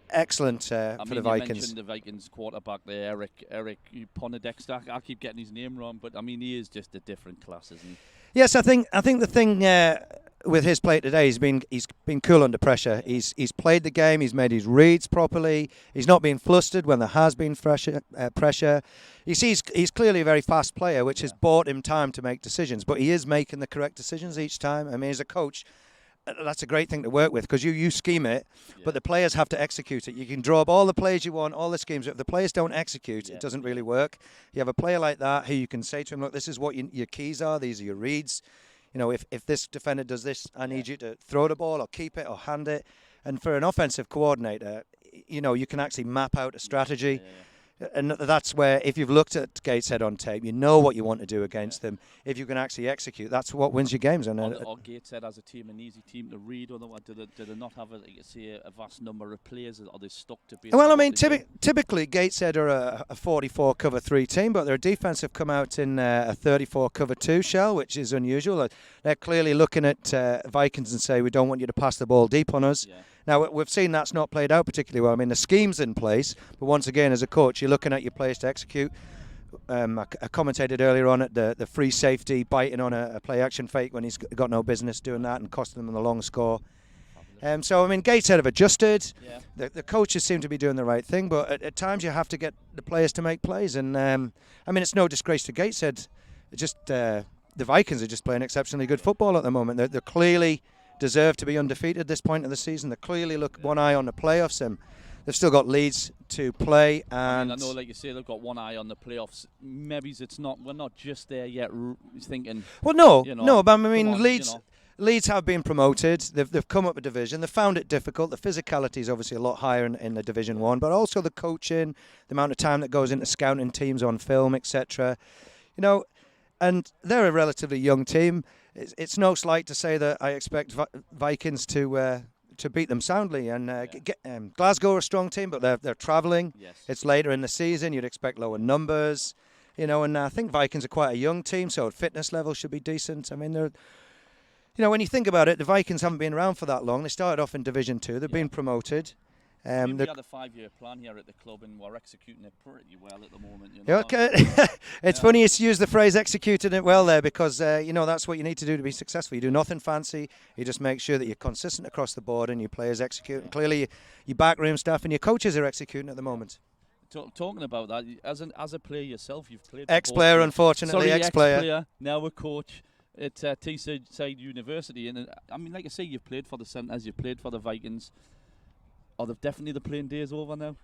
excellent for the Vikings. You mentioned the Vikings quarterback there, Eric Ponadexter. I keep getting his name wrong, but I mean, he is just a different class, isn't he? Yes, I think the thing with his play today, he's been cool under pressure. He's played the game. He's made his reads properly. He's not been flustered when there has been pressure. He's clearly a very fast player, which has bought him time to make decisions. But he is making the correct decisions each time. I mean, as a coach, that's a great thing to work with, because you scheme it, but the players have to execute it. You can draw up all the plays you want, all the schemes. If the players don't execute, it doesn't really work. You have a player like that who you can say to him, look, this is what your keys are. These are your reads. If this defender does this, I need you to throw the ball or keep it or hand it. And for an offensive coordinator, you can actually map out a strategy. And that's where, if you've looked at Gateshead on tape, you know what you want to do against them. If you can actually execute, that's what wins your games. Or Gateshead as a team, an easy team to read, or do they not have a vast number of players? Are they stuck to be? Well, I mean, typically Gateshead are a 44 cover 3 team, but their defense have come out in a 34 cover 2 shell, which is unusual. They're clearly looking at Vikings and say, we don't want you to pass the ball deep on us. Yeah. Now, we've seen that's not played out particularly well. I mean, the scheme's in place, but once again, as a coach, you're looking at your players to execute. I commentated earlier on at the free safety biting on a play-action fake when he's got no business doing that and costing them the long score. So, I mean, Gateshead have adjusted. Yeah. The coaches seem to be doing the right thing, but at times you have to get the players to make plays. And, I mean, it's no disgrace to Gateshead. It's just the Vikings are just playing exceptionally good football at the moment. They're clearly deserve to be undefeated at this point of the season. They clearly look one eye on the playoffs, and they've still got leads to play. And I know, like you say, they've got one eye on the playoffs. Maybe we're not just there yet. Thinking. Well, no, but I mean, Leeds have been promoted. They've come up a division. They found it difficult. The physicality is obviously a lot higher in the Division 1, but also the coaching, the amount of time that goes into scouting teams on film, etc. And they're a relatively young team. It's no slight to say that I expect Vikings to to beat them soundly. And Glasgow are a strong team, but they're travelling. Yes. It's later in the season. You'd expect lower numbers, you know. And I think Vikings are quite a young team, so fitness level should be decent. I mean, they're, you know, when you think about it, the Vikings haven't been around for that long. They started off in Division 2. They've been promoted. We had a 5-year plan here at the club, and we're executing it pretty well at the moment. You know? Okay. It's funny you use the phrase "executing it well" there, because you know, that's what you need to do to be successful. You do nothing fancy. You just make sure that you're consistent across the board and your players execute. And clearly, your backroom staff and your coaches are executing at the moment. Talking about that, as a player yourself, you've played. Ex-player, unfortunately, ex-player. Now a coach at Teesside University, and I mean, like I say, you've played for the Centres, you've played for the Vikings. Are definitely the playing days over now?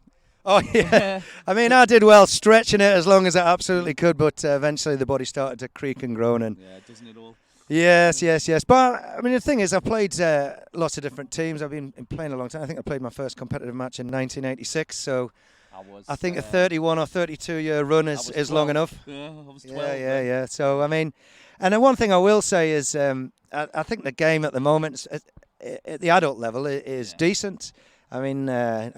Oh, yeah. I mean, I did well stretching it as long as I absolutely could, but eventually the body started to creak and groan. And yeah, doesn't it all? Yes. But, I mean, the thing is, I've played lots of different teams. I've been playing a long time. I think I played my first competitive match in 1986, so I think a 31 or 32-year run is long enough. Yeah, I was 12. Yeah. So, I mean, and the one thing I will say is I think the game at the moment at the adult level is decent. I mean, I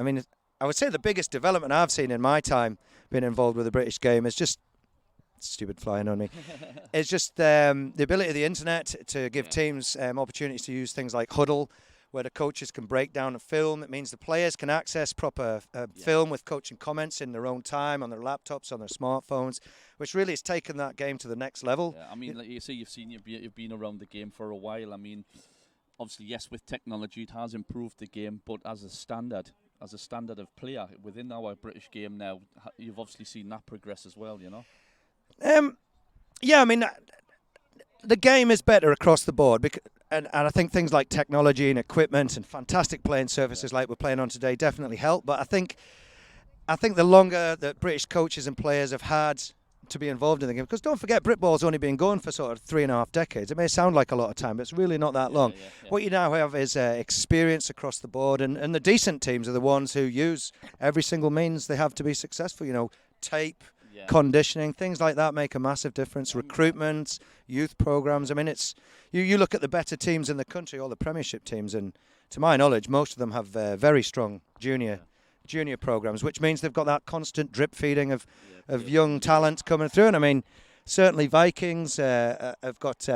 would say the biggest development I've seen in my time being involved with the British game is just stupid flying on me. It's just the ability of the internet to give teams opportunities to use things like Huddle, where the coaches can break down a film. It means the players can access proper film with coaching comments in their own time, on their laptops, on their smartphones, which really has taken that game to the next level. Yeah, I mean, like you say, you've been around the game for a while. I mean, obviously, yes, with technology, it has improved the game, but as a standard of player within our British game now, you've obviously seen that progress as well, you know? Yeah, I mean, the game is better across the board, and I think things like technology and equipment and fantastic playing surfaces like we're playing on today definitely help, but I think the longer that British coaches and players have had to be involved in the game, because don't forget, Britball's only been going for sort of 3.5 decades. It may sound like a lot of time, but it's really not that long. What you now have is experience across the board, and the decent teams are the ones who use every single means they have to be successful. You know, tape, conditioning, things like that make a massive difference. Recruitment, youth programs. I mean, it's you look at the better teams in the country, all the Premiership teams, and to my knowledge, most of them have very strong junior programs, which means they've got that constant drip feeding of young talent coming through. And I mean, certainly Vikings have got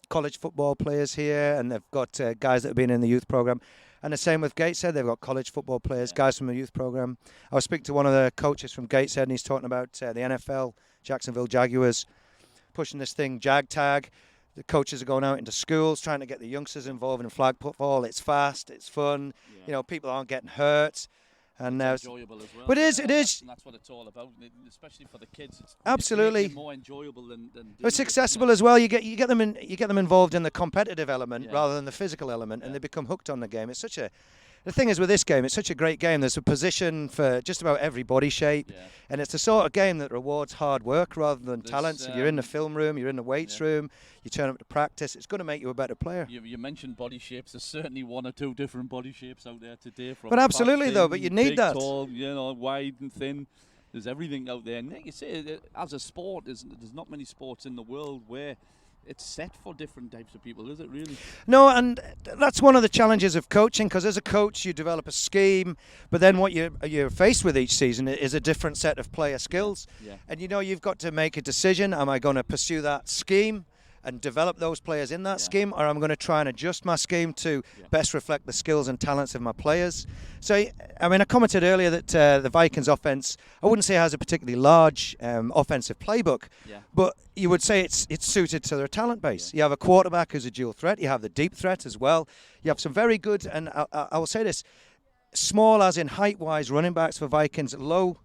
college football players here, and they've got guys that have been in the youth program. And the same with Gateshead, they've got college football players, guys from the youth program. I was speaking to one of the coaches from Gateshead, and he's talking about the NFL, Jacksonville Jaguars, pushing this thing, Jag Tag. The coaches are going out into schools, trying to get the youngsters involved in flag football. It's fast, it's fun. You know, people aren't getting hurt. And it's enjoyable as well. But it is. And that's what it's all about, especially for the kids. It's absolutely more enjoyable than it's accessible as well. You get them involved in the competitive element rather than the physical element, and they become hooked on the game. It's such a. The thing is with this game, it's such a great game. There's a position for just about every body shape, and it's the sort of game that rewards hard work rather than talent. So you're in the film room, you're in the weights room, you turn up to practice. It's going to make you a better player. You mentioned body shapes. There's certainly one or two different body shapes out there today. From but absolutely, thin, though. But you need big, that. Tall, you know, wide and thin. There's everything out there. And like you say, as a sport, there's not many sports in the world where it's set for different types of people, is it really? No, and that's one of the challenges of coaching, because as a coach you develop a scheme, but then what you're faced with each season is a different set of player skills. And you know, you've got to make a decision. Am I going to pursue that scheme and develop those players in that scheme, or I'm going to try and adjust my scheme to best reflect the skills and talents of my players? So, I mean, I commented earlier that the Vikings offense, I wouldn't say has a particularly large offensive playbook, but you would say it's suited to their talent base. You have a quarterback who's a dual threat. You have the deep threat as well. You have some very good, and I will say this, small as in height-wise running backs for Vikings, low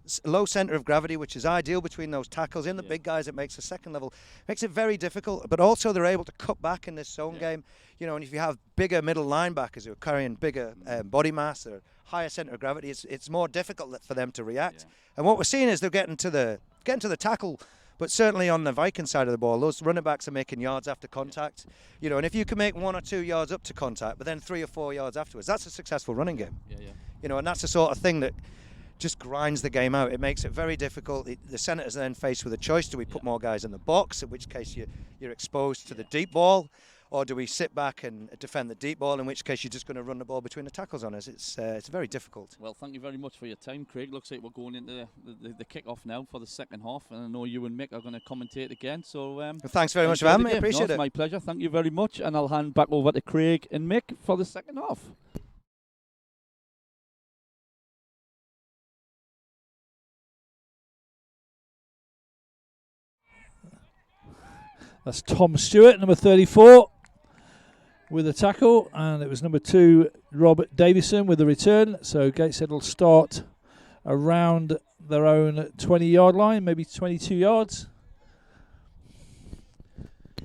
centre of gravity, which is ideal between those tackles. In the big guys, it makes the second level, makes it very difficult, but also they're able to cut back in this zone game. You know, and if you have bigger middle linebackers who are carrying bigger body mass or higher centre of gravity, it's more difficult for them to react. And what we're seeing is they're getting to the tackle, but certainly on the Viking side of the ball, those running backs are making yards after contact. You know, and if you can make 1 or 2 yards up to contact, but then 3 or 4 yards afterwards, that's a successful running game. You know, and that's the sort of thing that just grinds the game out. It makes it very difficult. The Senators are then faced with a choice. Do we put more guys in the box, in which case you're exposed to the deep ball? or do we sit back and defend the deep ball, in which case you're just going to run the ball between the tackles on us? It's very difficult. Well, thank you very much for your time, Craig. Looks like we're going into the kick-off now for the second half, and I know you and Mick are going to commentate again. So well, thanks very much for having me. I appreciate it. My pleasure. Thank you very much, and I'll hand back over to Craig and Mick for the second half. That's Tom Stewart, number 34, with a tackle, and it was number 2, Robert Davison, with the return. So Gateshead will start around their own 20-yard line, maybe 22 yards.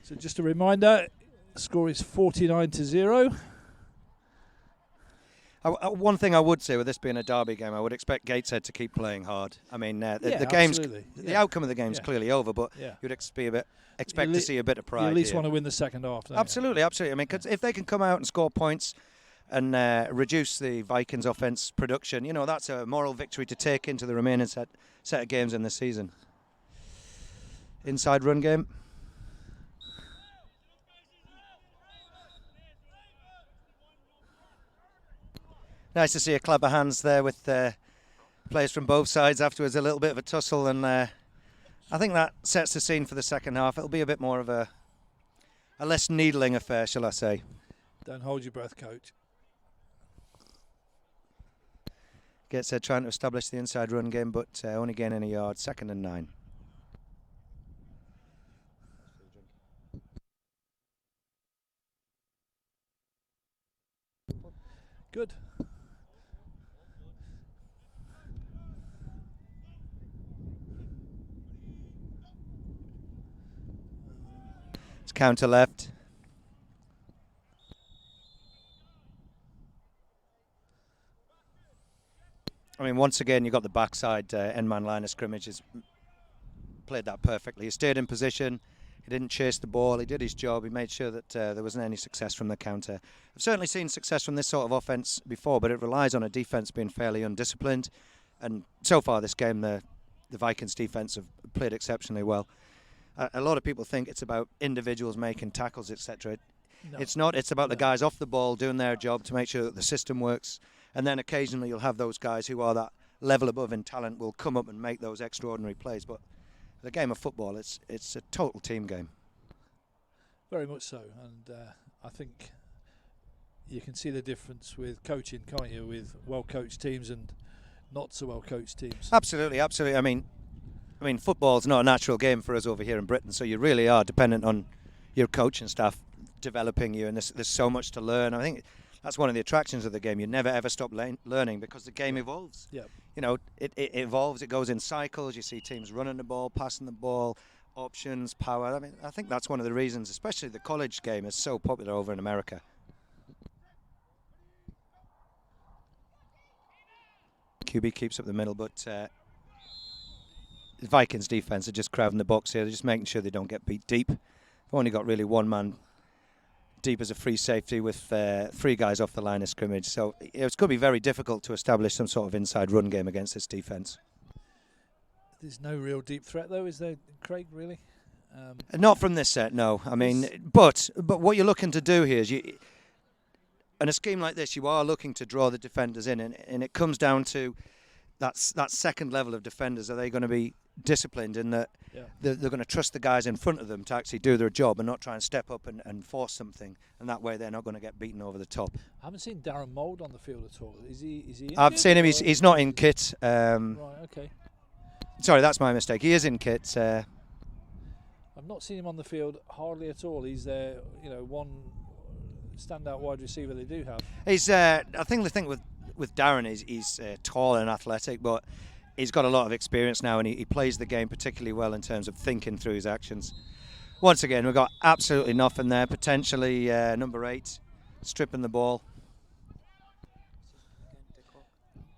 So just a reminder, the score is 49-0. One thing I would say with this being a derby game, I would expect Gateshead to keep playing hard. I mean, the game's the outcome of the game's clearly over, but you'd expect to see a bit of pride. You at least here. want to win the second half. Absolutely. I mean, 'cause if they can come out and score points and reduce the Vikings' offense production, that's a moral victory to take into the remaining set of games in the season. Inside run game. Nice to see a clap of hands there with players from both sides afterwards, a little bit of a tussle, and I think that sets the scene for the second half. It'll be a bit more of a less needling affair, shall I say. Don't hold your breath, coach. Gateshead trying to establish the inside run game, but only gaining a yard, 2nd and 9. Good. Counter left. I mean, once again, you got the backside end-man line of scrimmage. Has played that perfectly. He stayed in position. He didn't chase the ball. He did his job. He made sure that there wasn't any success from the counter. I've certainly seen success from this sort of offense before, but it relies on a defense being fairly undisciplined. And so far this game, the Vikings defense have played exceptionally well. A lot of people think it's about individuals making tackles, etc. No. It's not. It's about the guys off the ball doing their job to make sure that the system works. And then occasionally you'll have those guys who are that level above in talent will come up and make those extraordinary plays. But the game of football, it's a total team game. Very much so. And I think you can see the difference with coaching, can't you, with well-coached teams and not so well-coached teams. Absolutely, absolutely. I mean, football's not a natural game for us over here in Britain, so you really are dependent on your coaching staff developing you, and there's so much to learn. I think that's one of the attractions of the game. You never ever stop learning because the game evolves. Yeah. It evolves. It goes in cycles. You see teams running the ball, passing the ball, options, power. I mean, I think that's one of the reasons, especially the college game, is so popular over in America. QB keeps up the middle, but the Vikings defense are just crowding the box here. They're just making sure they don't get beat deep. They've only got really one man deep as a free safety with 3 guys off the line of scrimmage. So it's going to be very difficult to establish some sort of inside run game against this defense. There's no real deep threat, though, is there, Craig, really? Not from this set, no. I mean, but what you're looking to do here is, in a scheme like this, you are looking to draw the defenders in, and it comes down to that second level of defenders. Are they going to be disciplined in that they're going to trust the guys in front of them to actually do their job and not try and step up and force something, and that way they're not going to get beaten over the top. I haven't seen Darren Mould on the field at all. Is he in I've kit, seen him. He's not in kit. Right, okay. Sorry, that's my mistake. He is in kit. I've not seen him on the field hardly at all. He's their, one standout wide receiver they do have. He's. I think the thing with Darren is he's tall and athletic, but he's got a lot of experience now, and he plays the game particularly well in terms of thinking through his actions. Once again, we've got absolutely nothing there. Potentially number 8 stripping the ball.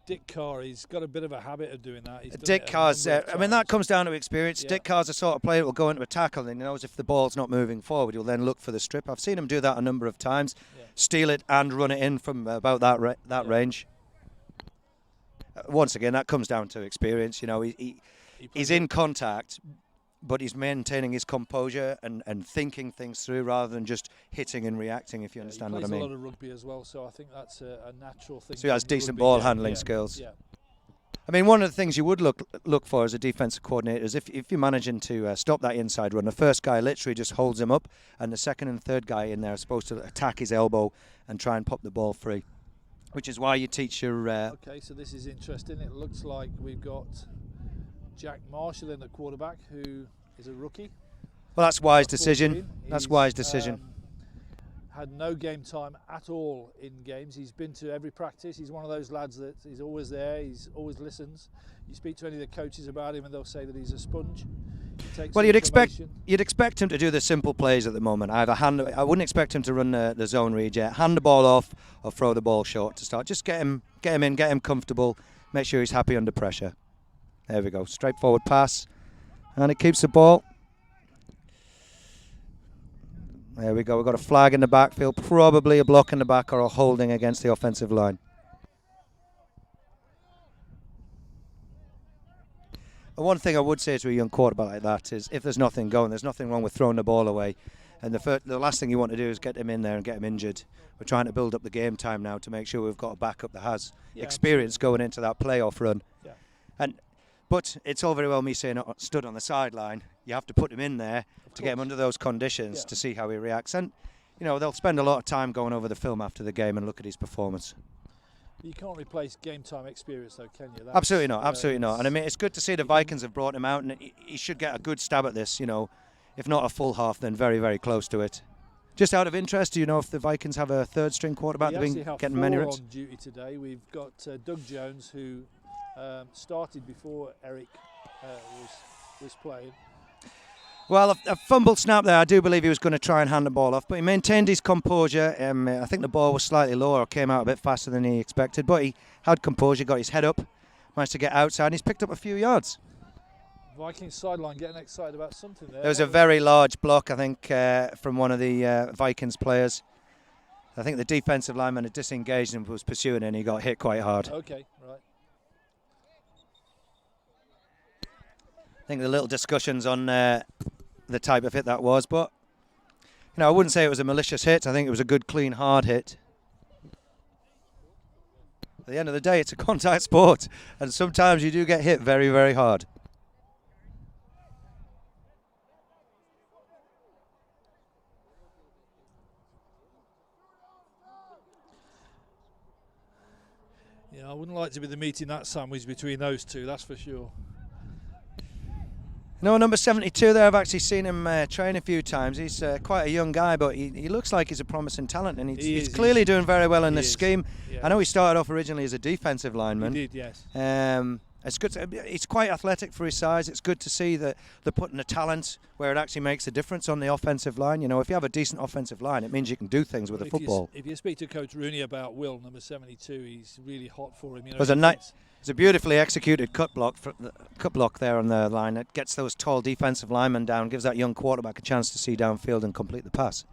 Dick Carr, he's got a bit of a habit of doing that. Dick Carr's, I mean, that comes down to experience. Yeah. Dick Carr's the sort of player that will go into a tackle and he knows if the ball's not moving forward, he'll then look for the strip. I've seen him do that a number of times, steal it and run it in from about that range. Once again, that comes down to experience. He's in contact, but he's maintaining his composure and thinking things through rather than just hitting and reacting, if you understand what I He plays mean. a lot of rugby as well, so I think that's a natural thing. So he has in the decent rugby ball game. handling Yeah, skills. Yeah. I mean, one of the things you would look for as a defensive coordinator is if you're managing to stop that inside run, the first guy literally just holds him up, and the second and third guy in there are supposed to attack his elbow and try and pop the ball free, which is why you teach your... Okay, so this is interesting. It looks like we've got Jack Marshall in the quarterback, who is a rookie. Well, that's wise That's decision. That's He's, wise decision. Had no game time at all in games. He's been to every practice. He's one of those lads that he's always there. He's always listens. You speak to any of the coaches about him, and they'll say that he's a sponge. Well, you'd expect him to do the simple plays at the moment. I wouldn't expect him to run the zone read yet. Hand the ball off or throw the ball short to start. Just get him in, get him comfortable. Make sure he's happy under pressure. There we go. Straightforward pass, and it keeps the ball. There we go. We've got a flag in the backfield, probably a block in the back or a holding against the offensive line. And one thing I would say to a young quarterback like that is if there's nothing going, there's nothing wrong with throwing the ball away. And the last thing you want to do is get him in there and get him injured. We're trying to build up the game time now to make sure we've got a backup that has experience going into that playoff run. Yeah. But it's all very well me saying stood on the sideline. You have to put him in there to get him under those conditions to see how he reacts. And, you know, they'll spend a lot of time going over the film after the game and look at his performance. You can't replace game time experience, though, can you? Absolutely not. Absolutely not. And I mean, it's good to see the Vikings have brought him out, and he should get a good stab at this. You know, if not a full half, then very, very close to it. Just out of interest, do you know if the Vikings have a third-string quarterback? We They've actually been have getting 4 many reps. on duty today. We've got Doug Jones, who started before Eric was playing. Well, a fumble snap there. I do believe he was going to try and hand the ball off, but he maintained his composure. I think the ball was slightly lower, or came out a bit faster than he expected, but he had composure, got his head up, managed to get outside, and he's picked up a few yards. Vikings sideline getting excited about something there. There was a very large block, I think, from one of the Vikings players. I think the defensive lineman had disengaged and was pursuing, and he got hit quite hard. Okay, right. I think the little discussions on the type of hit that was, but you know, I wouldn't say it was a malicious hit. I think it was a good, clean, hard hit. At the end of the day, it's a contact sport, and sometimes you do get hit very, very hard. Yeah, I wouldn't like to be the meat in that sandwich between those two, that's for sure. No, number 72 there, I've actually seen him train a few times. He's quite a young guy, but he looks like he's a promising talent, and he's clearly doing very well in this scheme. Yeah. I know he started off originally as a defensive lineman. He did, yes. It's good. He's quite athletic for his size. It's good to see that they're putting the talent where it actually makes a difference on the offensive line. You know, if you have a decent offensive line, it means you can do things with the football. If you speak to Coach Rooney about Will, number 72, he's really hot for him. You know, It's a beautifully executed cut block there on the line. It gets those tall defensive linemen down, gives that young quarterback a chance to see downfield and complete the pass.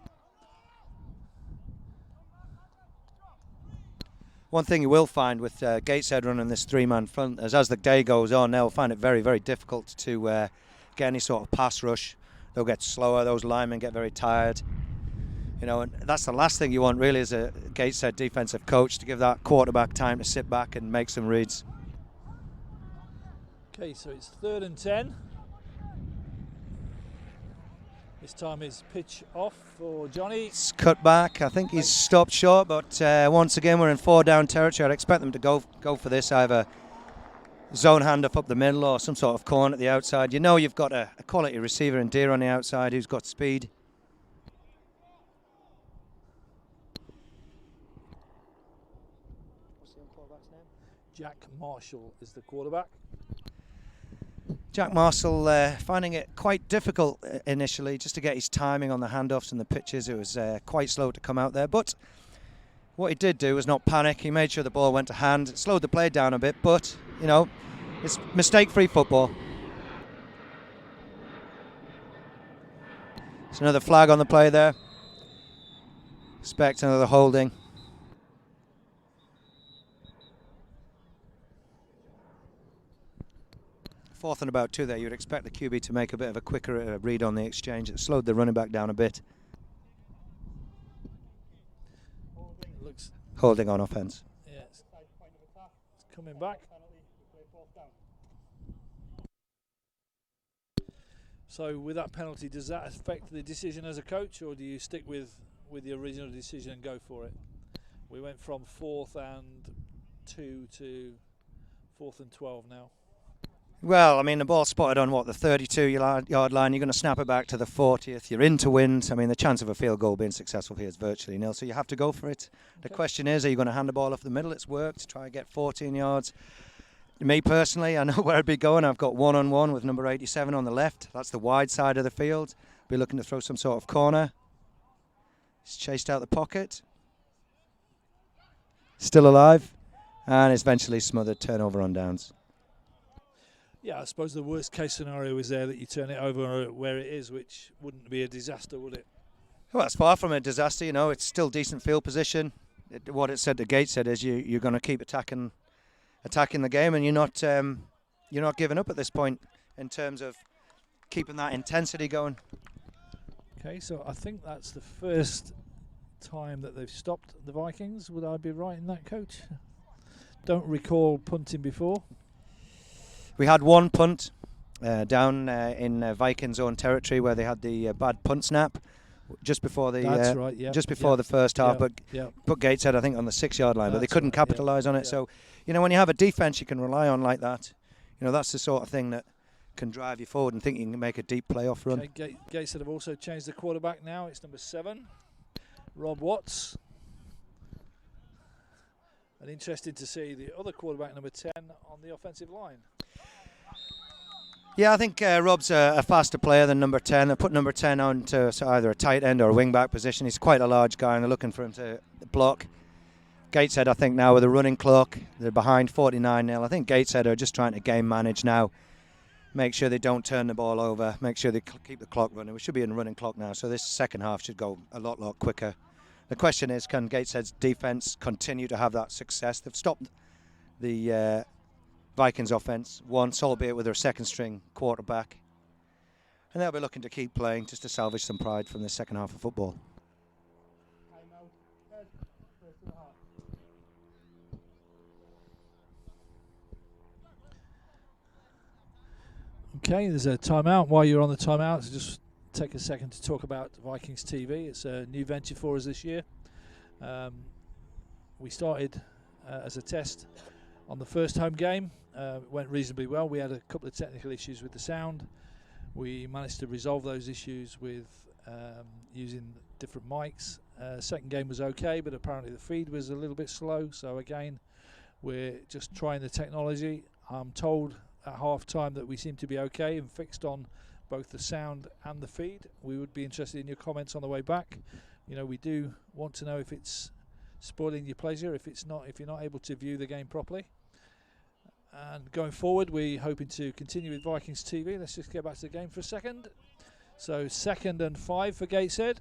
One thing you will find with Gateshead running this 3-man front is as the day goes on, they'll find it very, very difficult to get any sort of pass rush. They'll get slower, those linemen get very tired. You know, and that's the last thing you want really as a Gateshead defensive coach, to give that quarterback time to sit back and make some reads. Okay, so it's 3rd and 10. This time is pitch off for Johnny. It's cut back. I think he's stopped short, but once again we're in 4-down territory. I'd expect them to go for this, either zone handoff up the middle or some sort of corner at the outside. You know you've got a quality receiver in Deere on the outside who's got speed. What's the quarterback's name? Jack Marshall is the quarterback. Jack Marshall finding it quite difficult initially just to get his timing on the handoffs and the pitches. It was quite slow to come out there, but what he did do was not panic. He made sure the ball went to hand. It slowed the play down a bit, but you know, it's mistake-free football. There's another flag on the play there. Expect another holding. 4th and about 2 there, you'd expect the QB to make a bit of a quicker read on the exchange. It slowed the running back down a bit. Looks, Holding on offense. yeah, it's coming back. So with that penalty, does that affect the decision as a coach, or do you stick with the original decision and go for it? We went from 4th and 2 to 4th and 12 now. Well, I mean, the ball spotted on, what, the 32-yard line. You're going to snap it back to the 40th. You're in to win. I mean, the chance of a field goal being successful here is virtually nil, so you have to go for it. Okay. The question is, are you going to hand the ball off the middle? It's worked. Try and get 14 yards. Me personally, I know where I'd be going. I've got one-on-one with number 87 on the left. That's the wide side of the field. Be looking to throw some sort of corner. He's chased out the pocket. Still alive. And is eventually smothered. Turnover on downs. Yeah, I suppose the worst case scenario is there that you turn it over where it is, which wouldn't be a disaster, would it? Well, it's far from a disaster. You know, it's still decent field position. What it said to Gateshead is you're going to keep attacking the game, and you're not giving up at this point in terms of keeping that intensity going. Okay, so I think that's the first time that they've stopped the Vikings. Would I be right in that, Coach? Don't recall punting before. We had one punt down in Vikings own territory where they had the bad punt snap just before the That's right, yeah, just before the first half, but yeah. put Gateshead, I think, on the 6-yard line, but they That's couldn't right, capitalise on it. yeah. So, you know, when you have a defence you can rely on like that, you know, that's the sort of thing that can drive you forward and think you can make a deep playoff run. Okay, Gateshead have also changed the quarterback now. It's number 7, Rob Watts. And interesting to see the other quarterback, number 10, on the offensive line. Yeah, I think Rob's a faster player than number 10. They put number 10 on to either a tight end or a wing back position. He's quite a large guy and they're looking for him to block. Gateshead, I think now with a running clock, they're behind 49-0. I think Gateshead are just trying to game manage now. Make sure they don't turn the ball over. Make sure they keep the clock running. We should be in running clock now, so this second half should go a lot quicker. The question is, can Gateshead's defence continue to have that success? They've stopped the Vikings offence once, albeit with their second string quarterback, and they'll be looking to keep playing just to salvage some pride from the second half of football. Okay, there's a timeout. While you're on the timeout, so just take a second to talk about Vikings TV. It's a new venture for us this year. We started as a test on the first home game. It went reasonably well. We had a couple of technical issues with the sound. We managed to resolve those issues with using different mics. Second game was okay, but apparently the feed was a little bit slow. So again, we're just trying the technology. I'm told at half time that we seem to be okay and fixed on both the sound and the feed. We would be interested in your comments on the way back. You know, we do want to know if it's spoiling your pleasure, if you're not able to view the game properly. And going forward, we're hoping to continue with Vikings TV. Let's just get back to the game for a second. So 2nd and 5 for Gateshead.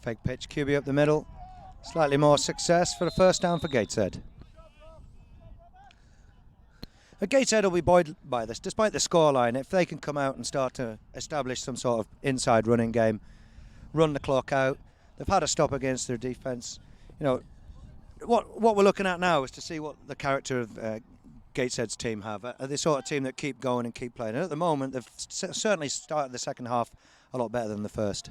Fake pitch, QB up the middle. Slightly more success for the first down for Gateshead. Gateshead will be buoyed by this, despite the scoreline. If they can come out and start to establish some sort of inside running game, run the clock out. They've had a stop against their defence. You know, what we're looking at now is to see what the character of Gateshead's team have. Are they sort of team that keep going and keep playing? And at the moment, they've certainly started the second half a lot better than the first.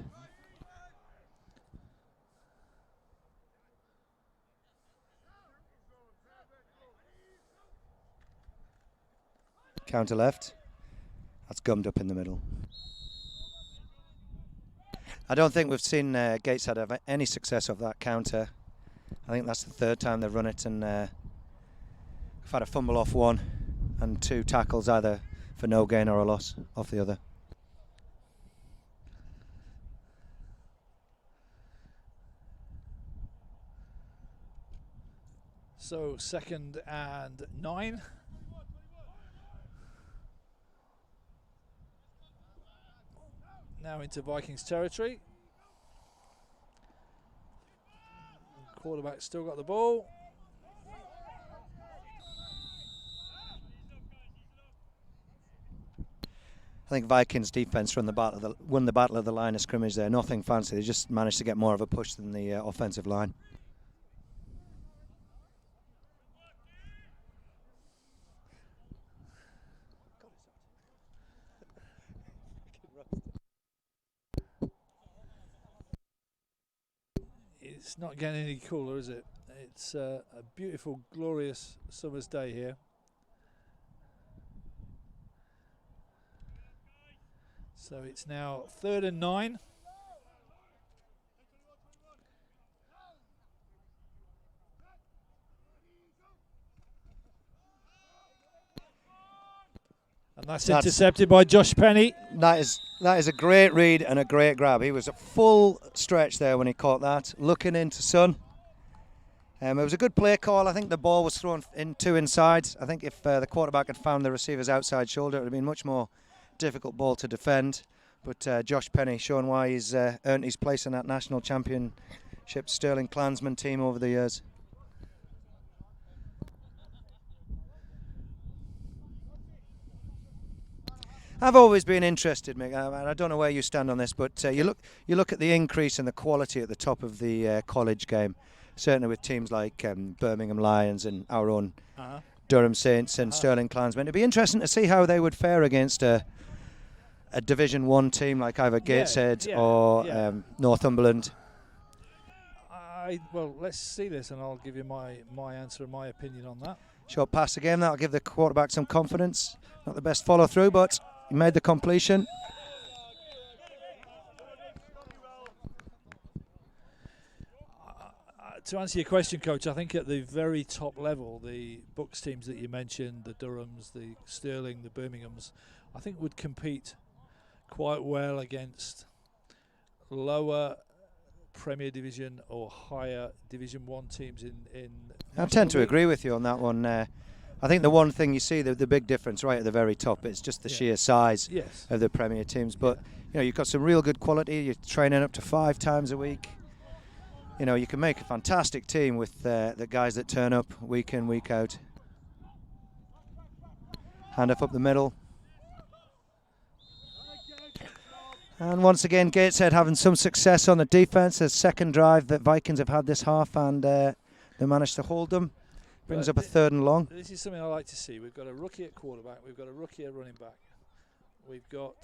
Counter left. That's gummed up in the middle. I don't think we've seen Gateshead have any success of that counter. I think that's the 3rd time they've run it, and we've had a fumble off one and 2 tackles, either for no gain or a loss off the other. So 2nd and 9. Now into Vikings territory. Quarterback still got the ball. think Vikings defence won the battle of the line of scrimmage there. Nothing fancy. They just managed to get more of a push than the offensive line. It's not getting any cooler, is it? It's a beautiful, glorious summer's day here. So it's now 3rd and 9. And that's intercepted by Josh Penny. That is a great read and a great grab. He was a full stretch there when he caught that, looking into sun. It was a good play call. I think the ball was thrown in too inside. I think if the quarterback had found the receiver's outside shoulder, it would have been much more difficult ball to defend. But Josh Penny showing why he's earned his place in that national championship Sterling Klansman team over the years. I've always been interested, Mick. I don't know where you stand on this, but you look at the increase in the quality at the top of the college game. Certainly with teams like Birmingham Lions and our own Durham Saints and Sterling Klansmen. It'd be interesting to see how they would fare against a Division 1 team like either Gateshead or Northumberland. Well, let's see this and I'll give you my answer and my opinion on that. Short pass again, that'll give the quarterback some confidence. Not the best follow through, but he made the completion. To answer your question, Coach, I think at the very top level, the Bucks teams that you mentioned, the Durhams, the Sterling, the Birminghams, I think would compete quite well against lower Premier Division or higher Division 1 teams in I tend to agree with you on that one. I think the one thing you see, the big difference right at the very top, is just the sheer size of the Premier teams. But you've got some real good quality. You're training up to 5 times a week. You can make a fantastic team with the guys that turn up week in, week out. Hand up the middle. And once again, Gateshead having some success on the defence. The second drive that Vikings have had this half, and they managed to hold them. Brings up a 3rd and long. This is something I like to see. We've got a rookie at quarterback. We've got a rookie at running back. We've got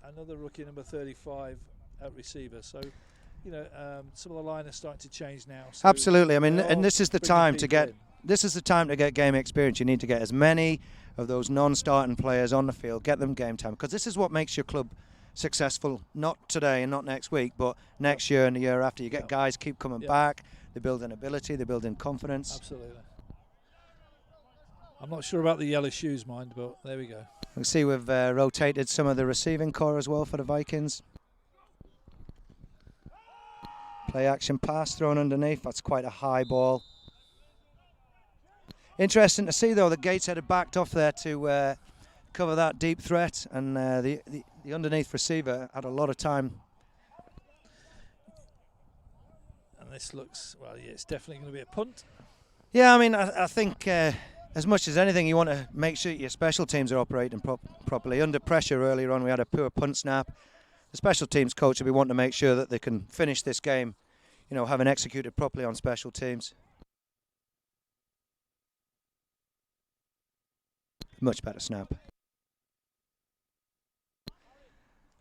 another rookie, number 35, at receiver. So, some of the line is starting to change now. So absolutely. I mean, and this is the time to get game experience. You need to get as many of those non-starting players on the field, get them game time, because this is what makes your club successful. Not today and not next week, but next year and the year after. You get guys keep coming back. They build in ability. They build in confidence. Absolutely. I'm not sure about the yellow shoes, mind, but there we go. We see we've rotated some of the receiving core as well for the Vikings. Play action pass thrown underneath. That's quite a high ball. Interesting to see, though, that Gateshead had backed off there to cover that deep threat, and the underneath receiver had a lot of time. And this looks, it's definitely going to be a punt. Yeah, I mean, I think as much as anything, you want to make sure your special teams are operating properly. Under pressure earlier on, we had a poor punt snap. The special teams coach will be wanting to make sure that they can finish this game, having executed properly on special teams. Much better snap.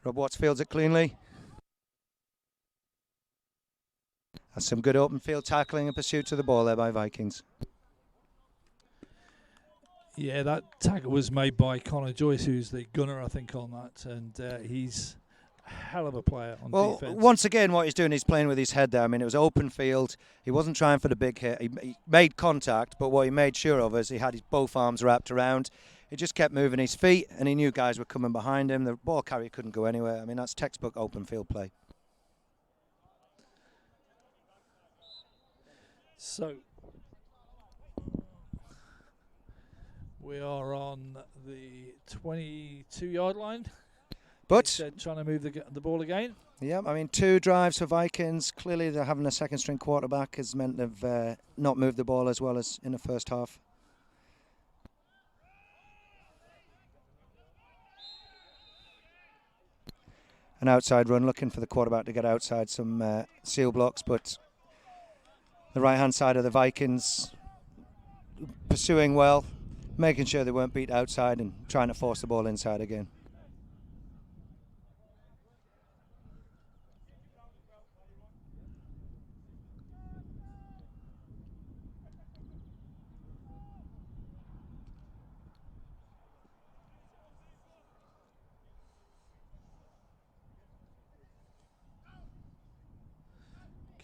Rob Watts fields it cleanly. That's some good open field tackling and pursuit to the ball there by Vikings. Yeah, that tackle was made by Connor Joyce, who's the gunner, I think, on that, and he's a hell of a player on defence. Once again, what he's doing, he's playing with his head there. I mean, it was open field. He wasn't trying for the big hit. He made contact, but what he made sure of is he had his both arms wrapped around. He just kept moving his feet, and he knew guys were coming behind him. The ball carrier couldn't go anywhere. I mean, that's textbook open field play. So we are on the 22-yard line. But trying to move the ball again. Yeah, I mean, 2 drives for Vikings. Clearly, they're having a second-string quarterback has meant they've not moved the ball as well as in the first half. an outside run, looking for the quarterback to get outside some seal blocks, but the right-hand side of the Vikings pursuing well, making sure they weren't beat outside and trying to force the ball inside again.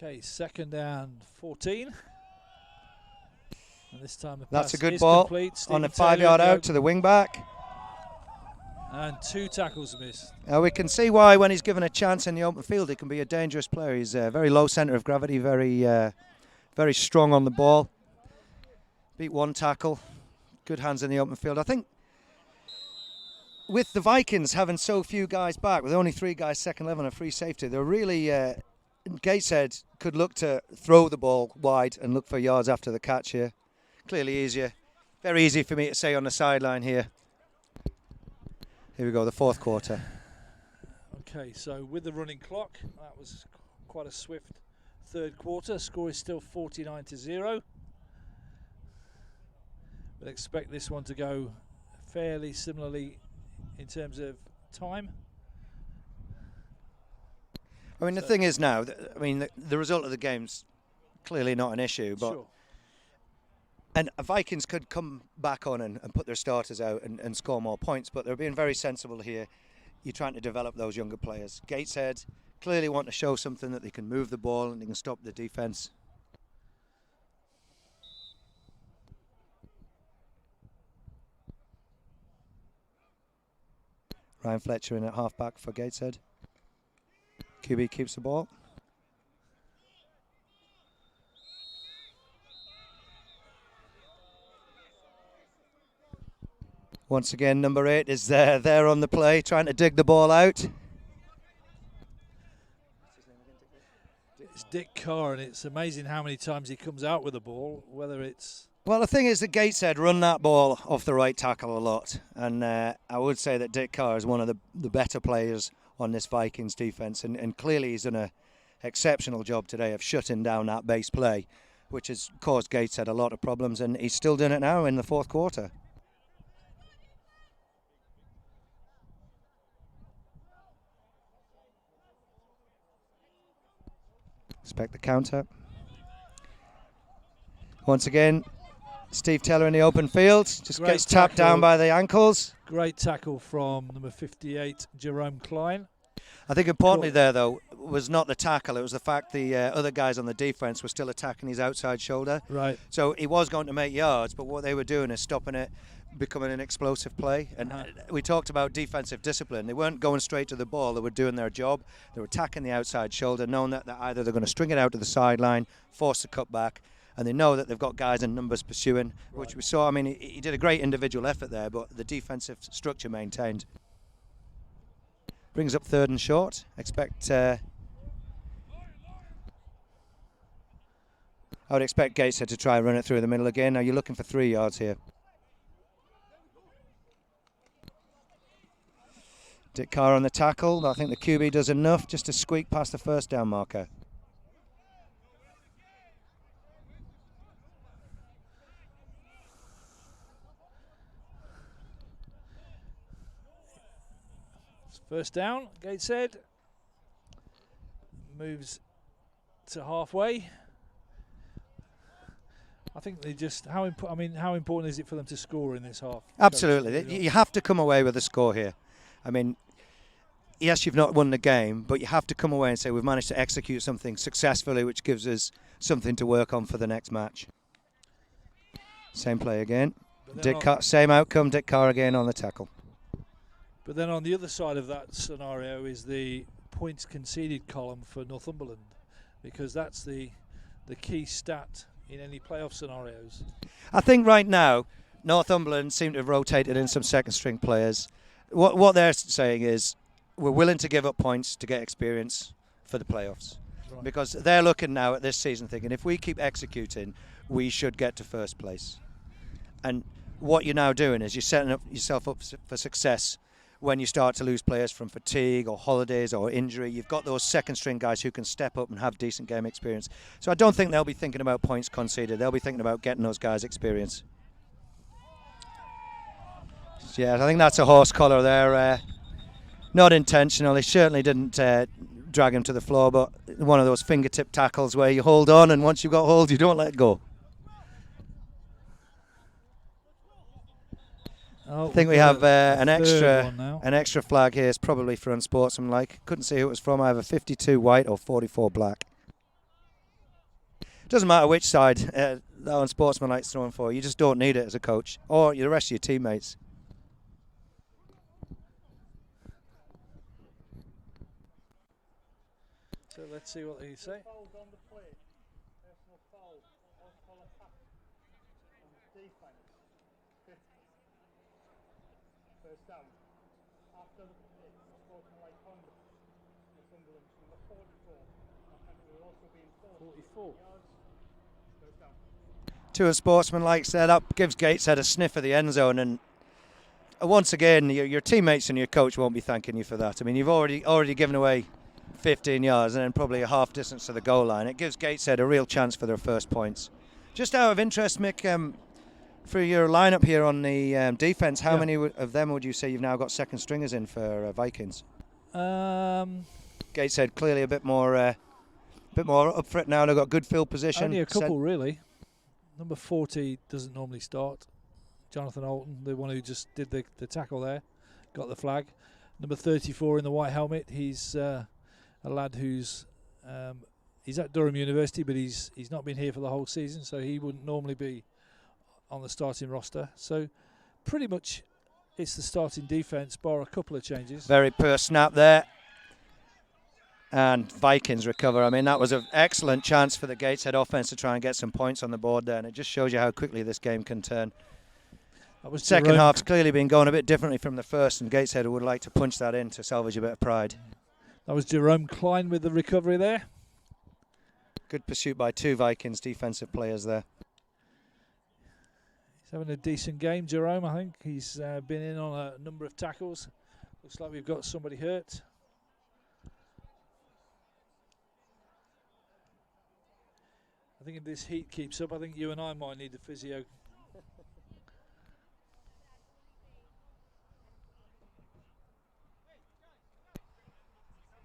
Okay, 2nd and 14. And this time the That's pass a good is ball complete. on a Stephen 5-yard Taylor out to the wing back. and 2 tackles missed. We can see why when he's given a chance in the open field he can be a dangerous player. He's very low centre of gravity, very strong on the ball. Beat 1 tackle, good hands in the open field. I think with the Vikings having so few guys back, with only 3 guys second level and a free safety, they're really Gateshead could look to throw the ball wide and look for yards after the catch here. Clearly easier. Very easy for me to say on the sideline here. Here we go, the 4th quarter. Okay, so with the running clock, that was quite a swift 3rd quarter. Score is still 49-0. We'll expect this one to go fairly similarly in terms of time. I mean, the thing is now, the result of the game's clearly not an issue, but Sure. and Vikings could come back on and put their starters out and score more points, but they're being very sensible here. You're trying to develop those younger players. Gateshead clearly want to show something that they can move the ball and they can stop the defence. Ryan Fletcher in at half-back for Gateshead. QB keeps the ball. Once again, number 8 is there on the play, trying to dig the ball out. It's Dick Carr, and it's amazing how many times he comes out with the ball, whether it's... Well, the thing is that Gateshead run that ball off the right tackle a lot, and I would say that Dick Carr is one of the better players on this Vikings defence, and clearly he's done an exceptional job today of shutting down that base play, which has caused Gateshead a lot of problems, and he's still doing it now in the 4th quarter. Expect the counter. Once again, Steve Taylor in the open field, just Great gets tapped down tackle. by the ankles. Great tackle from number 58, Jerome Klein. I think importantly there, though, was not the tackle. It was the fact the other guys on the defence were still attacking his outside shoulder. Right. So he was going to make yards, but what they were doing is stopping it becoming an explosive play. And we talked about defensive discipline. They weren't going straight to the ball. They were doing their job. They were attacking the outside shoulder, knowing that either they're going to string it out to the sideline, force the cutback, and they know that they've got guys in numbers pursuing, which we saw. I mean, he did a great individual effort there, but the defensive structure maintained. Brings up 3rd and short. Expect... I would expect Gateshead to try and run it through the middle again. Now you're looking for 3 yards here. Dick Carr on the tackle. I think the QB does enough just to squeak past the 1st down marker. First down, Gateshead moves to halfway. I think they just how important is it for them to score in this half? Absolutely, Coach? you have to come away with a score here. I mean, yes, you've not won the game, but you have to come away and say we've managed to execute something successfully, which gives us something to work on for the next match. Same play again. Dick Carr, same outcome. Dick Carr again on the tackle. But then on the other side of that scenario is the points conceded column for Northumberland, because that's the key stat in any playoff scenarios. I think right now Northumberland seem to have rotated in some second string players. What they're saying is we're willing to give up points to get experience for the playoffs. Right. Because they're looking now at this season thinking if we keep executing, we should get to 1st place. And what you're now doing is you're setting yourself up for success when you start to lose players from fatigue or holidays or injury, you've got those second string guys who can step up and have decent game experience. So I don't think they'll be thinking about points conceded. They'll be thinking about getting those guys experience. Yeah, I think that's a horse collar there. Not intentional. He certainly didn't drag him to the floor, but one of those fingertip tackles where you hold on, and once you've got hold, you don't let go. I think we have an extra flag here. It's probably for unsportsmanlike. Couldn't see who it was from. I have a 52 white or 44 black. Doesn't matter which side that unsportsmanlike's thrown for. You just don't need it as a coach or the rest of your teammates. So let's see what they say. First down. After the hit, sportsmanlike conduct. Northumberland, number 44. And it will also be enforced. 44. First down. To a sportsmanlike setup, gives Gateshead a sniff of the end zone, and once again, your teammates and your coach won't be thanking you for that. I mean, you've already given away 15 yards and then probably a half distance to the goal line. It gives Gateshead a real chance for their first points. Just out of interest, Mick, for your lineup here on the defense, how many of them would you say you've now got second stringers in for Vikings? Gateshead clearly a bit more up for it now. They've got good field position. Only a couple, really. Number 40 doesn't normally start. Jonathan Alton, the one who just did the tackle there, got the flag. Number 34 in the white helmet, he's a lad who's he's at Durham University, but he's not been here for the whole season, so he wouldn't normally be on the starting roster. So pretty much it's the starting defence, bar a couple of changes. Very poor snap there. And Vikings recover. I mean, that was an excellent chance for the Gateshead offence to try and get some points on the board there, and it just shows you how quickly this game can turn. That was second half's clearly been going a bit differently from the first, and Gateshead would like to punch that in to salvage a bit of pride. That was Jerome Klein with the recovery there. Good pursuit by two Vikings defensive players there. He's having a decent game, Jerome, I think. He's been in on a number of tackles. Looks like we've got somebody hurt. I think if this heat keeps up, I think you and I might need a physio.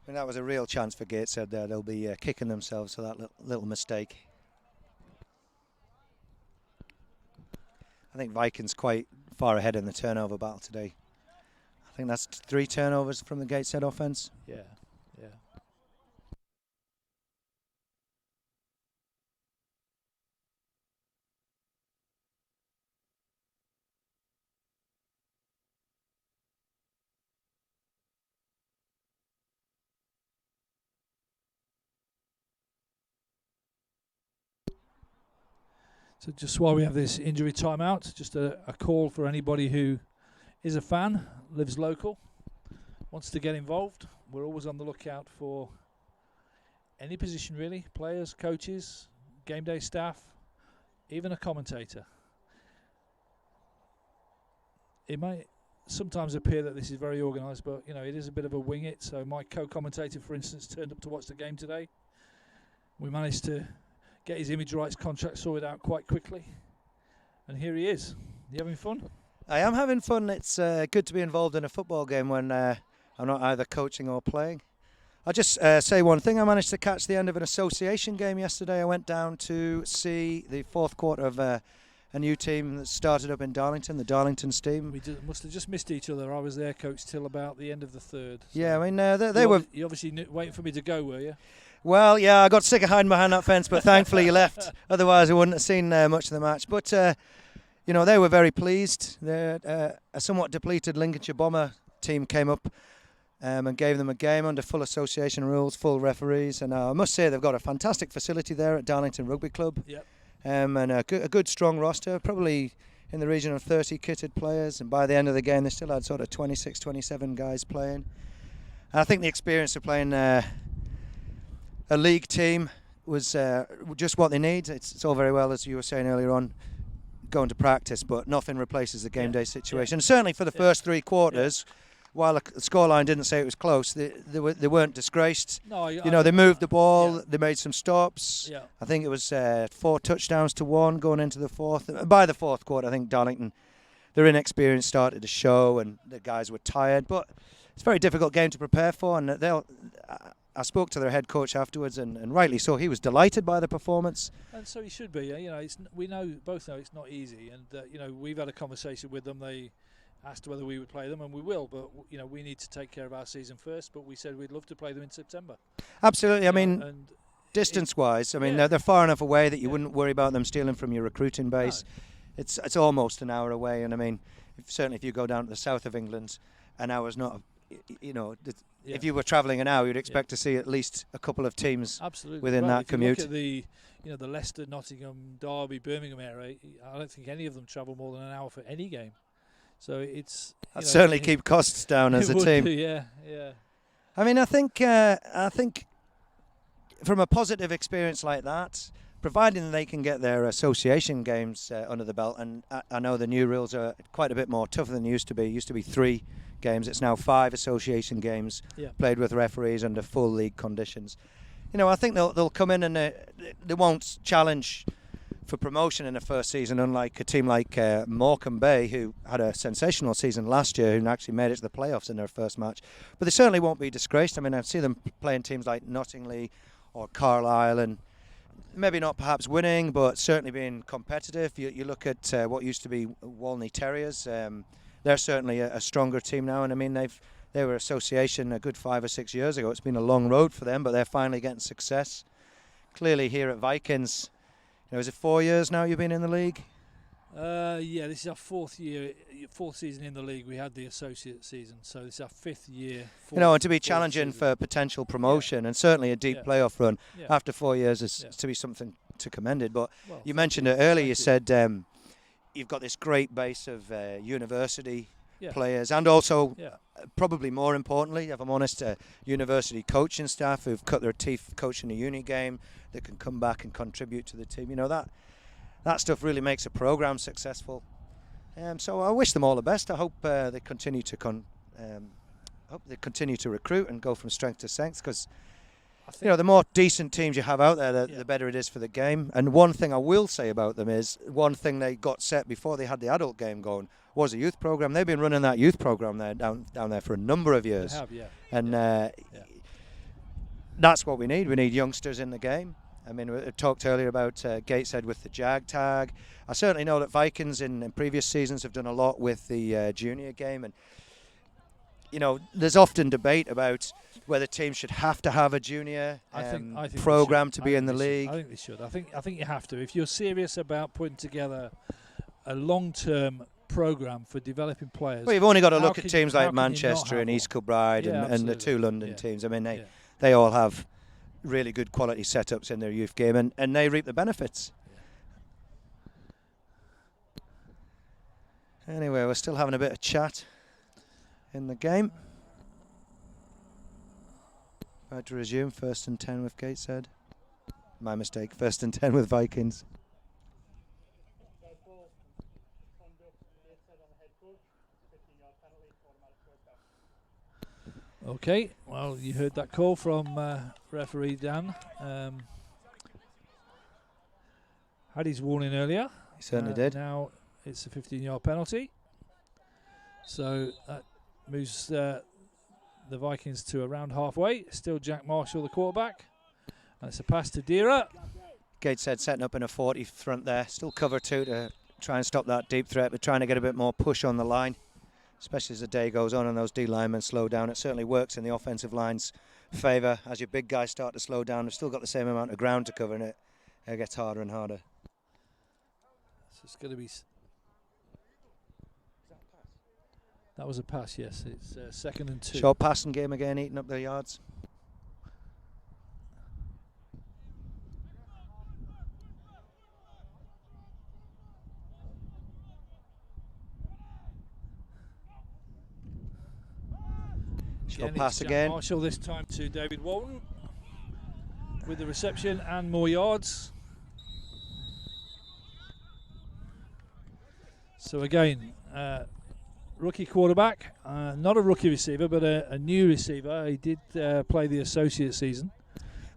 I mean, that was a real chance for Gateshead there. They'll be kicking themselves for that little mistake. I think Vikings quite far ahead in the turnover battle today. I think that's 3 turnovers from the Gateshead offence. Yeah, yeah. So just while we have this injury timeout, just a call for anybody who is a fan, lives local, wants to get involved. We're always on the lookout for any position really, players, coaches, game day staff, even a commentator. It may sometimes appear that this is very organised, but you know it is a bit of a wing it. So my co-commentator, for instance, turned up to watch the game today. We managed to get his image rights contract sorted out quite quickly, and here he is. You having fun? I am having fun. It's good to be involved in a football game when I'm not either coaching or playing. I'll just say one thing. I managed to catch the end of an association game yesterday. I went down to see the fourth quarter of a new team that started up in Darlington, the Darlington Steam. We must have just missed each other. I was there, coach, till about the end of the third. So yeah, I mean, they were... You obviously waiting for me to go, were you? Well, yeah, I got sick of hiding behind that fence, but thankfully you left. Otherwise, I wouldn't have seen much of the match. But, you know, they were very pleased. A somewhat depleted Lincolnshire Bomber team came up and gave them a game under full association rules, full referees. And I must say they've got a fantastic facility there at Darlington Rugby Club. Yep. And a good, strong roster, probably in the region of 30 kitted players. And by the end of the game, they still had sort of 26, 27 guys playing. And I think the experience of playing... a league team was just what they need. It's all very well, as you were saying earlier on, going to practice, but nothing replaces the game day situation. And certainly for the first 3 quarters, while the scoreline didn't say it was close, they weren't disgraced. No, They moved the ball. Yeah. They made some stops. Yeah. I think it was 4 touchdowns to 1 going into the fourth. By the fourth quarter, I think Darlington, their inexperience started to show, and the guys were tired. But it's a very difficult game to prepare for, and I spoke to their head coach afterwards, and rightly so. He was delighted by the performance. And so he should be. We both know it's not easy, and we've had a conversation with them. They asked whether we would play them, and we will. But we need to take care of our season first. But we said we'd love to play them in September. Absolutely. I mean, and distance-wise, yeah. they're far enough away that you wouldn't worry about them stealing from your recruiting base. No. It's almost an hour away, and I mean, certainly if you go down to the south of England, an hour's not. If you were travelling an hour, you'd expect to see at least a couple of teams within that commute. If you look at the Leicester, Nottingham, Derby, Birmingham area, I don't think any of them travel more than an hour for any game. So it's certainly keep costs down as a team. Yeah. I mean, I think from a positive experience like that, providing they can get their association games under the belt, and I know the new rules are quite a bit more tougher than they used to be. It used to be 3 games. It's now 5 association games played with referees under full league conditions. I think they'll come in and they won't challenge for promotion in the first season, unlike a team like Morecambe Bay, who had a sensational season last year, who actually made it to the playoffs in their first match. But they certainly won't be disgraced. I mean, I see them playing teams like Nottingham or Carlisle, and maybe not perhaps winning, but certainly being competitive. You look at what used to be Walney Terriers. They're certainly a stronger team now, and I mean they were association a good 5 or 6 years ago. It's been a long road for them, but they're finally getting success. Clearly here at Vikings, is it 4 years now you've been in the league? Yeah, this is our fourth season in the league. We had the associate season, so this is our 5th year. And to be challenging for potential promotion and certainly a deep playoff run after 4 years is to be something to commend it. But you mentioned it earlier. You said you've got this great base of university players, and also probably more importantly, if I'm honest, university coaching staff who've cut their teeth coaching a uni game that can come back and contribute to the team. That stuff really makes a program successful. So I wish them all the best. I hope they continue to recruit and go from strength to strength, because the more decent teams you have out there, the better it is for the game. And one thing I will say about them is, one thing they got set before they had the adult game going was a youth program. They've been running that youth program there down there for a number of years. They have, yeah. And that's what we need. We need youngsters in the game. I mean, we talked earlier about Gateshead with the JAG tag. I certainly know that Vikings in previous seasons have done a lot with the junior game, and there's often debate about whether teams should have to have a junior I think program to be in the league. I think they should. I think you have to. If you're serious about putting together a long-term program for developing players. Well, you've only got to look at teams like Manchester and East Kilbride and the 2 London teams. I mean, they all have really good quality setups in their youth game, and they reap the benefits. Anyway, we're still having a bit of chat in the game. About to resume 1st and 10 with Gateshead. My mistake, 1st and 10 with Vikings. Okay, well, you heard that call from referee Dan. Had his warning earlier. He certainly did. Now it's a 15-yard penalty. So that moves the Vikings to around halfway. Still Jack Marshall, the quarterback. And it's a pass to Dira. Gateshead setting up in a 40 front there. Still cover 2 to try and stop that deep threat, but trying to get a bit more push on the line, especially as the day goes on and those D linemen slow down. It certainly works in the offensive line's favour. As your big guys start to slow down, they've still got the same amount of ground to cover, and it gets harder and harder. So it's going to be... That was a pass, yes. It's 2nd and 2. Short passing game again, eating up their yards. Short pass again. Marshall this time to David Walton with the reception and more yards. So again, rookie quarterback, not a rookie receiver, but a new receiver. He did play the associate season.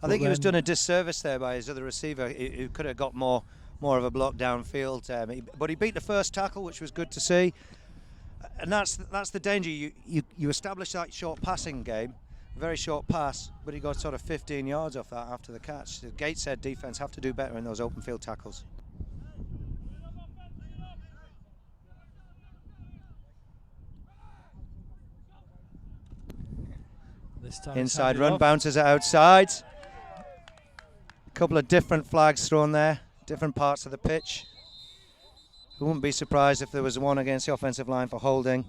I think he was done a disservice there by his other receiver, who could have got more of a block downfield. But he beat the first tackle, which was good to see. And that's the danger. You establish that short passing game, very short pass, but he got sort of 15 yards off that after the catch. The Gateshead defence have to do better in those open field tackles. This time inside run, bounces it outside. A couple of different flags thrown there, different parts of the pitch. I wouldn't be surprised if there was one against the offensive line for holding.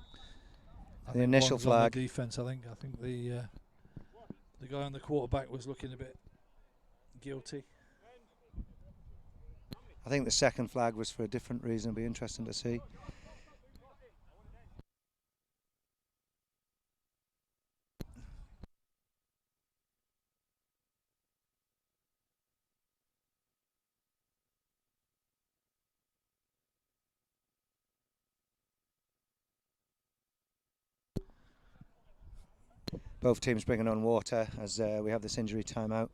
The initial flag. On the defense, I think the guy on the quarterback was looking a bit guilty. I think the second flag was for a different reason. It'll be interesting to see. Both teams bringing on water as we have this injury timeout.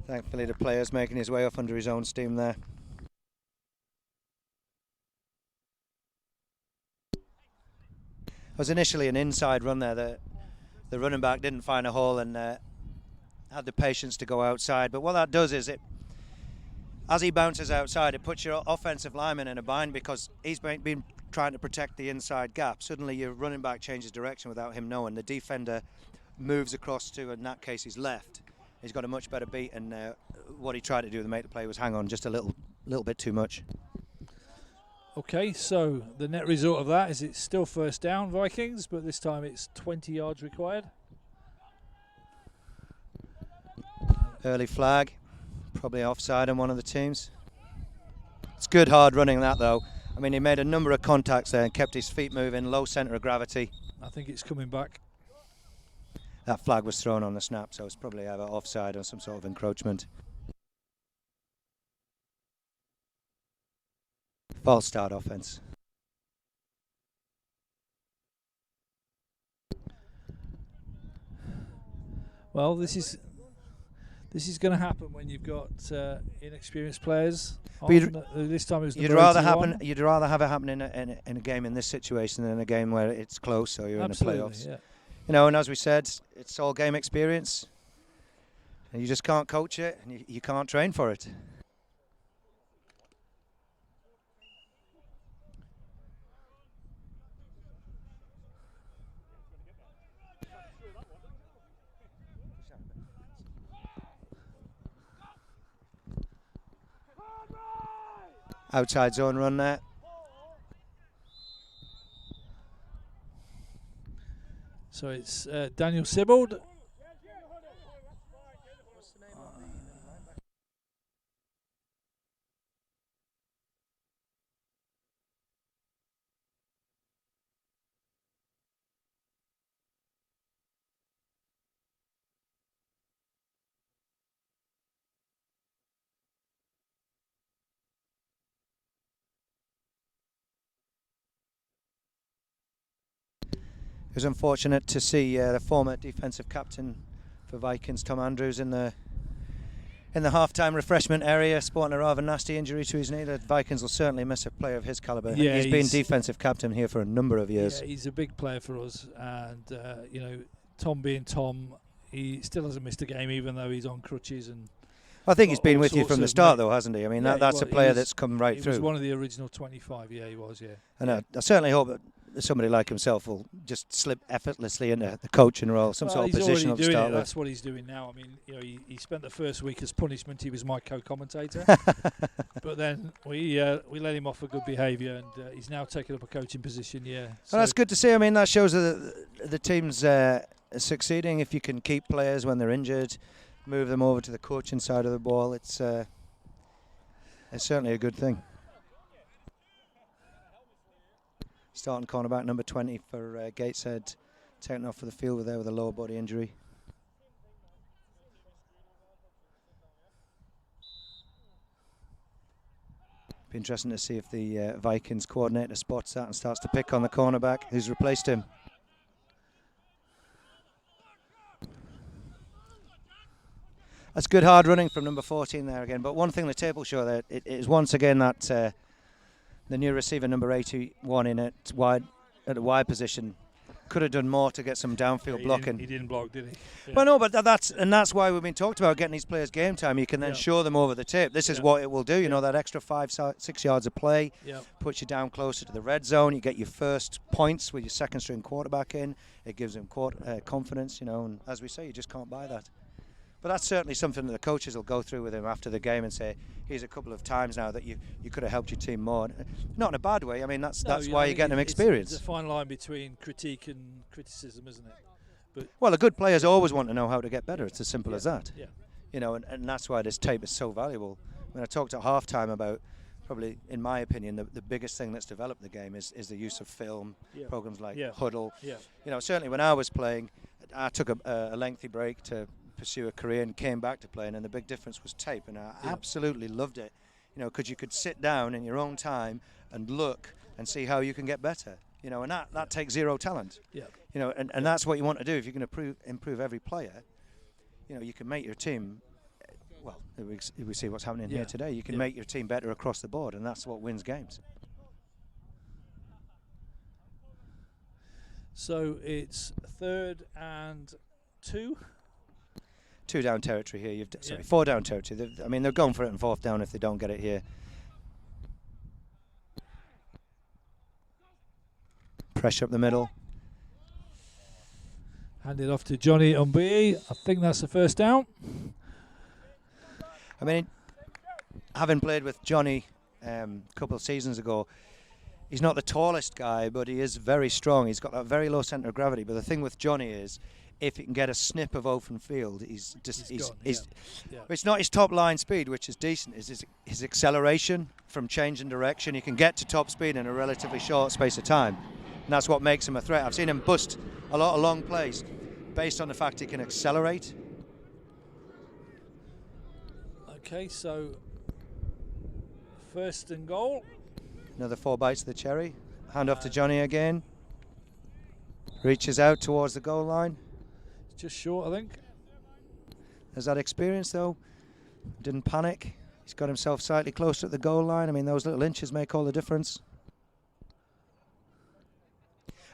Thankfully the player's making his way off under his own steam there. It was initially an inside run there. The running back didn't find a hole and had the patience to go outside. But what that does is as he bounces outside, it puts your offensive lineman in a bind because he's been trying to protect the inside gap. Suddenly your running back changes direction without him knowing. The defender moves across to, in that case, his left. He's got a much better beat, and what he tried to do to make the play was hang on just a little bit too much. Okay, so the net result of that is it's still first down, Vikings, but this time it's 20 yards required. Early flag, probably offside on one of the teams. It's good hard running that though. I mean, he made a number of contacts there and kept his feet moving, low centre of gravity. I think it's coming back. That flag was thrown on the snap, so it's probably either offside or some sort of encroachment. False start offense. Well, this is going to happen when you've got inexperienced players. This time it was the you'd rather have it happen in a game in this situation than a game where it's close or you're Absolutely, in the playoffs. yeah. You know, and as we said, it's all game experience. And you just can't coach it, and you can't train for it. Outside zone run there. So it's Daniel Sibbald. It was unfortunate to see the former defensive captain for Vikings, Tom Andrews, in the half-time refreshment area, sporting a rather nasty injury to his knee. The Vikings will certainly miss a player of his calibre. Yeah, he's been defensive captain here for a number of years. Yeah, he's a big player for us, and you know, Tom being Tom, he still hasn't missed a game, even though he's on crutches. And I think he's been with you from the start, though, hasn't he? I mean, that's a player that's come right through. He was one of the original 25. Yeah, he was. Yeah. And I certainly hope that somebody like himself will just slip effortlessly into the coaching role, some sort of position of start with. That's what he's doing now. I mean, you know, he spent the first week as punishment. He was my co-commentator, but then we let him off for good behaviour, and he's now taken up a coaching position. Yeah, so that's good to see. I mean, that shows that the team's succeeding. If you can keep players when they're injured, move them over to the coaching side of the ball, it's certainly a good thing. Starting cornerback number 20 for Gateshead, taken off for the field with a lower body injury. Be interesting to see if the Vikings coordinator spots that and starts to pick on the cornerback who's replaced him. That's good hard running from number 14 there again. But one thing the table show there, it is once again that the new receiver number 81 in at the wide position could have done more to get some downfield blocking. He didn't block, did he? Yeah. Well, no, but that's why we've been talked about getting these players game time. You can then show them over the tape. This is what it will do. You know, that extra 5-6 yards of play puts you down closer to the red zone. You get your first points with your second string quarterback in. It gives them confidence, you know, and as we say, you just can't buy that. But that's certainly something that the coaches will go through with him after the game and say, here's a couple of times now that you could have helped your team more. Not in a bad way. I mean, that's why you're getting them experience. It's a fine line between critique and criticism, isn't it? But well, the good players always want to know how to get better. It's as simple as that. Yeah. You know, and that's why this tape is so valuable. When I talked at halftime about, probably, in my opinion, the biggest thing that's developed the game is the use of film, programs like Huddle. Yeah. You know, certainly when I was playing, I took a lengthy break to pursue a career and came back to playing, and the big difference was tape, and I absolutely loved it. You know, because you could sit down in your own time and look and see how you can get better. You know, and that takes zero talent. Yeah. You know, and that's what you want to do if you're going to improve every player. You know, you can make your team. Well, if we see what's happening here today, you can make your team better across the board, and that's what wins games. So it's 3rd and 2. 2 down territory here. 4 down territory. I mean, they're going for it in 4th down if they don't get it here. Pressure up the middle. Hand it off to Johnny Umbi. I think that's the first down. I mean, having played with Johnny a couple of seasons ago, he's not the tallest guy, but he is very strong. He's got that very low centre of gravity. But the thing with Johnny is, if he can get a snip of open field, it's not his top line speed, which is decent. It's his acceleration from changing direction. He can get to top speed in a relatively short space of time, and that's what makes him a threat. I've seen him bust a lot of long plays based on the fact he can accelerate. Okay, so 1st and goal. Another 4 bites of the cherry. Hand off to Johnny again. Reaches out towards the goal line. Just short, I think. Has that experience though. Didn't panic. He's got himself slightly closer at the goal line. I mean, those little inches make all the difference.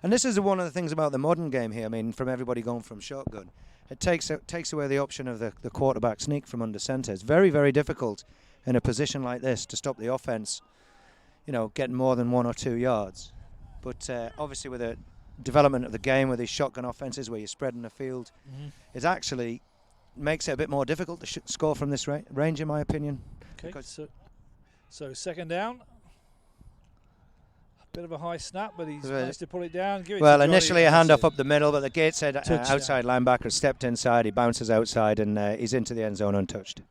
And this is one of the things about the modern game here. I mean, from everybody going from shotgun, it takes away the option of the quarterback sneak from under centre. It's very, very difficult in a position like this to stop the offense, you know, getting more than 1 or 2 yards. But obviously with the development of the game with these shotgun offenses where you're spreading the field, it actually makes it a bit more difficult to score from this range, in my opinion. Okay, so 2nd down. A bit of a high snap, but he's managed to pull it down. Well, initially a handoff up the middle, but the Gateshead outside linebacker stepped inside. He bounces outside, and he's into the end zone untouched.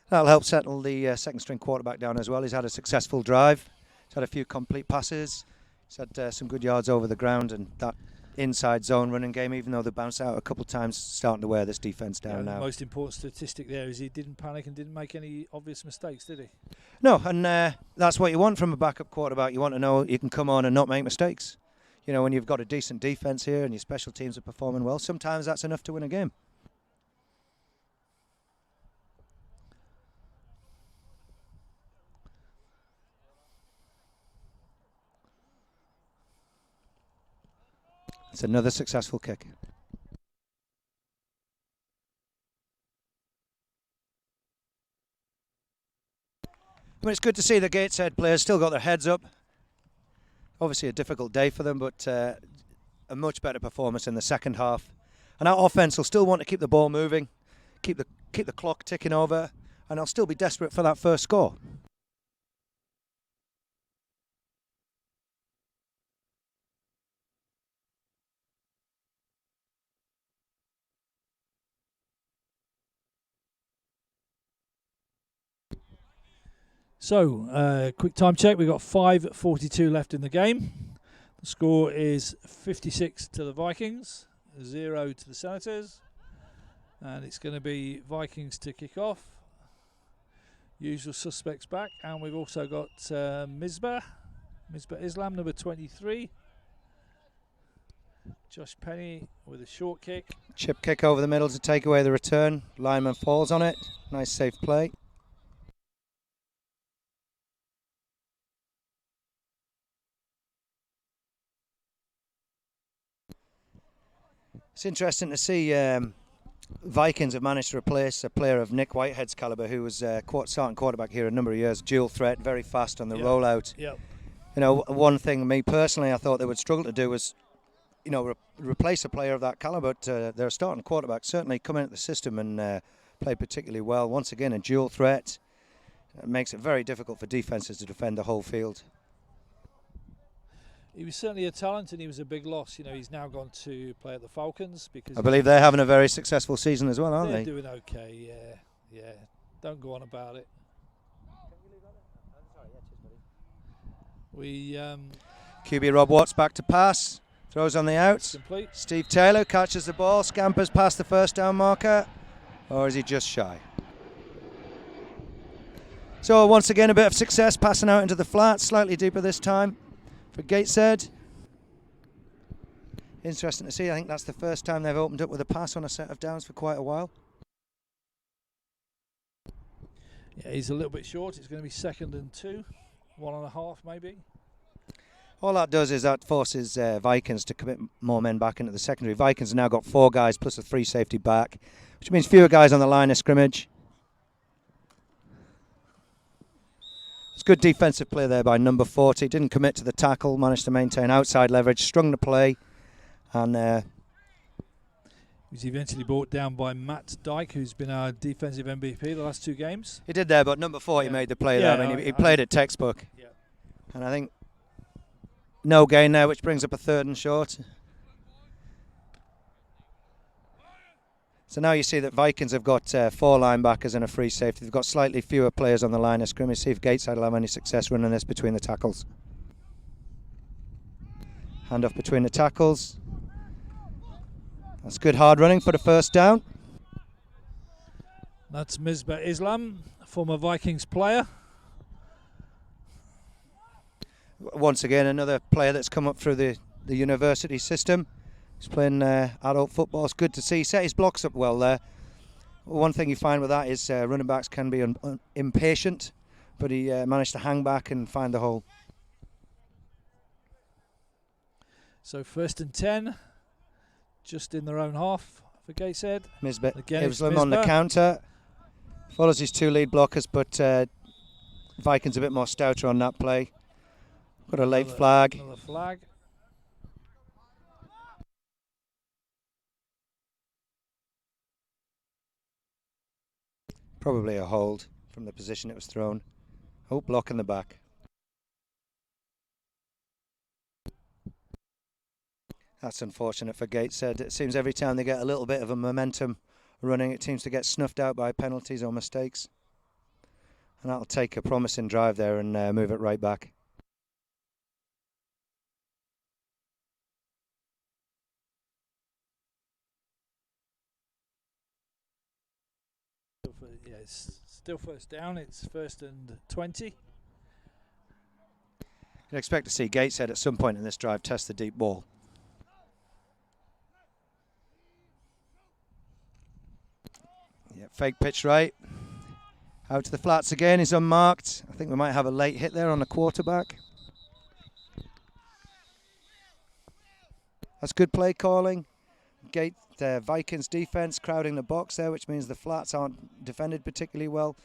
That'll help settle the second string quarterback down as well. He's had a successful drive. He's had a few complete passes. He's had some good yards over the ground, and that inside zone running game, even though they bounced out a couple of times, starting to wear this defence down now. The most important statistic there is he didn't panic and didn't make any obvious mistakes, did he? No, and that's what you want from a backup quarterback. You want to know you can come on and not make mistakes. You know, when you've got a decent defence here and your special teams are performing well, sometimes that's enough to win a game. It's another successful kick. I mean, it's good to see the Gateshead players still got their heads up. Obviously a difficult day for them, but a much better performance in the second half. And our offense will still want to keep the ball moving, keep the clock ticking over, and they'll still be desperate for that first score. So, quick time check. We've got 5:42 left in the game. The score is 56 to the Vikings, 0 to the Senators. And it's going to be Vikings to kick off. Usual suspects back. And we've also got Misbah Islam, number 23. Josh Penny with a short kick. Chip kick over the middle to take away the return. Lineman falls on it. Nice safe play. It's interesting to see Vikings have managed to replace a player of Nick Whitehead's calibre, who was starting quarterback here a number of years. Dual threat, very fast on the rollout. Yep. You know, one thing me personally I thought they would struggle to do was, you know, replace a player of that calibre. But their starting quarterback certainly come into the system and play particularly well. Once again, a dual threat. It makes it very difficult for defences to defend the whole field. He was certainly a talent, and he was a big loss. You know, he's now gone to play at the Falcons because I believe they're having a very successful season as well, aren't they're they? doing okay. Yeah. Don't go on about it. We QB Rob Watts back to pass, throws on the out. complete. Steve Taylor catches the ball, scampers past the first down marker, or is he just shy? So once again, a bit of success passing out into the flat, slightly deeper this time for Gateshead. Interesting to see. I think that's the first time they've opened up with a pass on a set of downs for quite a while. Yeah, he's a little bit short. It's going to be 2nd and 2, 1.5 maybe. All that does is that forces Vikings to commit more men back into the secondary. Vikings have now got 4 guys plus a 3 safety back, which means fewer guys on the line of scrimmage. It's good defensive play there by number 40. Didn't commit to the tackle, managed to maintain outside leverage, strung the play, and He was eventually brought down by Matt Dyke, who's been our defensive MVP the last 2 games. he did there, but number 40 made the play there. I mean, he played it textbook. Yeah. And I think no gain there, which brings up a 3rd and short. So now you see that Vikings have got 4 linebackers and a free safety. They've got slightly fewer players on the line of scrimmage. See if Gateshead will have any success running this between the tackles. Hand off between the tackles. That's good hard running for the first down. That's Misbah Islam, former Vikings player. Once again, another player that's come up through the university system. He's playing adult football. It's good to see. He set his blocks up well there. One thing you find with that is running backs can be impatient, but he managed to hang back and find the hole. So 1st and 10, just in their own half for Gateshead. Misbah Again, it's Islam on the Misbah. counter. Follows his 2 lead blockers, but Vikings a bit more stouter on that play. Got a late flag. Another flag. Probably a hold from the position it was thrown. Oh, block in the back. That's unfortunate for Gateshead. It seems every time they get a little bit of a momentum running, it seems to get snuffed out by penalties or mistakes. And that'll take a promising drive there and move it right back. Yeah, it's still first down. It's 1st and 20. You'd expect to see Gateshead at some point in this drive test the deep ball. Yeah, fake pitch right. Out to the flats again. He's unmarked. I think we might have a late hit there on the quarterback. That's good play calling. Vikings defense crowding the box there, which means the flats aren't defended particularly well.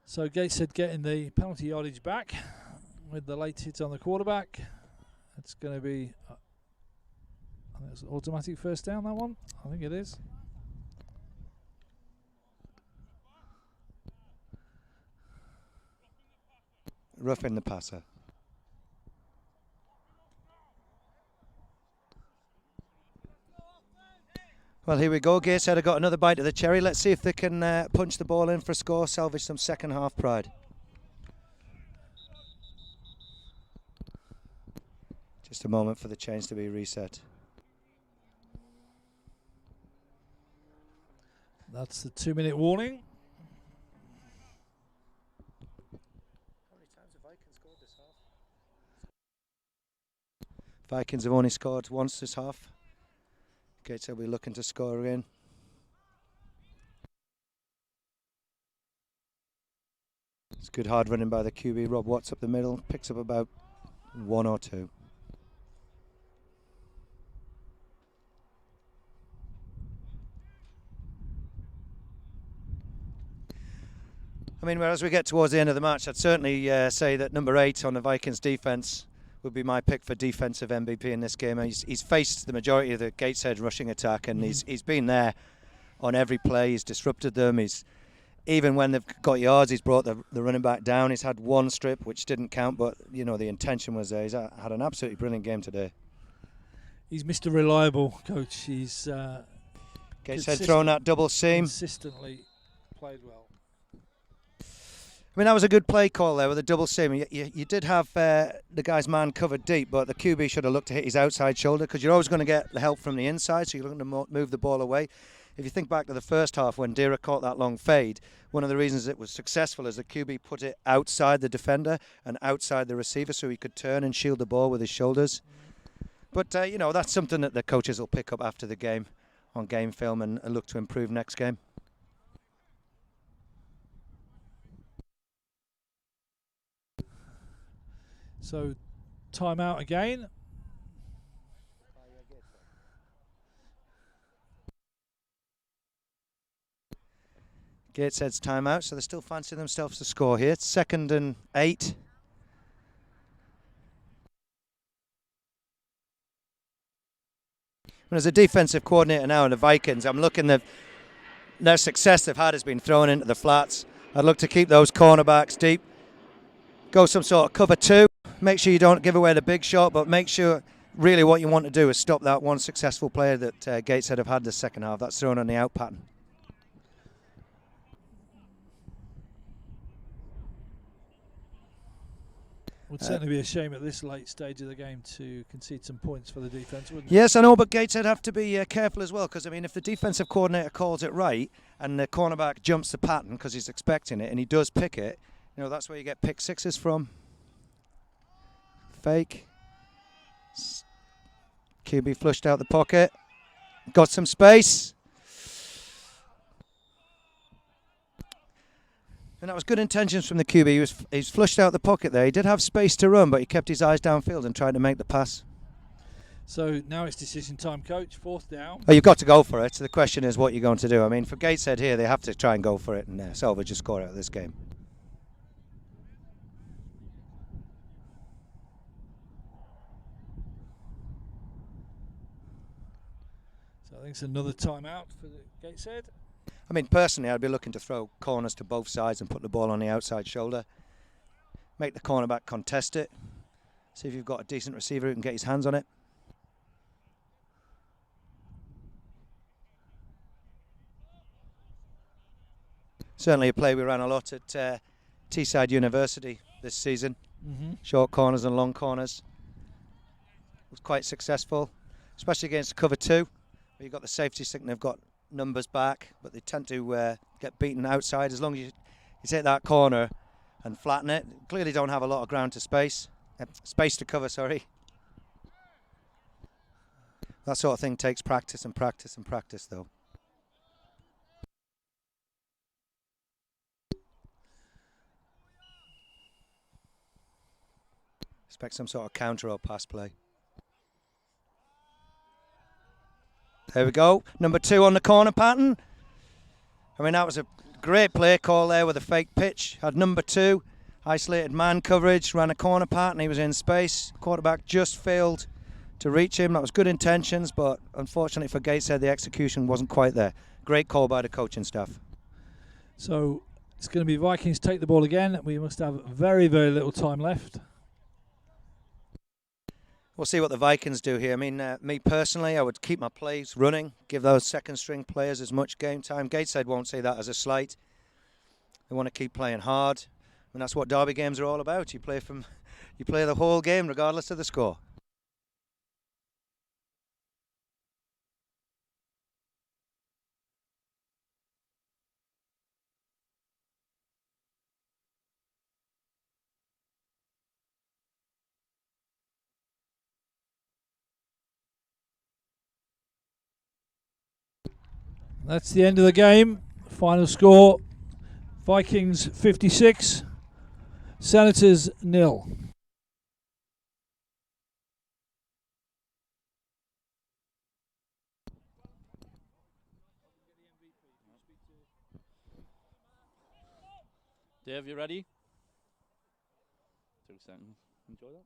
So Gateshead getting the penalty yardage back with the late hit on the quarterback. It's going to be, I think it's an automatic first down, that one. I think it is. Roughing the passer. Well, here we go. Gateshead have got another bite of the cherry. Let's see if they can punch the ball in for a score, salvage some second half pride. Just a moment for the chains to be reset. That's the 2-minute warning. How many times have Vikings scored this half? Vikings have only scored once this half. Gateshead will be looking to score again. It's good hard running by the QB. Rob Watts up the middle, picks up about 1 or 2. I mean, as we get towards the end of the match, I'd certainly say that number 8 on the Vikings defence would be my pick for defensive MVP in this game. He's faced the majority of the Gateshead rushing attack, and he's been there on every play. He's disrupted them. Even when they've got yards, he's brought the running back down. He's had one strip which didn't count, but you know the intention was there. He's had an absolutely brilliant game today. He's Mr. Reliable, coach. He's Gateshead thrown that double seam. Consistently played well. I mean, that was a good play call there with a double seam. You did have the guy's man covered deep, but the QB should have looked to hit his outside shoulder, because you're always going to get the help from the inside, so you're looking to move the ball away. If you think back to the first half when Dira caught that long fade, one of the reasons it was successful is the QB put it outside the defender and outside the receiver so he could turn and shield the ball with his shoulders. But, you know, that's something that the coaches will pick up after the game on game film and look to improve next game. So, timeout again. Gateshead's timeout, so they're still fancying themselves to score here. It's 2nd and 8. As a defensive coordinator now in the Vikings, I'm looking at their success they've had has been thrown into the flats. I'd look to keep those cornerbacks deep. Go some sort of cover 2. Make sure you don't give away the big shot, but make sure really what you want to do is stop that one successful player that Gateshead have had the second half. That's thrown on the out pattern. Would certainly be a shame at this late stage of the game to concede some points for the defence, wouldn't it? Yes, I know, but Gateshead have to be careful as well, because, I mean, if the defensive coordinator calls it right and the cornerback jumps the pattern because he's expecting it and he does pick it, you know, that's where you get pick sixes from. Fake. QB flushed out the pocket. Got some space. And that was good intentions from the QB. He's flushed out the pocket there. He did have space to run, but he kept his eyes downfield and tried to make the pass. So now it's decision time, coach. 4th down. Oh, you've got to go for it. So the question is what you're going to do. I mean, for Gateshead here, they have to try and go for it and salvage a score out of this game. So I think it's another timeout for the Gateshead. I mean, personally, I'd be looking to throw corners to both sides and put the ball on the outside shoulder. Make the cornerback contest it. See if you've got a decent receiver who can get his hands on it. Certainly a play we ran a lot at Teesside University this season. Short corners and long corners. It was quite successful, especially against cover 2. Where you've got the safeties thinking they've got numbers back, but they tend to get beaten outside. As long as you take that corner and flatten it, clearly don't have a lot of ground to space to cover, sorry. That sort of thing takes practice and practice and practice, though. Expect some sort of counter or pass play. There we go. Number 2 on the corner pattern. I mean, that was a great play call there with a fake pitch. Had number 2, isolated man coverage, ran a corner pattern. He was in space. Quarterback just failed to reach him. That was good intentions, but unfortunately for Gateshead, the execution wasn't quite there. Great call by the coaching staff. So it's going to be Vikings take the ball again. We must have very, very little time left. We'll see what the Vikings do here. I mean, me personally, I would keep my plays running, give those second-string players as much game time. Gateshead won't see that as a slight. They want to keep playing hard, and that's what derby games are all about. You play the whole game, regardless of the score. That's the end of the game. Final score, Vikings 56, Senators 0. Dave, you ready? 2 seconds. Enjoy that.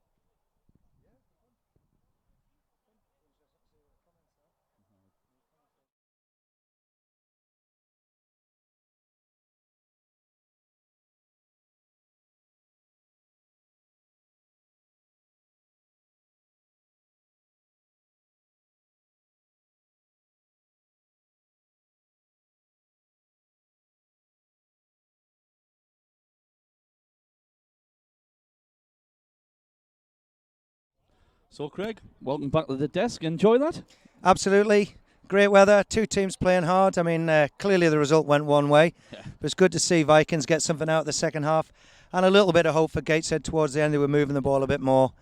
So, Craig, welcome back to the desk. Enjoy that? Absolutely. Great weather, 2 teams playing hard. I mean, clearly the result went one way. Yeah. But it's good to see Vikings get something out of the second half. And a little bit of hope for Gateshead towards the end. They were moving the ball a bit more.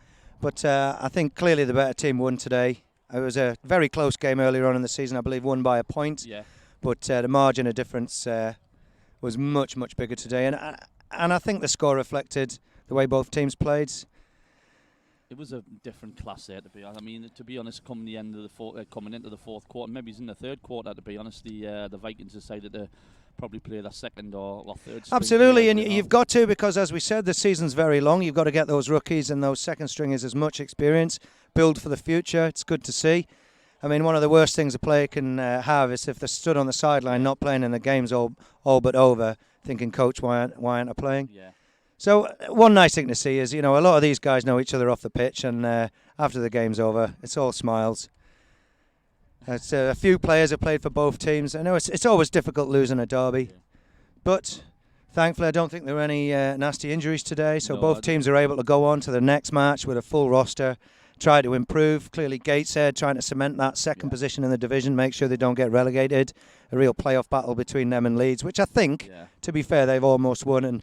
But I think clearly the better team won today. It was a very close game earlier on in the season, I believe won by a point. Yeah. But the margin of difference was much, much bigger today. And I think the score reflected the way both teams played. It was a different class there, to be honest. I mean, to be honest, coming into the fourth quarter, maybe it's in the third quarter, to be honest, the Vikings decided to probably play their second or third. Absolutely, and you've got to, because as we said, the season's very long. You've got to get those rookies and those second stringers as much experience, build for the future. It's good to see. I mean, one of the worst things a player can have is if they're stood on the sideline, not playing in the games all but over, thinking, coach, why aren't I playing? Yeah. So one nice thing to see is, a lot of these guys know each other off the pitch, and after the game's over, it's all smiles. It's a few players have played for both teams. I know it's always difficult losing a derby, but thankfully I don't think there were any nasty injuries today, so both teams are able to go on to the next match with a full roster, try to improve. Clearly Gateshead trying to cement that second position in the division, make sure they don't get relegated. A real playoff battle between them and Leeds, which I think, to be fair, they've almost won.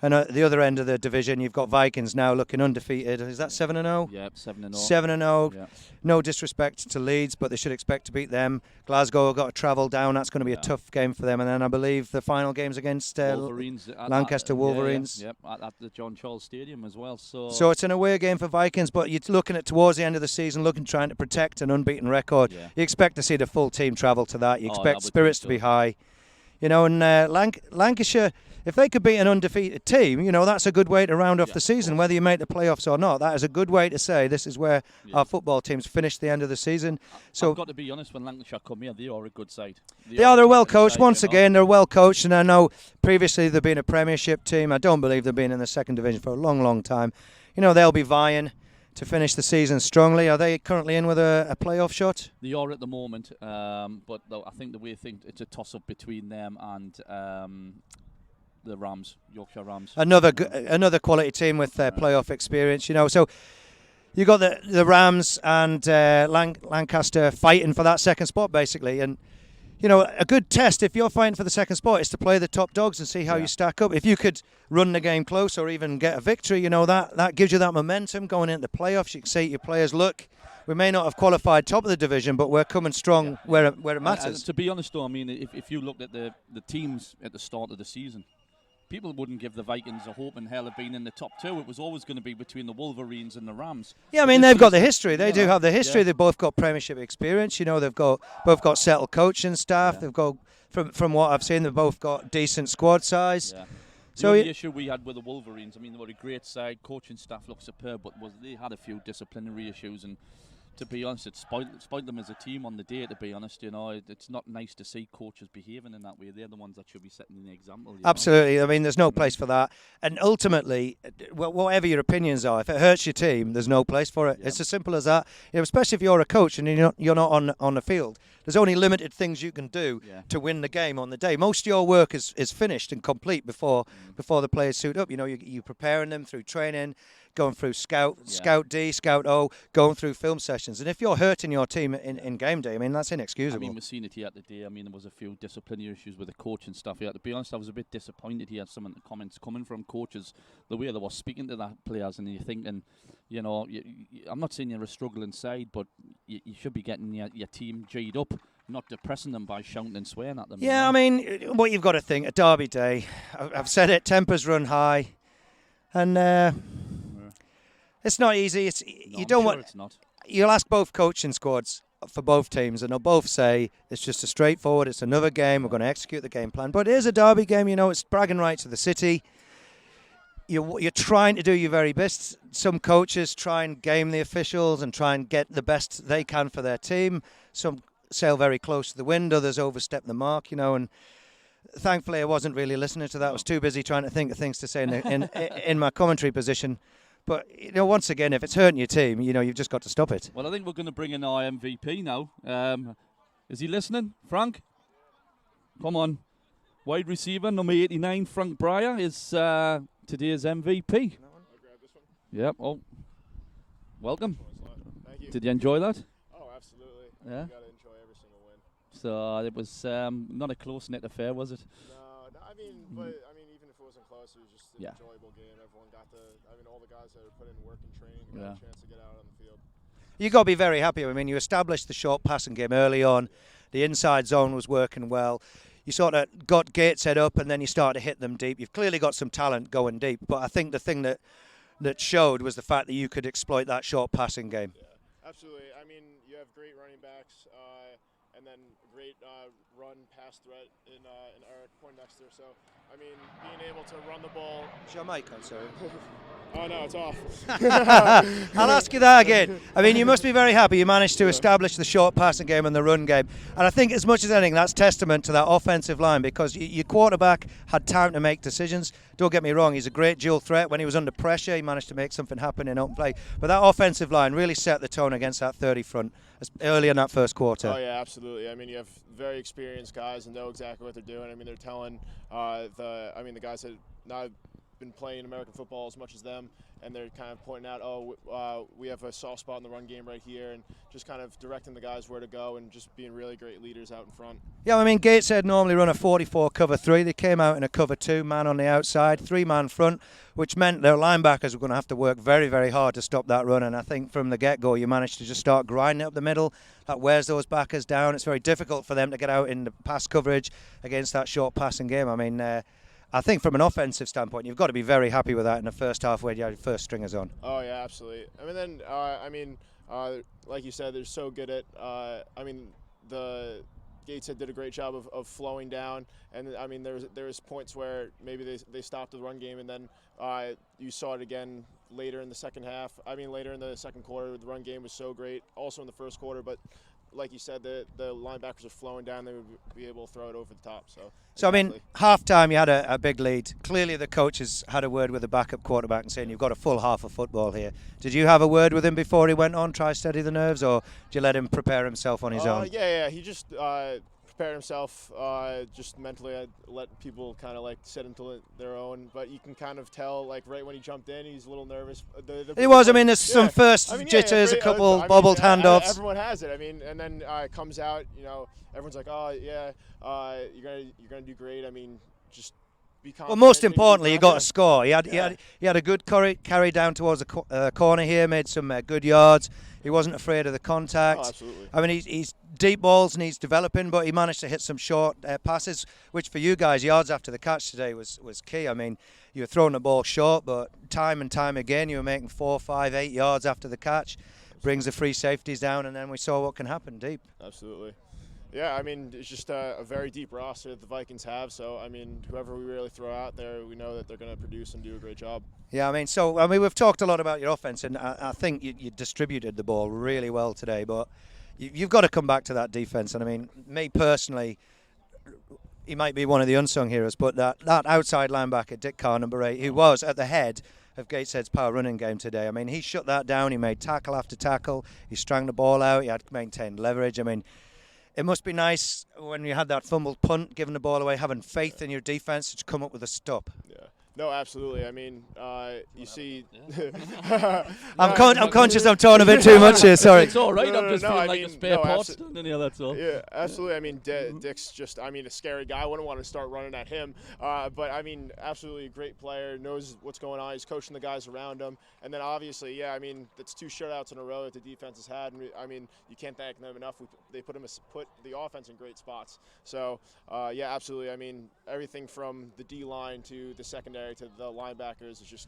And at the other end of the division, you've got Vikings now looking undefeated. Is that 7-0? Yeah, 7-0. 7-0. Yeah. No disrespect to Leeds, but they should expect to beat them. Glasgow have got to travel down. That's going to be a tough game for them. And then I believe the final game's against Lancaster Wolverines. Yep, at the John Charles Stadium as well. So it's an away game for Vikings, but you're looking at towards the end of the season, trying to protect an unbeaten record. Yeah. You expect to see the full team travel to that. You expect that spirits to be high. And Lancashire, if they could beat an undefeated team, that's a good way to round off the season, whether you make the playoffs or not. That is a good way to say this is where our football teams finish the end of the season. So I've got to be honest, when Lancashire come here, they are a good side. They're well coached. Once again, they're well coached, and I know previously they've been a Premiership team. I don't believe they've been in the second division for a long, long time. They'll be vying to finish the season strongly. Are they currently in with a playoff shot? They are at the moment, but I think it's a toss-up between them and the Rams, Yorkshire Rams. Another quality team with playoff experience, So you got the Rams and Lancaster fighting for that second spot, basically. And a good test if you're fighting for the second spot is to play the top dogs and see how you stack up. If you could run the game close or even get a victory, that gives you that momentum going into the playoffs. You can say to your players, look, we may not have qualified top of the division, but we're coming strong where it matters. And to be honest, though, I mean, if you looked at the teams at the start of the season, people wouldn't give the Vikings a hope in hell of being in the top two. It was always going to be between the Wolverines and the Rams. Yeah, I mean, they've got the history. They do have the history. They've both got Premiership experience. They've both got settled coaching staff. They've got, from what I've seen, they've both got decent squad size. Yeah. So the issue we had with the Wolverines, I mean, they were a great side. Coaching staff looked superb, but they had a few disciplinary issues and to be honest, it spoiled them as a team on the day, to be honest. You know, it's not nice to see coaches behaving in that way. They're the ones that should be setting the example. Absolutely. I mean, there's no place for that. And ultimately, whatever your opinions are, if it hurts your team, there's no place for it. Yeah. It's as simple as that. You know, especially if you're a coach and you're not on the field. There's only limited things you can do to win the game on the day. Most of your work is finished and complete before the players suit up. You know, you're preparing them through training, going through Scout D, Scout O, going through film sessions. And if you're hurting your team in game day, I mean, that's inexcusable. I mean, we've seen it here today. I mean, there was a few disciplinary issues with the coach and stuff here. To be honest, I was a bit disappointed here. Some of the comments coming from coaches, the way they were speaking to the players, and you're thinking, you know, I'm not saying you're a struggling side, but you should be getting your team G'd up, not depressing them by shouting and swearing at them. Yeah, I mean, what you've got to think, a derby day, I've said it, tempers run high, and it's not easy. It's not. You'll ask both coaching squads for both teams, and they'll both say it's just a straightforward, it's another game, we're going to execute the game plan. But it is a derby game, you know, it's bragging rights of the city. You're trying to do your very best. Some coaches try and game the officials and try and get the best they can for their team. Some sail very close to the wind, others overstep the mark, you know, and thankfully I wasn't really listening to that. I was too busy trying to think of things to say in my commentary position. But, you know, once again, if it's hurting your team, you know, you've just got to stop it. Well, I think we're going to bring in our MVP now. Is he listening? Frank? Come on. Wide receiver, number 89, Frank Breyer, is today's MVP. I'll grab this one. Yep. Oh, welcome. Thank you. Did you enjoy that? Oh, absolutely. Yeah. You got to enjoy every single win. So it was not a close-knit affair, was it? No, I mean, but I mean, even if it wasn't close, it was just an enjoyable game. Everyone got all the guys that put in work and training got a chance to get out on the field. You've got to be very happy. I mean, you established the short passing game early on. The inside zone was working well. You sort of got Gateshead up, and then you started to hit them deep. You've clearly got some talent going deep, but I think the thing that showed was the fact that you could exploit that short passing game. Yeah, absolutely. I mean, you have great running backs, and then great run pass threat in Eric Poindexter. So, I mean, being able to run the ball. Is your mic on, sorry? Oh, no, it's off. I'll ask you that again. I mean, you must be very happy you managed to establish the short passing game and the run game. And I think as much as anything, that's testament to that offensive line, because your quarterback had time to make decisions. Don't get me wrong, he's a great dual threat. When he was under pressure, he managed to make something happen in open play. But that offensive line really set the tone against that 30 front early in that first quarter. Oh, yeah, absolutely. I mean, you have very experienced guys and know exactly what they're doing. I mean, they're telling the guys that not been playing American football as much as them, and they're kind of pointing out, we have a soft spot in the run game right here, and just kind of directing the guys where to go and just being really great leaders out in front. Yeah, I mean, Gateshead normally run a 44 cover 3. They came out in a cover 2, man on the outside, 3-man front, which meant their linebackers were going to have to work very, very hard to stop that run. And I think from the get-go, you managed to just start grinding up the middle. That wears those backers down. It's very difficult for them to get out in the pass coverage against that short passing game. I mean, I think from an offensive standpoint, you've got to be very happy with that in the first half where you had your first stringers on. Oh, yeah, absolutely. I mean, like you said, they're so good at, the Gateshead did a great job of flowing down, and I mean, there was points where maybe they stopped the run game, and then you saw it again later in the second half. I mean, later in the second quarter, the run game was so great, also in the first quarter, but like you said, the linebackers are flowing down. They would be able to throw it over the top. So I mean, half-time you had a big lead. Clearly the coaches had a word with the backup quarterback and saying, you've got a full half of football here. Did you have a word with him before he went on, try to steady the nerves, or did you let him prepare himself on his own? Yeah. He just prepared himself. Just mentally, I'd let people kind of like sit into their own. But you can kind of tell, like right when he jumped in, he's a little nervous. He was. I mean, there's some first jitters, a couple bobbled handoffs. Everyone has it. I mean, and then it comes out. You know, everyone's like, oh yeah, you're gonna do great. I mean, just be confident. Well, most importantly, you got a score. He had a good carry down towards the corner here, made some good yards. He wasn't afraid of the contact. Oh, absolutely. I mean, he's deep balls needs developing, but he managed to hit some short passes, which for you guys, yards after the catch today was key. I mean, you were throwing the ball short, but time and time again, you were making 4, 5, 8 yards after the catch. Brings the free safeties down, and then we saw what can happen deep. Absolutely. Yeah, I mean, it's just a very deep roster that the Vikings have. So, I mean, whoever we really throw out there, we know that they're going to produce and do a great job. Yeah, I mean, we've talked a lot about your offense, and I think you distributed the ball really well today. But you've got to come back to that defense. And I mean, me personally, he might be one of the unsung heroes, but that outside linebacker, Dick Carr, number 8, who was at the head of Gateshead's power running game today. I mean, he shut that down. He made tackle after tackle. He strung the ball out. He had maintained leverage. I mean, it must be nice when you had that fumbled punt, giving the ball away, having faith in your defense to come up with a stop. Yeah. No, absolutely. I mean, you see. I'm conscious I'm talking a bit too much here. Sorry. It's all right. I'm just feeling like a spare part standing here. That's all. Yeah, absolutely. I mean, Dick's just, a scary guy. I wouldn't want to start running at him. But I mean, absolutely a great player. Knows what's going on. He's coaching the guys around him. And then obviously, yeah, I mean, that's 2 shutouts in a row that the defense has had. And I mean, you can't thank them enough. They put the offense in great spots. So yeah, absolutely. I mean, everything from the D line to the secondary to the linebackers is just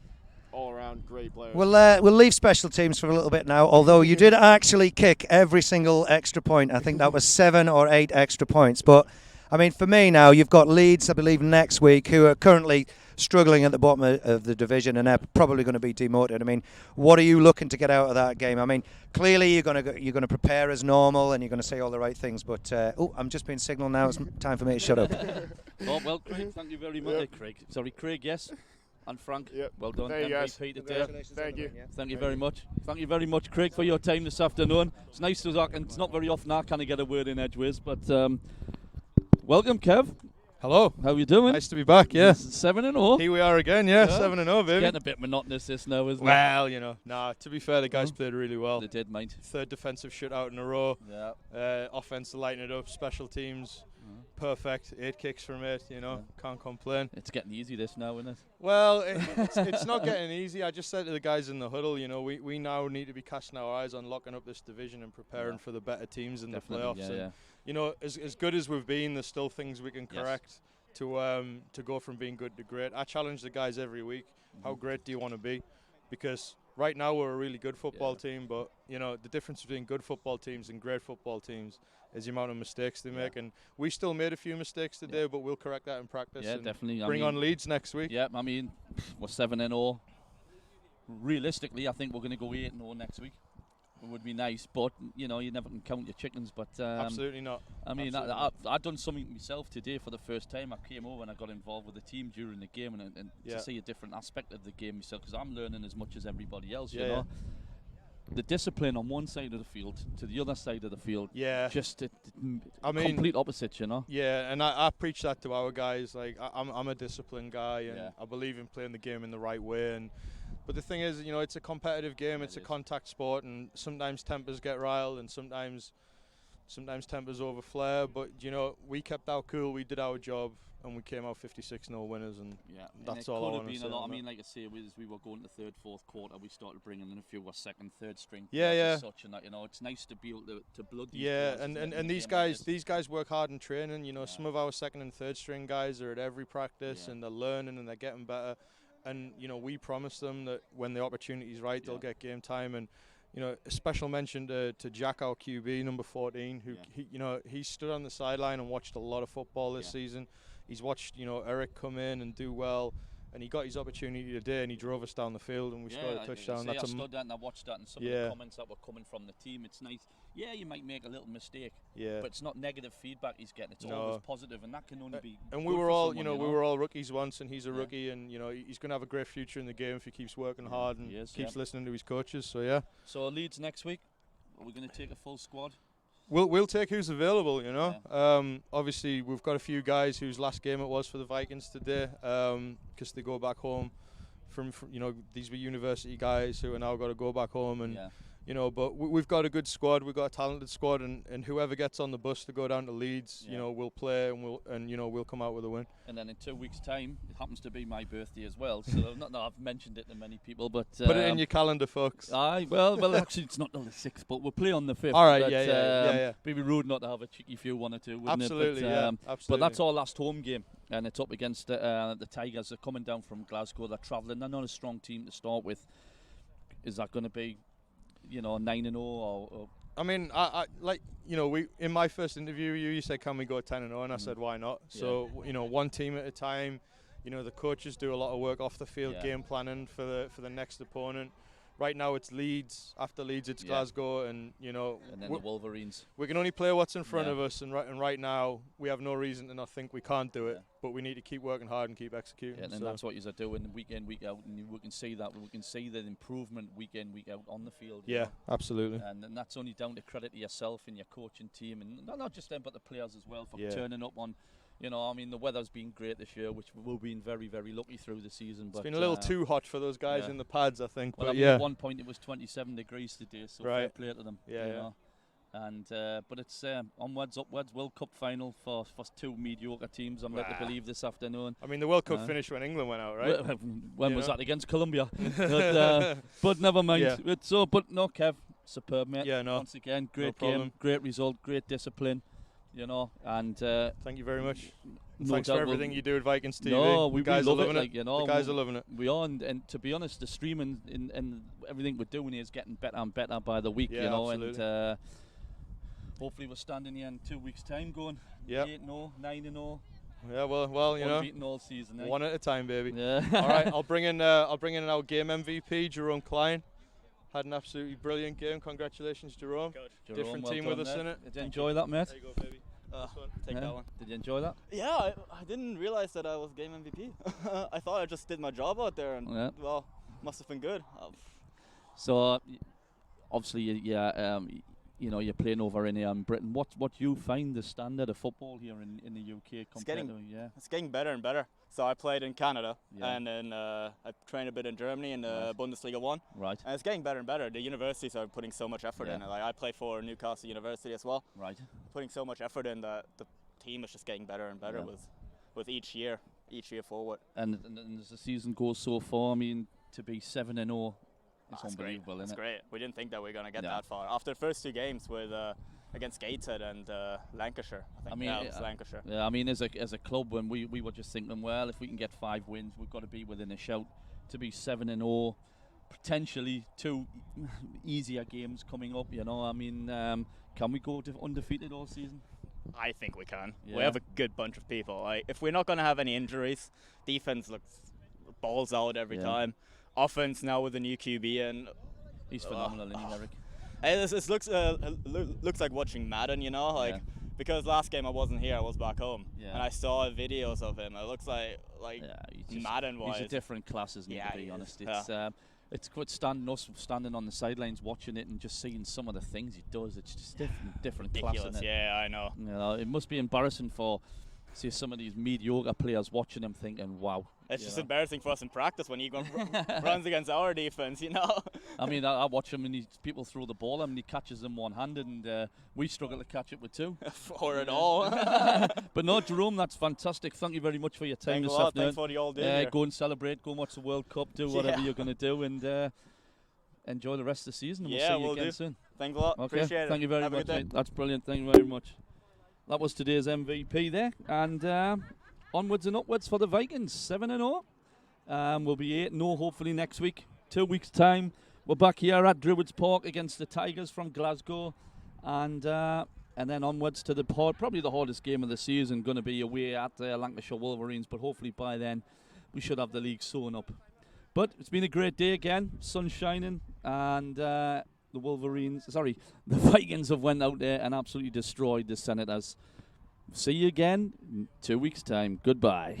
all around great players. We'll leave special teams for a little bit now, although you did actually kick every single extra point. I think that was 7 or 8 extra points. But I mean, for me now, you've got Leeds, I believe, next week, who are currently struggling at the bottom of the division, and they're probably going to be demoted. I mean, what are you looking to get out of that game? I mean, clearly you're going to prepare as normal and you're going to say all the right things. But I'm just being signalled now. It's time for me to shut up. Oh, well, Craig, thank you very much. Yep. Craig, yes. And Frank, yep. Well done. Thank you, guys. MVP today. Thank you. Thank you very much. Thank you very much, Craig, for your time this afternoon. It's nice to talk, and it's not very often I kind of get a word in edgeways, but welcome, Kev. Hello. How are you doing? Nice to be back, yeah. 7-0. Here we are again, yeah. 7-0, baby. It's getting a bit monotonous this now, isn't it? Well, to be fair, the guys played really well. They did, mate. 3rd defensive shutout in a row. Yeah. Offense to lighten it up, special teams. Perfect. 8 kicks from 8, can't complain. It's getting easy this now, isn't it? Well, it's not getting easy. I just said to the guys in the huddle, we now need to be casting our eyes on locking up this division and preparing for the better teams in Definitely, the playoffs. Yeah, and, as good as we've been, there's still things we can correct to go from being good to great. I challenge the guys every week. How great do you want to be? Because right now we're a really good football team, but the difference between good football teams and great football teams is the amount of mistakes they make, and we still made a few mistakes today, but we'll correct that in practice. Yeah, and definitely. Bring on Leeds next week. Yeah, I mean, we're 7-0. Realistically, I think we're going to go 8-0 next week. It would be nice, but you never can count your chickens. But absolutely not. I mean, I've done something myself today for the first time. I came over and I got involved with the team during the game, and to see a different aspect of the game myself, because I'm learning as much as everybody else. You know, the discipline on one side of the field to the other side of the field. Yeah, just complete opposite. Yeah, and I preach that to our guys. Like I'm a disciplined guy, and I believe in playing the game in the right way. But the thing is, it's a competitive game. It's a contact sport, and sometimes tempers get riled, and sometimes tempers overflare. But we kept our cool. We did our job, and we came out 56-0 winners, and that's all I want to say. I mean, like I say, as we were going to 3rd, 4th quarter, we started bringing in a few 2nd, 3rd string. Such and that, it's nice to be able to blood these players. And these guys work hard in training. Some of our 2nd and 3rd string guys are at every practice, and they're learning and they're getting better. And we promise them that when the opportunity's right, they'll get game time. And a special mention to Jack, our QB, number 14, who he stood on the sideline and watched a lot of football this season. He's watched Eric come in and do well, and he got his opportunity today, and he drove us down the field, and we scored a touchdown. I stood there and I watched that, and some of the comments that were coming from the team. It's nice. Yeah, you might make a little mistake, but it's not negative feedback he's getting. It's always positive, and that can only be. And we were all, we were all rookies once, and he's a rookie, and he's going to have a great future in the game if he keeps working hard and keeps listening to his coaches. So yeah. So Leeds next week, are we going to take a full squad? We'll take who's available, Obviously, we've got a few guys whose last game it was for the Vikings today, because they go back home from these were university guys who are now got to go back home, and but we've got a good squad, we've got a talented squad, and whoever gets on the bus to go down to Leeds, we'll play and we'll come out with a win. And then in 2 weeks' time, it happens to be my birthday as well, so I've mentioned it to many people, but put it in your calendar, folks. Well, actually, it's not till the 6th, but we'll play on the 5th. All right, yeah. It'd be rude not to have a cheeky few, 1 or 2, wouldn't absolutely, it? Absolutely. But that's our last home game, and it's up against the Tigers. They're coming down from Glasgow. They're travelling. They're not a strong team to start with. Is that going to be 9-0 or I mean, I like, you know, we in my first interview, you said, can we go 10-0, and I said, why not? So, you know, one team at a time. You know, the coaches do a lot of work off the field, game planning for the next opponent. Right now it's Leeds. After Leeds, it's Glasgow, and you know, and then the Wolverines. We can only play what's in front of us, and right now we have no reason to not think we can't do it. But we need to keep working hard and keep executing. Yeah, and that's what you're doing week in, week out, and we can see that. We can see the improvement week in, week out on the field. Yeah, absolutely. And that's only down to credit to yourself and your coaching team, and not just them, but the players as well for turning up on. You know, I mean, the weather's been great this year, which we've been very, very lucky through the season. But it's been a little too hot for those guys in the pads, I think. Well, but I mean, at one point it was 27 degrees today, so fair play to them. Yeah, you know. And but it's onwards, upwards. World Cup final for two mediocre teams. I'm led to believe this afternoon. I mean, the World Cup finished when England went out, right? When was that against Colombia? But never mind. But no, Kev, superb, mate. Yeah, no. Once again, great game, great result, great discipline. You know, and thank you very much. No Thanks for everything you do at Vikings TV. No, we guys love are loving it. Like, you know, the guys are loving it. We are, and to be honest, the streaming and everything we're doing is getting better and better by the week. Yeah, you know, absolutely. and hopefully we're standing here in 2 weeks' time, going 8-0, 9-0. Yeah, well, you know, unbeaten all season. Eh? One at a time, baby. Yeah. All right, I'll bring in our game MVP, Jerome Klein. Had an absolutely brilliant game. Congratulations, Jerome. Different team with us in it. Did you enjoy that, mate? There you go, baby. Take that one. Did you enjoy that? Yeah, I didn't realize that I was game MVP. I thought I just did my job out there, and well, must have been good. So, obviously, you know, you're playing over in Britain. What you find the standard of football here in the UK compared to it's getting better and better. So I played in Canada, and then I trained a bit in Germany in the Bundesliga 1. Right. And it's getting better and better. The universities are putting so much effort in it. Like I play for Newcastle University as well. Right. Putting so much effort in that the team is just getting better and better with each year forward. And as the season goes so far, I mean, to be 7-0. It's unbelievable, isn't it? It's great. We didn't think that we were going to get that far. After the first 2 games with against Gateshead and Lancashire, I mean, it was Lancashire. Yeah, I mean, as a club, when we were just thinking, well, if we can get 5 wins, we've got to be within a shout. To be 7-0, potentially 2 easier games coming up. You know, I mean, can we go undefeated all season? I think we can. Yeah. We have a good bunch of people. Like, if we're not going to have any injuries, defense looks balls out every time. Offense now with the new QB, and he's phenomenal, isn't he, Eric? It looks like watching Madden, you know, like because last game I wasn't here, I was back home, and I saw videos of him. It looks like Madden-wise. He's a different class, isn't he? To be honest, it's quite standing on the sidelines watching it and just seeing some of the things he does. It's just different class, isn't it? Yeah, I know. You know, it must be embarrassing for some of these mediocre players watching him thinking, wow. It's just embarrassing for us in practice when he runs against our defense, you know. I mean, I watch him and people throw the ball and he catches them one-handed, and we struggle to catch it with 2. Or at all. But no, Jerome, that's fantastic. Thank you very much for your time this afternoon. Thanks for the all day. Go and celebrate, go and watch the World Cup, do whatever you're going to do, and enjoy the rest of the season. And we'll see you again soon. Thanks a lot. Okay. Appreciate it. Thank you very Have much, a good day. mate. That's brilliant. Thank you very much. That was today's MVP there, and onwards and upwards for the Vikings, 7-0. We'll be 8-0 hopefully next week. 2 weeks' time, we're back here at Druids Park against the Tigers from Glasgow, and then onwards to probably the hardest game of the season, going to be away at Lancashire Wolverines. But hopefully by then we should have the league sewn up. But it's been a great day again, sun shining, and the Vikings have went out there and absolutely destroyed the Senators. See you again in 2 weeks' time. Goodbye.